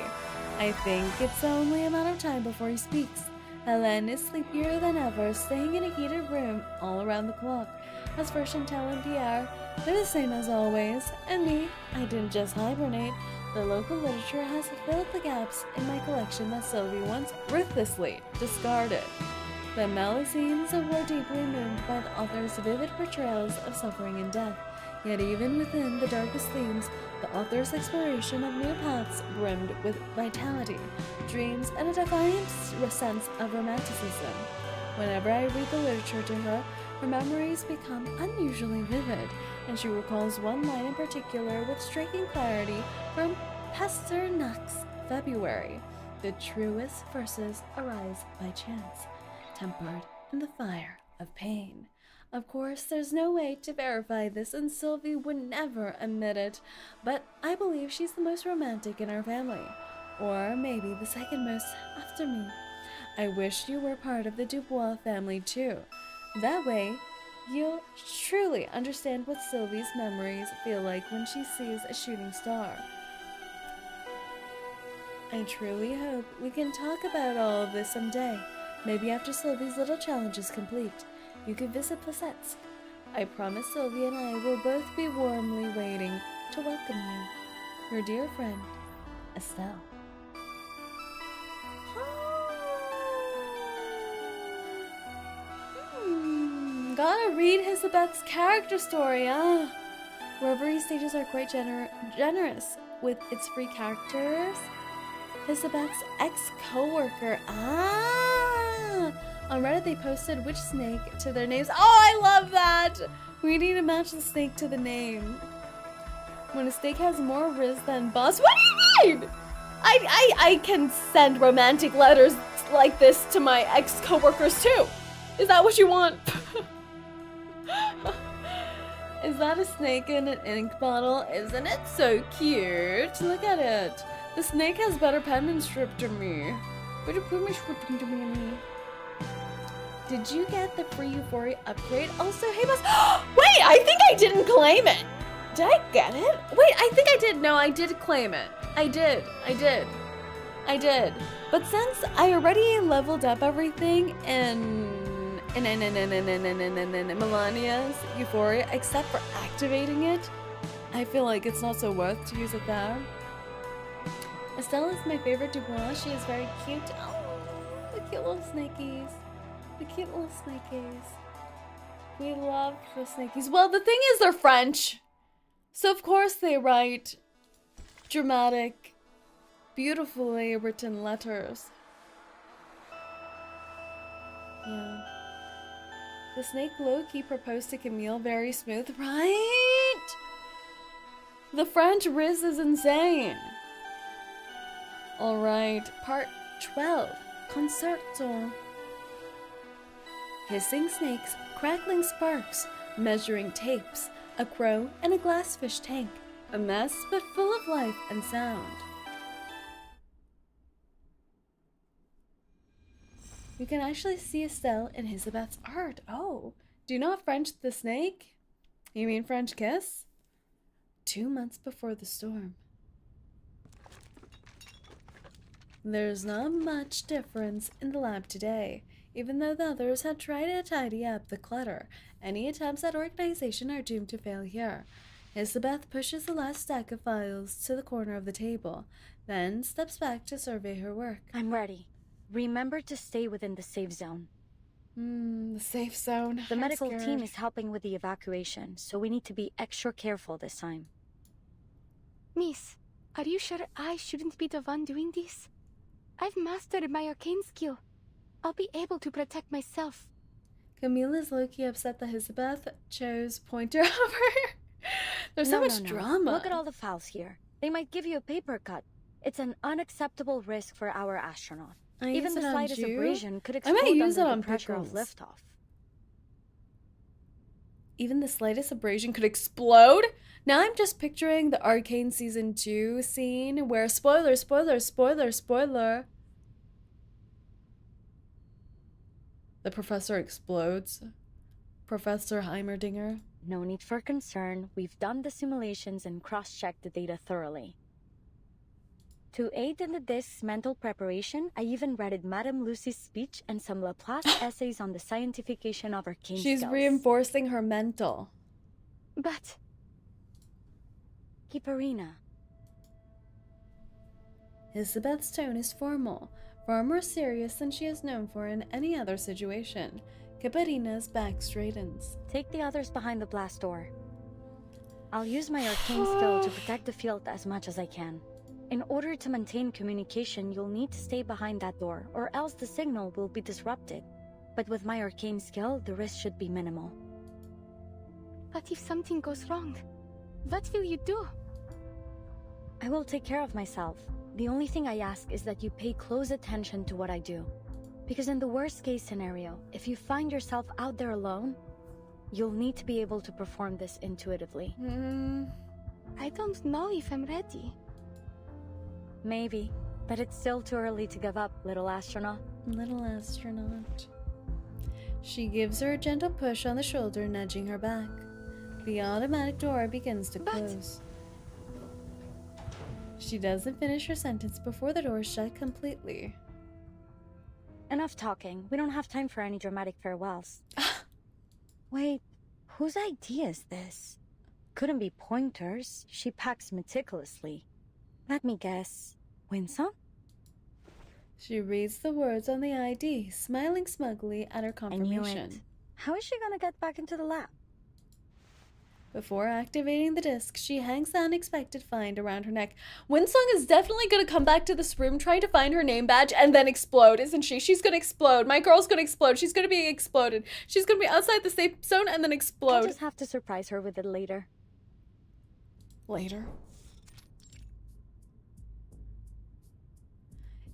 I think it's only a matter of time before he speaks. Hélène is sleepier than ever, staying in a heated room all around the clock. As for Chantal and Pierre, they're the same as always. And me, I didn't just hibernate. The local literature has filled the gaps in my collection that Sylvie once ruthlessly discarded. The Melusines were deeply moved by the author's vivid portrayals of suffering and death. Yet even within the darkest themes, the author's exploration of new paths brimmed with vitality, dreams, and a defiant sense of romanticism. Whenever I read the literature to her, her memories become unusually vivid, and she recalls one line in particular with striking clarity from Pasternak's February. The truest verses arise by chance, tempered in the fire of pain. Of course, there's no way to verify this, and Sylvie would never admit it, but I believe she's the most romantic in our family. Or maybe the second most after me. I wish you were part of the Dubois family too. That way, you'll truly understand what Sylvie's memories feel like when she sees a shooting star. I truly hope we can talk about all of this someday. Maybe after Sylvie's little challenge is complete. You can visit Placette's. I promise Sylvie and I will both be warmly waiting to welcome you. Your dear friend, Estelle. Gotta read Elizabeth's character story, Wherever he stages are quite generous with its free characters. Elizabeth's ex-co-worker, On Reddit, they posted which snake to their names. Oh, I love that! We need to match the snake to the name. When a snake has more riz than boss. What do you mean? I can send romantic letters like this to my ex-co-workers too. Is that what you want? Is that a snake in an ink bottle? Isn't it so cute? Look at it. The snake has better penmanship to me. Better penmanship to me. Did you get the free Euphoria upgrade? Also, hey boss. Wait, I think I didn't claim it. Did I get it? Wait, I think I did. No, I did claim it. I did. But since I already leveled up everything in Melania's Euphoria, except for activating it, I feel like it's not so worth to use it there. Estelle is my favorite Dubois. She is very cute. Oh, the cute little snakies. The cute little snakies. We love the snakies. Well, the thing is, they're French. So, of course, they write dramatic, beautifully written letters. Yeah. The snake low-key proposed to Camille. Very smooth, right? The French Riz is insane. Alright, part 12. Concerto. Hissing snakes, crackling sparks, measuring tapes, a crow, and a glassfish tank. A mess, but full of life and sound. You can actually see Estelle in Elizabeth's art. Oh, do you know French the snake? You mean French kiss? 2 months before the storm. There's not much difference in the lab today. Even though the others had tried to tidy up the clutter, any attempts at organization are doomed to fail here. Elizabeth pushes the last stack of files to the corner of the table, then steps back to survey her work. I'm ready. Remember to stay within the safe zone. The safe zone. The medical team is helping with the evacuation, so we need to be extra careful this time. Miss, are you sure I shouldn't be the one doing this? I've mastered my arcane skill. I'll be able to protect myself. Camille is low-key upset that Elizabeth chose Pointer over her. There's so much drama. Look at all the files here. They might give you a paper cut. It's an unacceptable risk for our astronaut. Even the slightest abrasion could explode under the pressure of liftoff. Even the slightest abrasion could explode? Now I'm just picturing the Arcane Season 2 scene where spoiler. The professor explodes. Professor Heimerdinger. No need for concern. We've done the simulations and cross-checked the data thoroughly. To aid in the disk's mental preparation, I even read Madame Lucy's speech and some Laplace essays on the scientification of arcane skills. She's reinforcing her mental. But... Kiparina. Elizabeth's tone is formal, far more serious than she is known for in any other situation. Kiparina's back straightens. Take the others behind the blast door. I'll use my arcane skill to protect the field as much as I can. In order to maintain communication, you'll need to stay behind that door, or else the signal will be disrupted. But with my arcane skill, the risk should be minimal. But if something goes wrong, what will you do? I will take care of myself. The only thing I ask is that you pay close attention to what I do. Because in the worst case scenario, if you find yourself out there alone, You'll need to be able to perform this intuitively. I don't know if I'm ready. Maybe, but it's still too early to give up, little astronaut. Little astronaut. She gives her a gentle push on the shoulder, nudging her back. The automatic door begins to close. She doesn't finish her sentence before the door shut completely. Enough talking. We don't have time for any dramatic farewells. Wait, whose idea is this? Couldn't be Pointer's. She packs meticulously. Let me guess. Winsong? She reads the words on the ID, smiling smugly at her confirmation. I knew it. How is she gonna get back into the lab? Before activating the disc, she hangs the unexpected find around her neck. Winsong is definitely gonna come back to this room trying to find her name badge and then explode, isn't she? She's gonna explode. My girl's gonna explode. She's gonna be exploded. She's gonna be outside the safe zone and then explode. I'll just have to surprise her with it later. Later.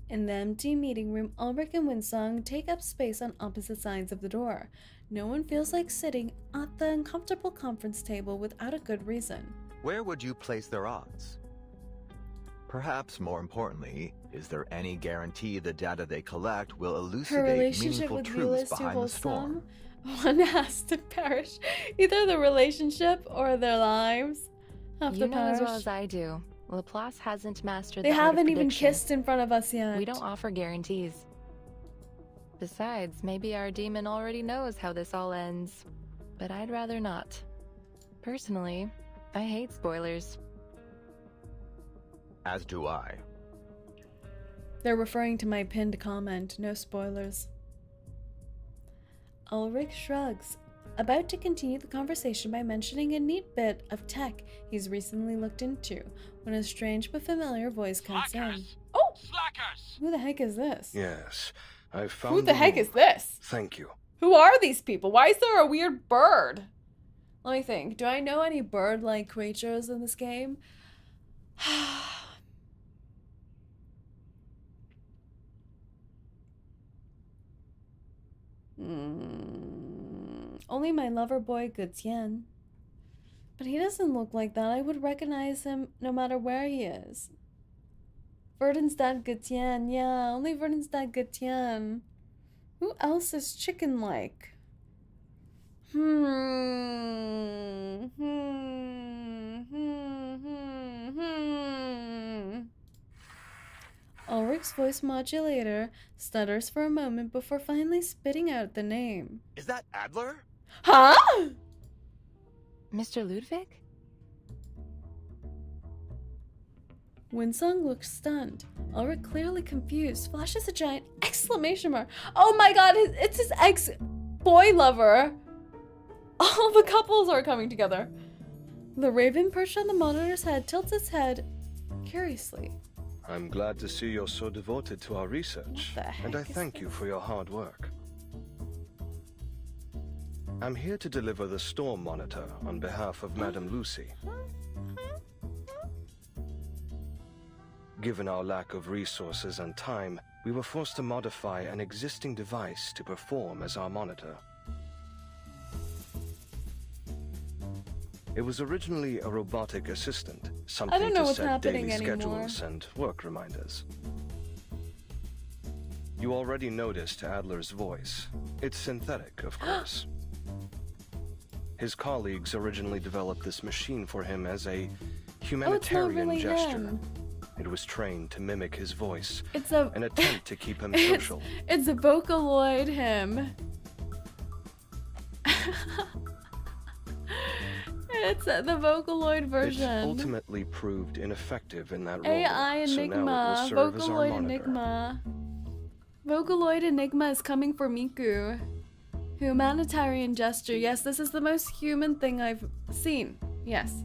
In the empty meeting room, Ulrich and Winsong take up space on opposite sides of the door. No one feels like sitting at the uncomfortable conference table without a good reason. Where would you place their odds? Perhaps more importantly, is there any guarantee the data they collect will Her elucidate relationship meaningful with truths Vilas behind the storm? One has to perish. Either the relationship or their lives have You to know perish. as well as I do, Laplace hasn't mastered They the art of haven't even prediction. kissed in front of us yet. We don't offer guarantees. Besides, maybe our demon already knows how this all ends. But I'd rather not. Personally, I hate spoilers. As do I. They're referring to my pinned comment. No spoilers. Ulrich shrugs, about to continue the conversation by mentioning a neat bit of tech he's recently looked into, when a strange but familiar voice comes in. Oh! Slackers! Who the heck is this? Yes, I've found Who the heck is this? Thank you. Who are these people? Why is there a weird bird? Let me think. Do I know any bird-like creatures in this game? Only my lover boy 𝐒𝐡𝐚. But he doesn't look like that. I would recognize him no matter where he is. Verdon's dad 𝐒𝐡𝐚. Yeah, only Verdon's dad 𝐒𝐡𝐚. Who else is chicken-like? Ulrich's voice modulator stutters for a moment before finally spitting out the name. Is that Adler? Huh? Mr. Ludwig? Winsong looks stunned. Ulrich, clearly confused, flashes a giant exclamation mark. Oh my god, it's his ex-boy lover. All the couples are coming together. The raven perched on the monitor's head tilts its head curiously. I'm glad to see you're so devoted to our research, and I thank you for your hard work. I'm here to deliver the storm monitor on behalf of Madame Lucy. Given our lack of resources and time, we were forced to modify an existing device to perform as our monitor. It was originally a robotic assistant, something to set daily schedules and work reminders. You already noticed Adler's voice. It's synthetic, of course. His colleagues originally developed this machine for him as a humanitarian gesture. It was trained to mimic his voice, an attempt to keep him social. It's a Vocaloid him. It's the Vocaloid version. It ultimately proved ineffective in that role. AI Enigma, so now it will serve as our Vocaloid monitor. Enigma. Vocaloid Enigma is coming for Miku. Humanitarian gesture. Yes, this is the most human thing I've seen. Yes.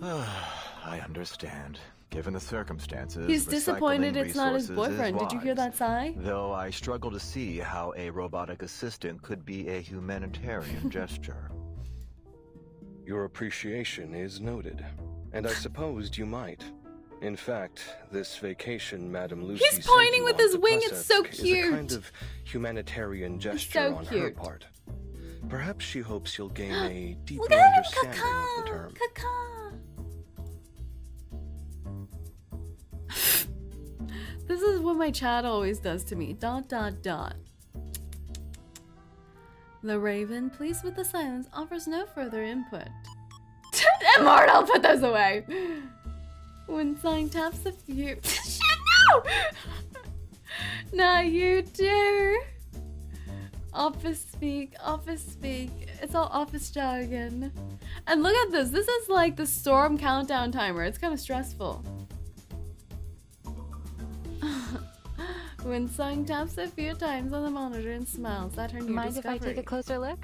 I understand. Given the circumstances, He's disappointed recycling it's not his resources is boyfriend. Did you hear wise. that sigh? Though I struggle to see how a robotic assistant could be a humanitarian gesture. Your appreciation is noted, and I supposed you might. In fact, this vacation Madame Lucy He's pointing with his wing. It's so cute. Is a kind of humanitarian gesture on her part. Perhaps she hopes you'll gain a deeper Look at him, understanding of the term. This is what my chat always does to me. ... The Raven, pleased with the silence, offers no further input. Immortal, put those away! When Song taps a few... Shit, no! Not you, too! Office speak, office speak. It's all office jargon. And look at this. This is like the storm countdown timer. It's kind of stressful. When Sung taps a few times on the monitor and smiles at her new Mind discovery. if I take a closer look?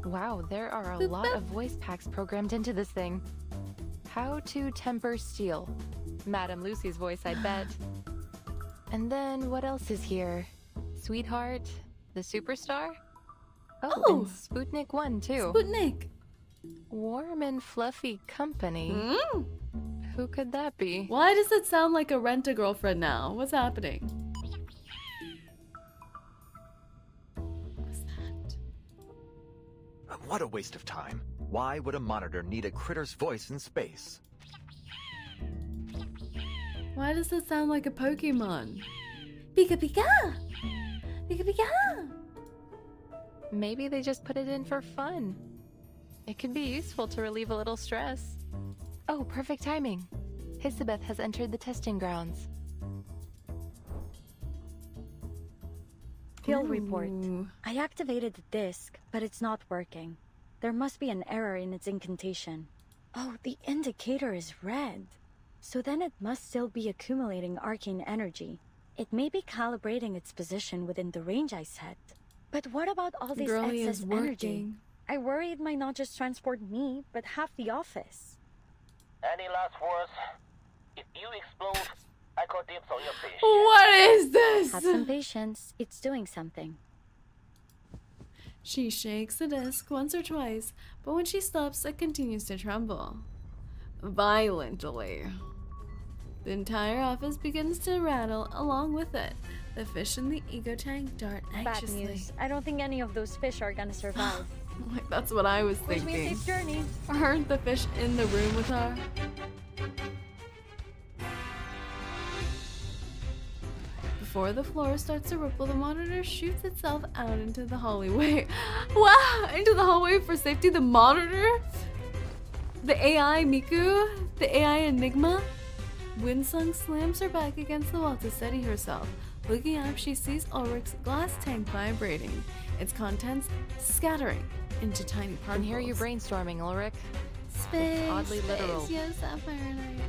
Wow, there are a lot of voice packs programmed into this thing. How to temper steel. Madame Lucy's voice, I bet. And then what else is here? Sweetheart? The superstar? Oh, and Sputnik 1 too. Sputnik. Warm and fluffy company. Who could that be? Why does it sound like a rent-a-girlfriend now? What's happening? What a waste of time. Why would a monitor need a critter's voice in space? Why does it sound like a Pokemon? Pika Pika! Pika Pika! Maybe they just put it in for fun. It could be useful to relieve a little stress. Oh, perfect timing. 𝐒𝐸𝐿 has entered the testing grounds. Field report. I activated the disk, but it's not working. There must be an error in its incantation. Oh, the indicator is red. So then it must still be accumulating arcane energy. It may be calibrating its position within the range I set. But what about all this excess energy? I worry it might not just transport me, but half the office. Any last words? If you explode, I call dibs on your fish. What is this? Have some patience. It's doing something. She shakes the disc once or twice, but when she stops, it continues to tremble. Violently. The entire office begins to rattle along with it. The fish in the ego tank dart anxiously. Bad news. I don't think any of those fish are gonna survive. Like, that's what I was Wish thinking. me a safe journey. Aren't the fish in the room with her? Before the floor starts to ripple, the monitor shoots itself out into the hallway. Wow! Into the hallway for safety. The monitor? The AI Miku? The AI Enigma? Winsung slams her back against the wall to steady herself. Looking up, she sees Ulrich's glass tank vibrating, its contents scattering into tiny particles. I can hear you brainstorming, Ulrich. Space, It's oddly literal. Yes, Sapphire Night.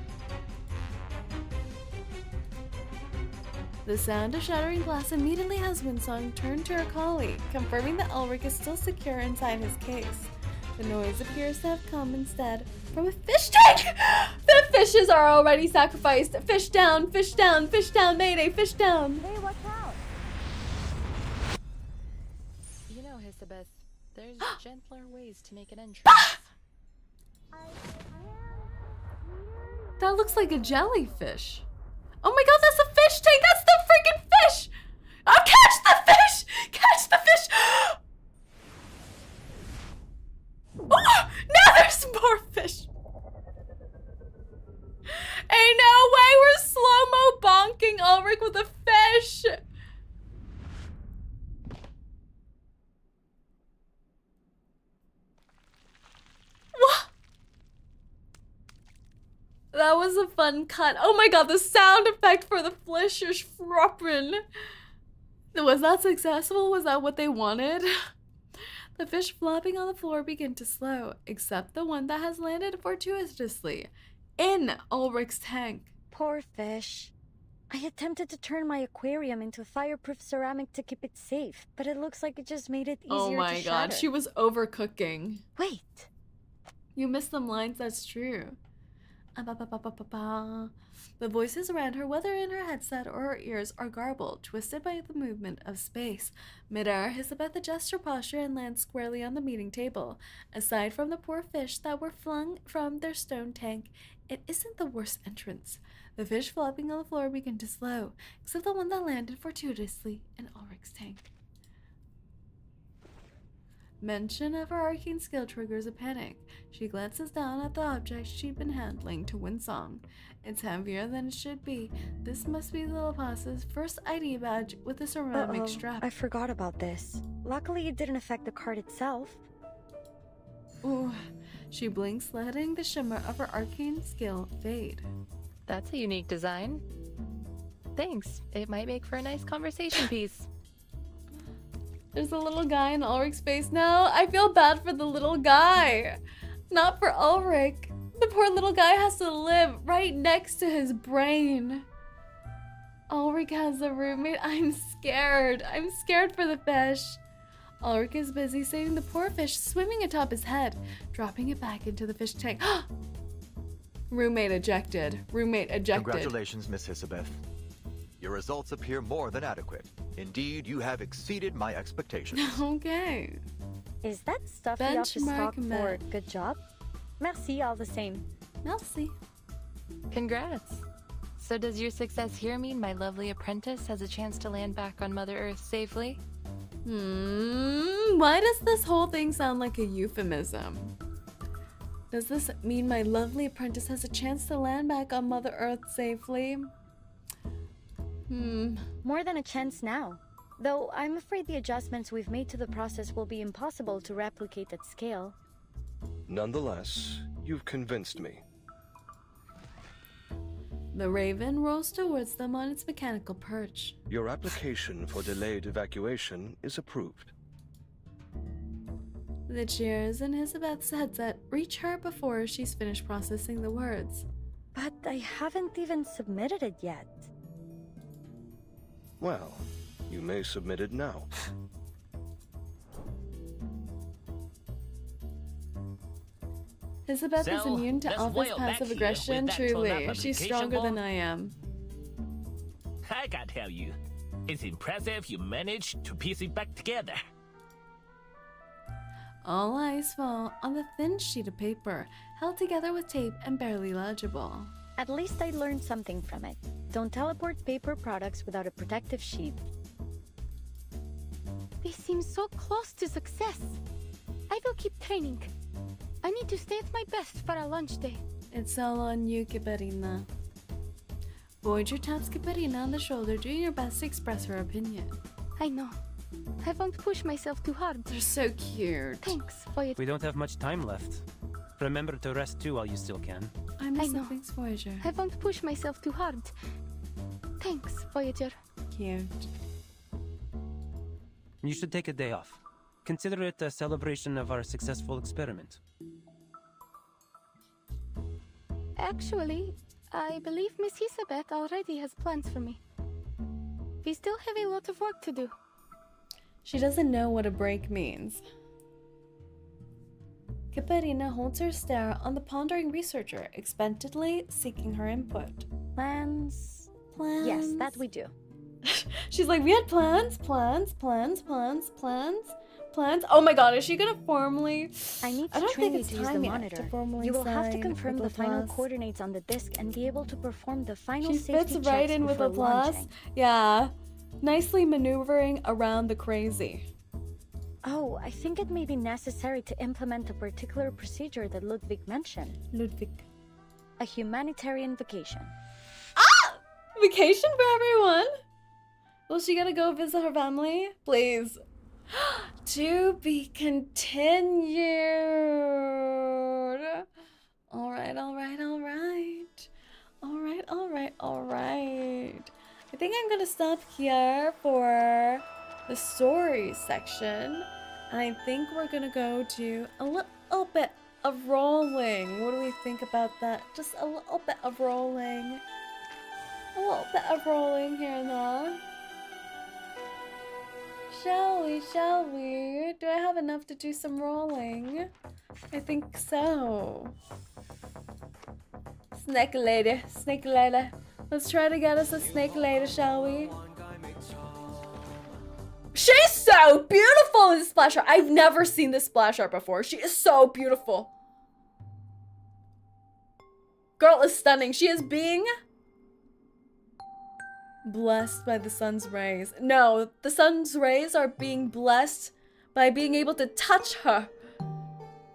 The sound of shattering glass immediately has Winsong turn to her colleague, confirming that Ulrich is still secure inside his case. The noise appears to have come instead from a fish tank! The fishes are already sacrificed! Fish down, fish down, fish down, mayday, fish down! Hey, watch out! You know, 𝐒𝐸𝐿, there's gentler ways to make an entrance. That looks like a jellyfish. Oh my god, that's a fish tank! That's the freaking fish! Oh, catch the fish! Catch the fish! Oh, now there's more fish! Ain't no way we're slow-mo bonking Ulrich with a fish! What? That was a fun cut. Oh my god, the sound effect for the fish is flopping. Was that successful? Was that what they wanted? The fish flopping on the floor begin to slow, except the one that has landed fortuitously in Ulrich's tank. Poor fish. I attempted to turn my aquarium into fireproof ceramic to keep it safe, but it looks like it just made it easier to shatter. Oh my god, she was overcooking. Wait. You missed some lines, that's true. The voices around her, whether in her headset or her ears, are garbled, twisted by the movement of space. Mid-air, 𝐒𝐸𝐿 adjusts her posture and lands squarely on the meeting table. Aside from the poor fish that were flung from their stone tank, it isn't the worst entrance. The fish flopping on the floor begin to slow, except the one that landed fortuitously in Ulrich's tank. Mention of her arcane skill triggers a panic. She glances down at the object she'd been handling to win song. It's heavier than it should be. This must be the Laplace's first ID badge with a ceramic strap. I forgot about this. Luckily, it didn't affect the card itself. Ooh. She blinks, letting the shimmer of her arcane skill fade. That's a unique design. Thanks. It might make for a nice conversation piece. There's a little guy in Ulrich's face now. I feel bad for the little guy. Not for Ulrich. The poor little guy has to live right next to his brain. Ulrich has a roommate. I'm scared. I'm scared for the fish. Ulrich is busy saving the poor fish swimming atop his head, dropping it back into the fish tank. Roommate ejected. Roommate ejected. Congratulations, Miss Issabeth. Your results appear more than adequate. Indeed, you have exceeded my expectations. Okay. Is that stuff you have to stock for? met. Good job. Merci all the same. Merci. Congrats. So does your success here mean my lovely apprentice has a chance to land back on Mother Earth safely? Why does this whole thing sound like a euphemism? Does this mean my lovely apprentice has a chance to land back on Mother Earth safely? More than a chance now. Though I'm afraid the adjustments we've made to the process will be impossible to replicate at scale. Nonetheless, you've convinced me. The raven rolls towards them on its mechanical perch. Your application for delayed evacuation is approved. The cheers in Isabeth's headset reach her before she's finished processing the words. But I haven't even submitted it yet. Well, you may submit it now. Isabeth is immune to Alpha's passive aggression, truly. She's stronger than I am. I gotta tell you, it's impressive you managed to piece it back together. All eyes fall on the thin sheet of paper, held together with tape and barely legible. At least I learned something from it. Don't teleport paper products without a protective sheet. They seem so close to success. I will keep training. I need to stay at my best for our lunch day. It's all on you, 𝐒𝐿𝐴𝐻. Voyager taps 𝐒𝐿𝐴𝐻 on the shoulder, doing her best to express her opinion. I know. I won't push myself too hard. They're so cute. Thanks, Voyager. We don't have much time left. Remember to rest too while you still can. I know. Thanks, Voyager. I won't push myself too hard. Thanks, Voyager. Cute. You should take a day off. Consider it a celebration of our successful experiment. Actually, I believe Miss Isabeth already has plans for me. We still have a lot of work to do. She doesn't know what a break means. 𝐒𝐿𝐴𝐻 holds her stare on the pondering researcher, expectantly seeking her input. Plans? Plans? Yes, that we do. She's like, we had plans. Oh my god, is she gonna formally? I need to train you to use the monitor. You will have to confirm the final coordinates on the disk and be able to perform the final safety checks before launching. She fits right in with Laplace. Yeah. Nicely maneuvering around the crazy. Oh, I think it may be necessary to implement a particular procedure that Ludwig mentioned. Ludwig. A humanitarian vacation. Ah! Vacation for everyone? Will she gonna go visit her family? Please. To be continued. Alright. I think I'm gonna stop here for the story section. And I think we're gonna go to a little bit of rolling. What do we think about that? Just a little bit of rolling. A little bit of rolling here and there. Shall we? Do I have enough to do some rolling? I think so. Snake lady. Let's try to get us a snake lady, shall we? She's so beautiful in this splash art. I've never seen this splash art before. She is so beautiful. Girl is stunning. She is being blessed by the sun's rays. No, the sun's rays are being blessed by being able to touch her.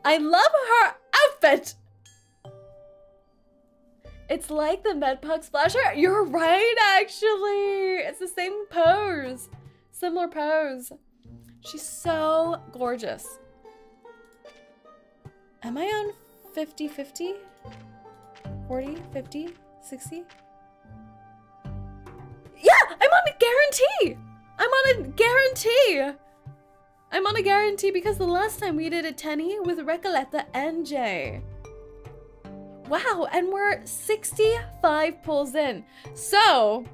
I love her outfit! It's like the Medpug splasher. You're right, actually. It's the same pose. Similar pose. She's so gorgeous. Am I on 50-50? 40, 50, 60? Yeah, I'm on a guarantee. I'm on a guarantee. I'm on a guarantee because the last time we did a tenny with Recoleta and Jay. Wow, and we're 65 pulls in. So,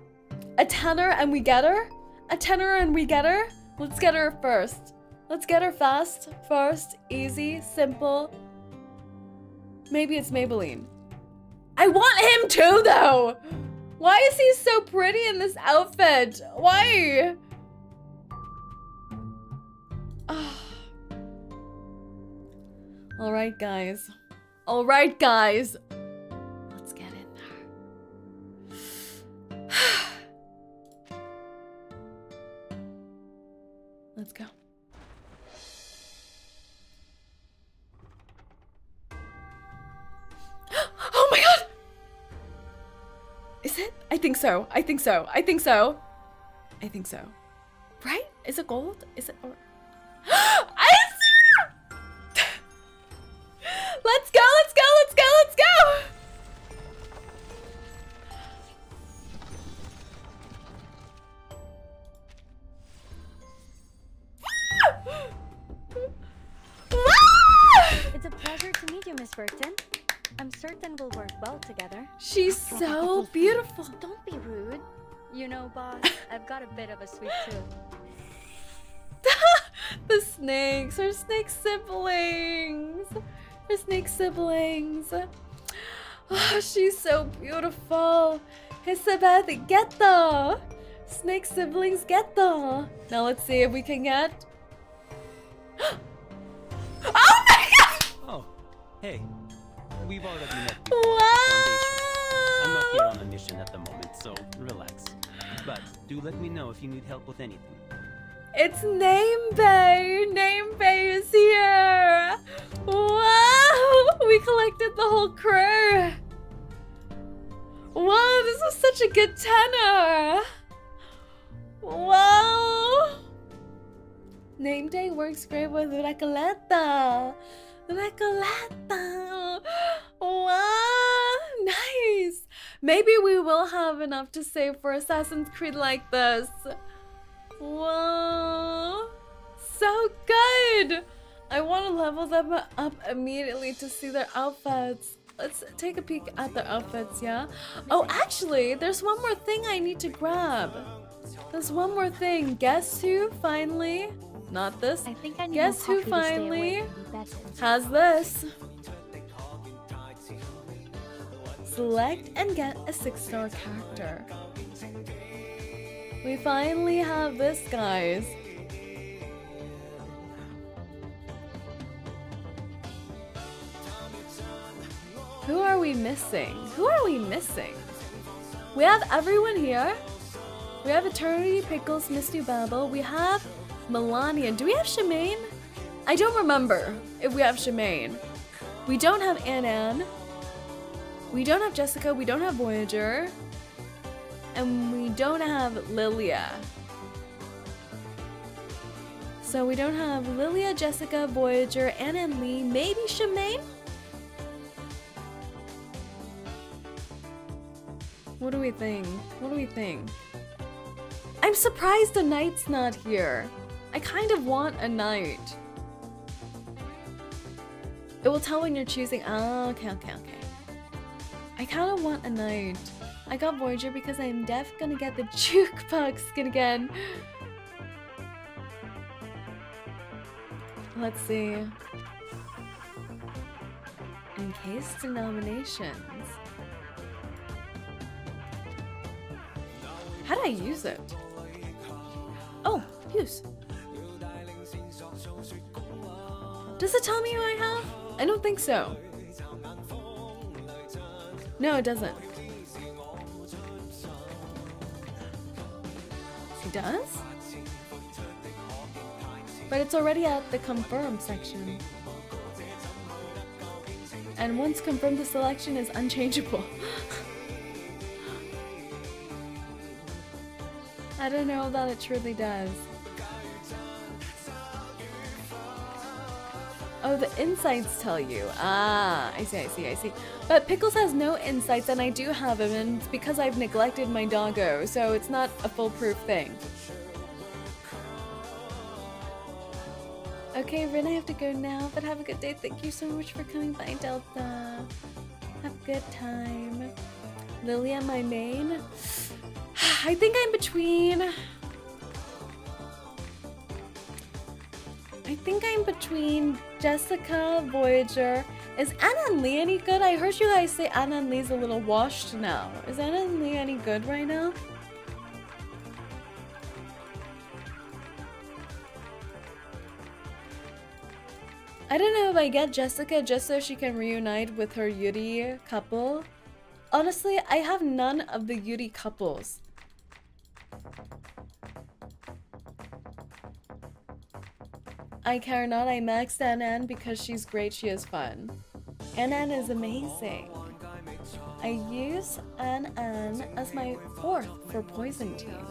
a tenner and we get her? A tenner and we get her? Let's get her first. Let's get her fast, first, easy, simple. Maybe it's Maybelline. I want him too, though! Why is he so pretty in this outfit? Why? Alright, guys. Alright, guys. Let's get in there. Let's go. Oh my god! Is it? I think so. I think so. I think so. I think so. Right? Is it gold? Is it? Or I see! Let's go! Let's go! Let's go! Let's go! It's a pleasure to meet you, Miss Burton. I'm certain we'll work well together. She's so beautiful. Don't be rude. You know, boss, I've got a bit of a sweet tooth. The snakes, her snake siblings. Her snake siblings. Oh, she's so beautiful. Hisabeth, get the snake siblings, get the. Now let's see if we can get. Oh my god! Oh, hey. We've already met. Wow! I'm not here on a mission at the moment, so relax. But do let me know if you need help with anything. It's Namebay! Namebay is here! Wow! We collected the whole crew! Wow, this was such a good tenor! Wow! Name Day works great with Recoleta! Recoleta! Wow! Nice! Maybe we will have enough to save for Assassin's Creed like this. Whoa, so good! I want to level them up immediately to see their outfits. Let's take a peek at their outfits, yeah? Oh, actually, there's one more thing I need to grab. There's one more thing. Guess who finally, not this, I think I need guess more who coffee to stay finally awake. has this? Select and get a 6-star character. We finally have this, guys. Who are we missing? Who are we missing? We have everyone here. We have Eternity, Pickles, Misty Babel. We have Melania. Do we have Shemaine? I don't remember if we have Shemaine. We don't have Ann. We don't have Jessica. We don't have Voyager. And we don't have Lilia. So we don't have Lilia, Jessica, Voyager, Anna and Lee, maybe Shemaine? What do we think? What do we think? I'm surprised the knight's not here. I kind of want a knight. It will tell when you're choosing. Oh, okay. I kind of want a knight. I got Voyager because I'm def gonna get the jukebox skin again. Let's see. Encased denominations. How do I use it? Oh, use. Does it tell me who I have? I don't think so. No, it doesn't. It does? But it's already at the confirm section. And once confirmed, the selection is unchangeable. I don't know that it truly does. Oh, the insights tell you. Ah, I see. But Pickles has no insights and I do have him, and it's because I've neglected my doggo, so it's not a foolproof thing. Okay, Rin, I have to go now, but have a good day. Thank you so much for coming by, Delta. Have a good time. Lilia, my main. I think I'm between... Jessica, Voyager. Is Anna and Lee any good? I heard you guys say Anna and Lee's a little washed now. Is Anna and Lee any good right now? I don't know if I get Jessica just so she can reunite with her Yuri couple. Honestly, I have none of the Yuri couples. I care not, I maxed Anan because she's great, she is fun. Anan is amazing. I use Anan as my 4th for Poison Team.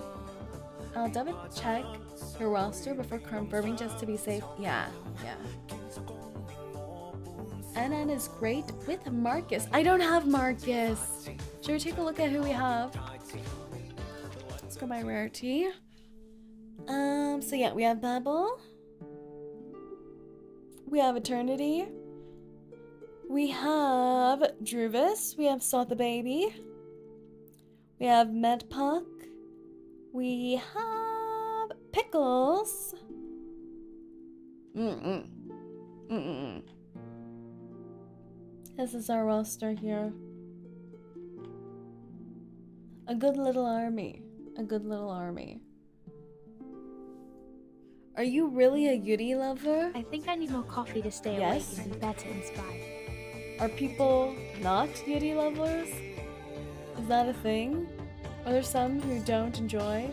I'll double check her roster before confirming just to be safe. Yeah. Anan is great with Marcus. I don't have Marcus. Should we take a look at who we have? Let's go by rarity. So yeah, we have Babel. We have Eternity. We have Druvis. We have Salt the Baby. We have Medpuck. We have Pickles. This is our roster here. A good little army. Are you really a Yuri lover? I think I need more coffee to stay awake and be better inspired. Are people not Yuri lovers? Is that a thing? Are there some who don't enjoy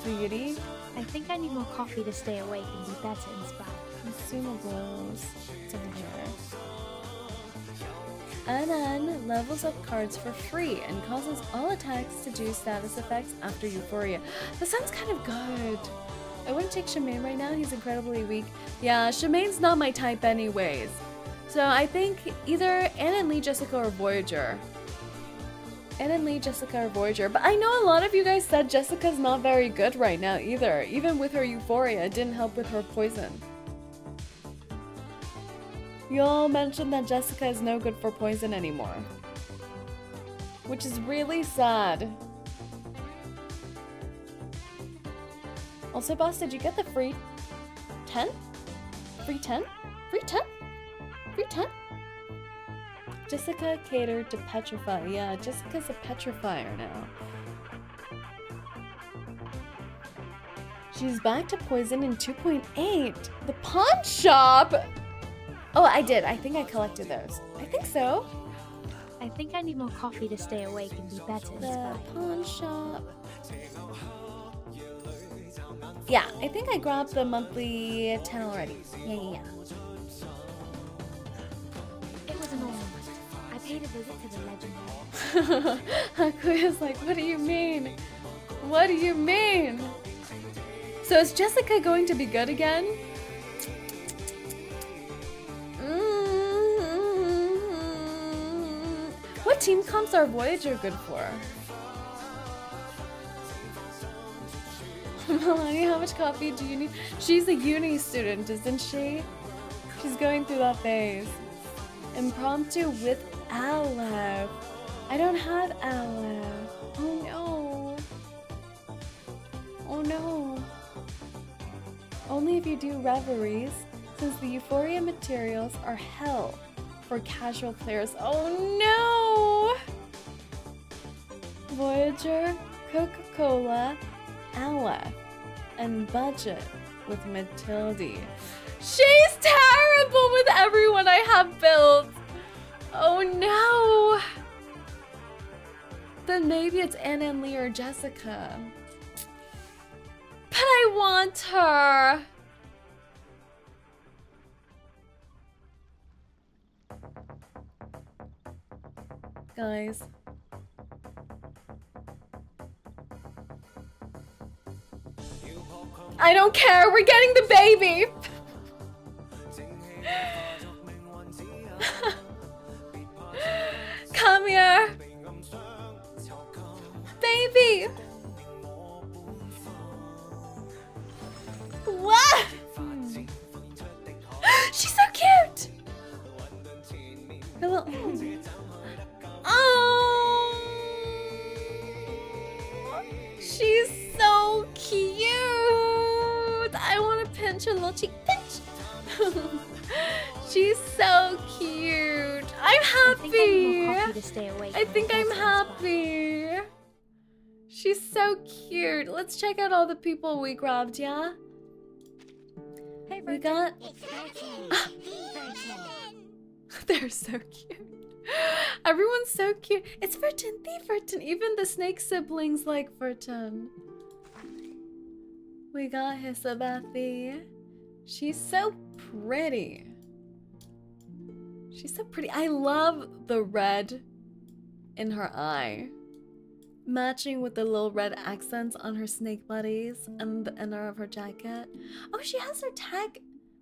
the Yuri? I think I need more coffee to stay awake and be better inspired. Consumables. It's over here. Anan levels up cards for free and causes all attacks to do status effects after Euphoria. That sounds kind of good. I wouldn't take Shemaine right now, he's incredibly weak. Yeah, Shemaine's not my type anyways. So I think either Anan, Lee, Jessica, or Voyager. Anan, Lee, Jessica, or Voyager. But I know a lot of you guys said Jessica's not very good right now either. Even with her Euphoria, it didn't help with her poison. You all mentioned that Jessica is no good for poison anymore. Which is really sad. Also, boss, did you get the free 10? Free 10? Free 10? Free 10? Jessica catered to petrify. Yeah, Jessica's a petrifier now. She's back to poison in 2.8. The pawn shop! Oh, I did. I think I collected those. I think so. I think I need more coffee to stay awake and be better inspired. The pawn shop. Yeah, I think I grabbed the monthly 10 already. Yeah. It was a normal night. I paid a visit to the legendary. Akuya's like, what do you mean? What do you mean? So is Jessica going to be good again? What team comps are Voyager good for? Melanie, how much coffee do you need? She's a uni student, isn't she? She's going through that phase. Impromptu with Aleph. I don't have Aleph. Oh no. Oh no. Only if you do reveries, since the Euphoria materials are hell for casual players. Oh no! Voyager, Coca-Cola, Aleph, and budget with Matilde. She's terrible with everyone I have built! Oh no! Then maybe it's Anna and Lee or Jessica. But I want her! guys. I don't care, we're getting the baby! Come here! Baby! What? She's so cute! Hello. Oh! She's so cute! I want to pinch her little cheek. Pinch! She's so cute. I'm happy. I think I'm happy. She's so cute. Let's check out all the people we grabbed, yeah? Hey, we got... They're so cute. Everyone's so cute. It's Verton, the Verton. Even the snake siblings like Verton. We got Hisabethi. She's so pretty. She's so pretty. I love the red in her eye. Matching with the little red accents on her snake buddies and the inner of her jacket. Oh, she has her tag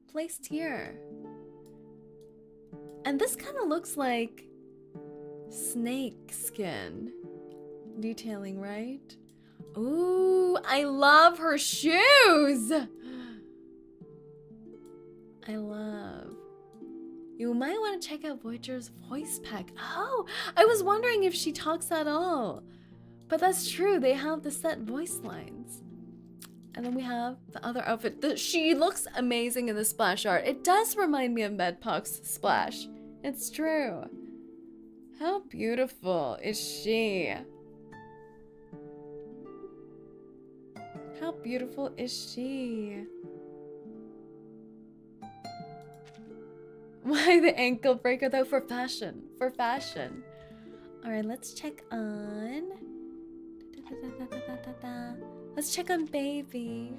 placed here. And this kind of looks like snake skin detailing, right? Ooh, I love her shoes. I love. You might want to check out Voyager's voice pack. Oh, I was wondering if she talks at all. But that's true, they have the set voice lines. And then we have the other outfit. She looks amazing in the splash art. It does remind me of Medpuck's splash. It's true. How beautiful is she? How beautiful is she? Why the ankle breaker though? For fashion. For fashion. Alright, let's check on... Let's check on baby.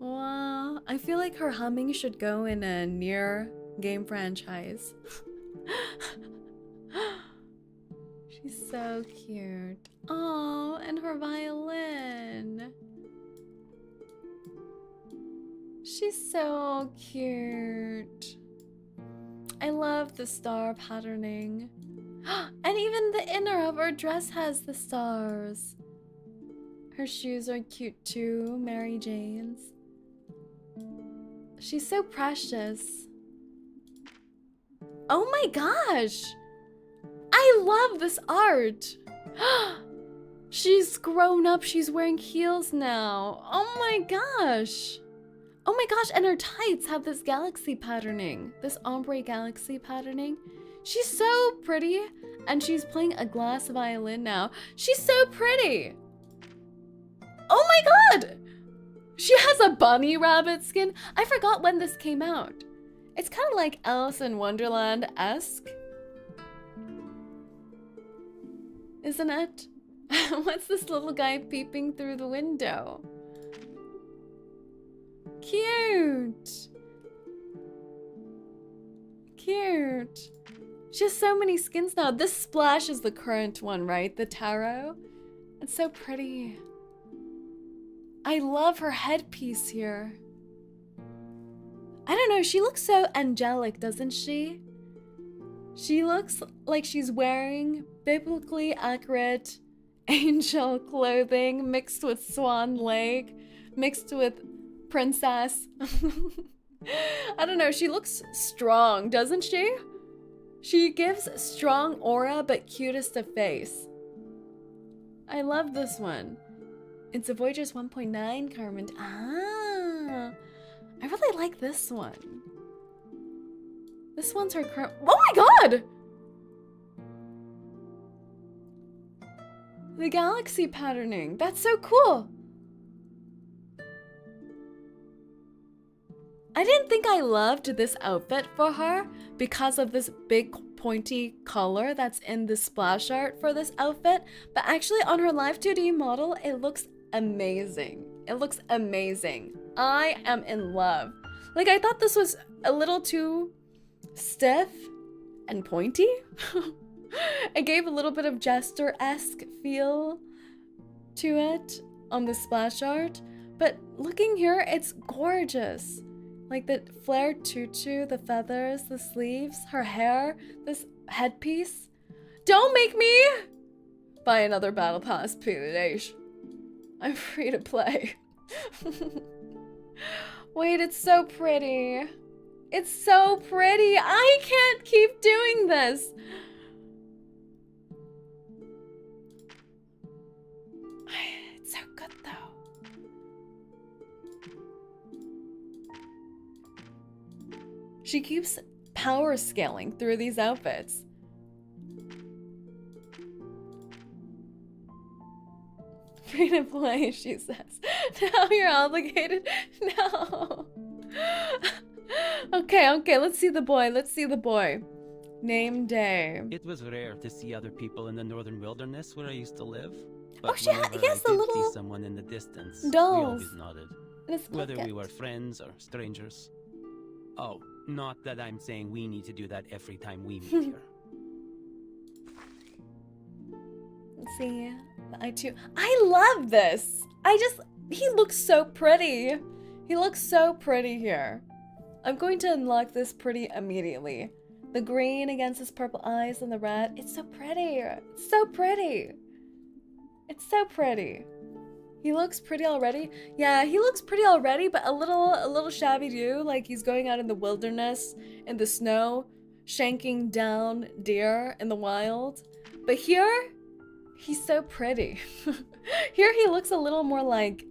Wow, I feel like her humming should go in a near game franchise. She's so cute. Oh, and her violin. She's so cute. I love the star patterning. And even the inner of her dress has the stars. Her shoes are cute too, Mary Jane's. She's so precious. Oh my gosh! I love this art! She's grown up, she's wearing heels now. Oh my gosh! Oh my gosh, and her tights have this galaxy patterning. This ombre galaxy patterning. She's so pretty, and she's playing a glass violin now. She's so pretty! Oh my god! She has a bunny rabbit skin. I forgot when this came out. It's kind of like Alice in Wonderland-esque. Isn't it? What's this little guy peeping through the window? Cute! Cute! She has so many skins now. This splash is the current one, right? The tarot? It's so pretty. I love her headpiece here. I don't know, she looks so angelic, doesn't she? She looks like she's wearing biblically accurate angel clothing mixed with swan lake, mixed with princess. I don't know, she looks strong, doesn't she? She gives strong aura but cutest of face. I love this one. It's a Voyager's 1.9 Carmen. Ah, I really like this one. This one's her current. Oh my god! The galaxy patterning. That's so cool. I didn't think I loved this outfit for her because of this big pointy color that's in the splash art for this outfit, but actually on her live 2D model, it looks amazing. It looks amazing. I am in love. Like, I thought this was a little too stiff and pointy. It gave a little bit of jester-esque feel to it on the splash art, but looking here, it's gorgeous. Like the flared tutu, the feathers, the sleeves, her hair, this headpiece. Don't make me buy another battle pass, please. I'm free to play. Wait, it's so pretty. It's so pretty. I can't keep doing this. It's so good though. She keeps power scaling through these outfits. Free to play, she says. Now you're obligated. No. Okay, let's see the boy. Let's see the boy. Name day. It was rare to see other people in the northern wilderness where I used to live. Oh, But he has whenever the I did little see someone in the distance, dolls we always nodded. in his Whether we pocket. were friends or strangers. Oh, not that I'm saying we need to do that every time we meet here. Let's see. The I2. I love this. He looks so pretty. He looks so pretty here. I'm going to unlock this pretty immediately. The green against his purple eyes and the red. It's so pretty. It's so pretty. It's so pretty. He looks pretty already. Yeah, he looks pretty already, but a little shabby too. Like he's going out in the wilderness, in the snow, shanking down deer in the wild. But here, he's so pretty. Here he looks a little more like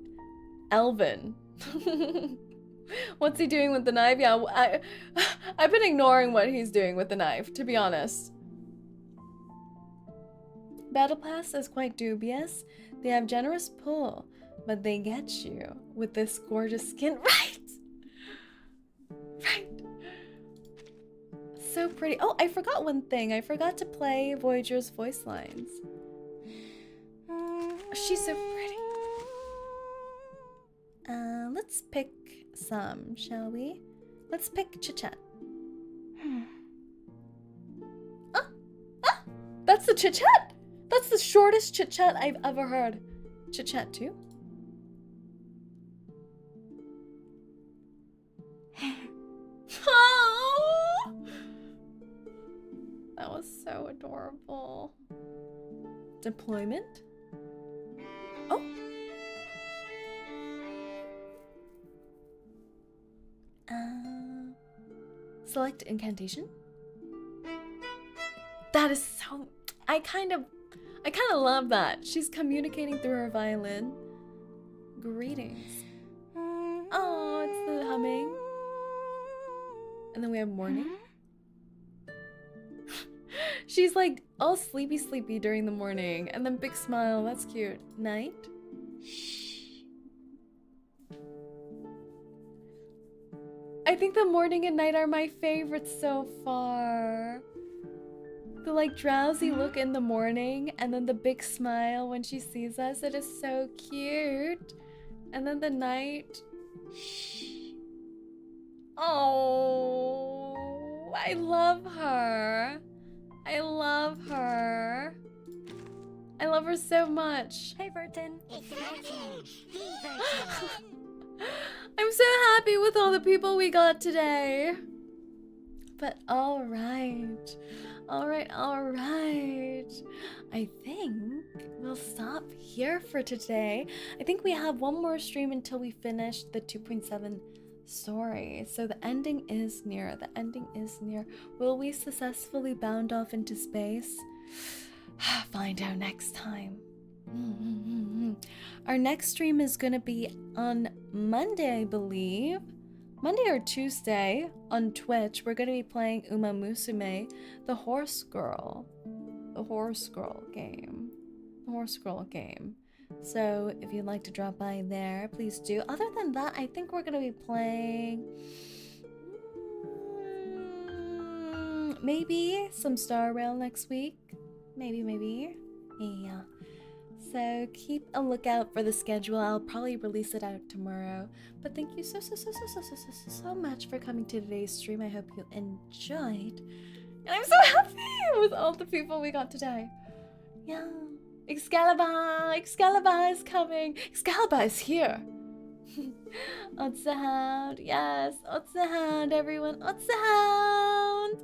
Elvin. What's he doing with the knife? Yeah, I've been ignoring what he's doing with the knife, to be honest. Battle Pass is quite dubious. They have generous pull, but they get you with this gorgeous skin. Right! Right! So pretty. Oh, I forgot one thing. I forgot to play Voyager's voice lines. She's so pretty. Let's pick some, shall we? Let's pick Chit-Chat. That's the Chit-Chat? That's the shortest Chit-Chat I've ever heard. Chit-Chat 2? Oh! That was so adorable. Deployment? Oh! Select incantation. That is so... I kind of love that. She's communicating through her violin. Greetings. Oh, it's the humming. And then we have morning. She's like all sleepy during the morning. And then big smile. That's cute. Night. I think the morning and night are my favorites so far. The like drowsy look in the morning and then the big smile when she sees us. It is so cute. And then the night. Oh, I love her. I love her. I love her so much. Hey, Burton. I'm so happy with all the people we got today. But all right. I think we'll stop here for today. I think we have one more stream until we finish the 2.7 story. So the ending is near. Will we successfully bound off into space? Find out next time. Our next stream is gonna be on Monday, I believe. Monday or Tuesday on Twitch. We're gonna be playing Uma Musume, the horse girl game. So if you'd like to drop by there, please do. Other than that, I think we're gonna be playing Maybe some Star Rail next week. Maybe. Yeah. So keep a lookout for the schedule. I'll probably release it out tomorrow. But thank you so much for coming to today's stream. I hope you enjoyed. And I'm so happy with all the people we got today. Yeah. Excalibur is coming. Excalibur is here. 𝐒𝐴𝐚𝐭, yes, 𝐒𝐴𝐚𝐭, everyone, 𝐒𝐴𝐚𝐭,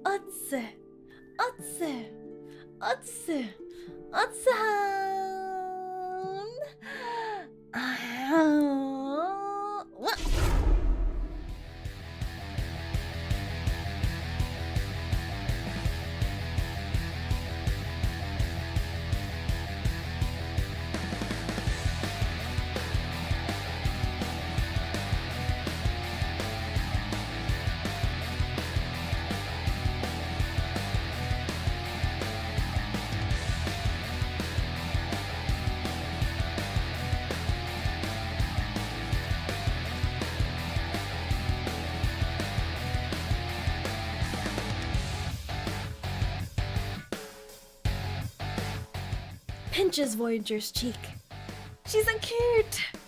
𝐒𝐴𝐚𝐭. Pinches Voyager's cheek. She's so cute.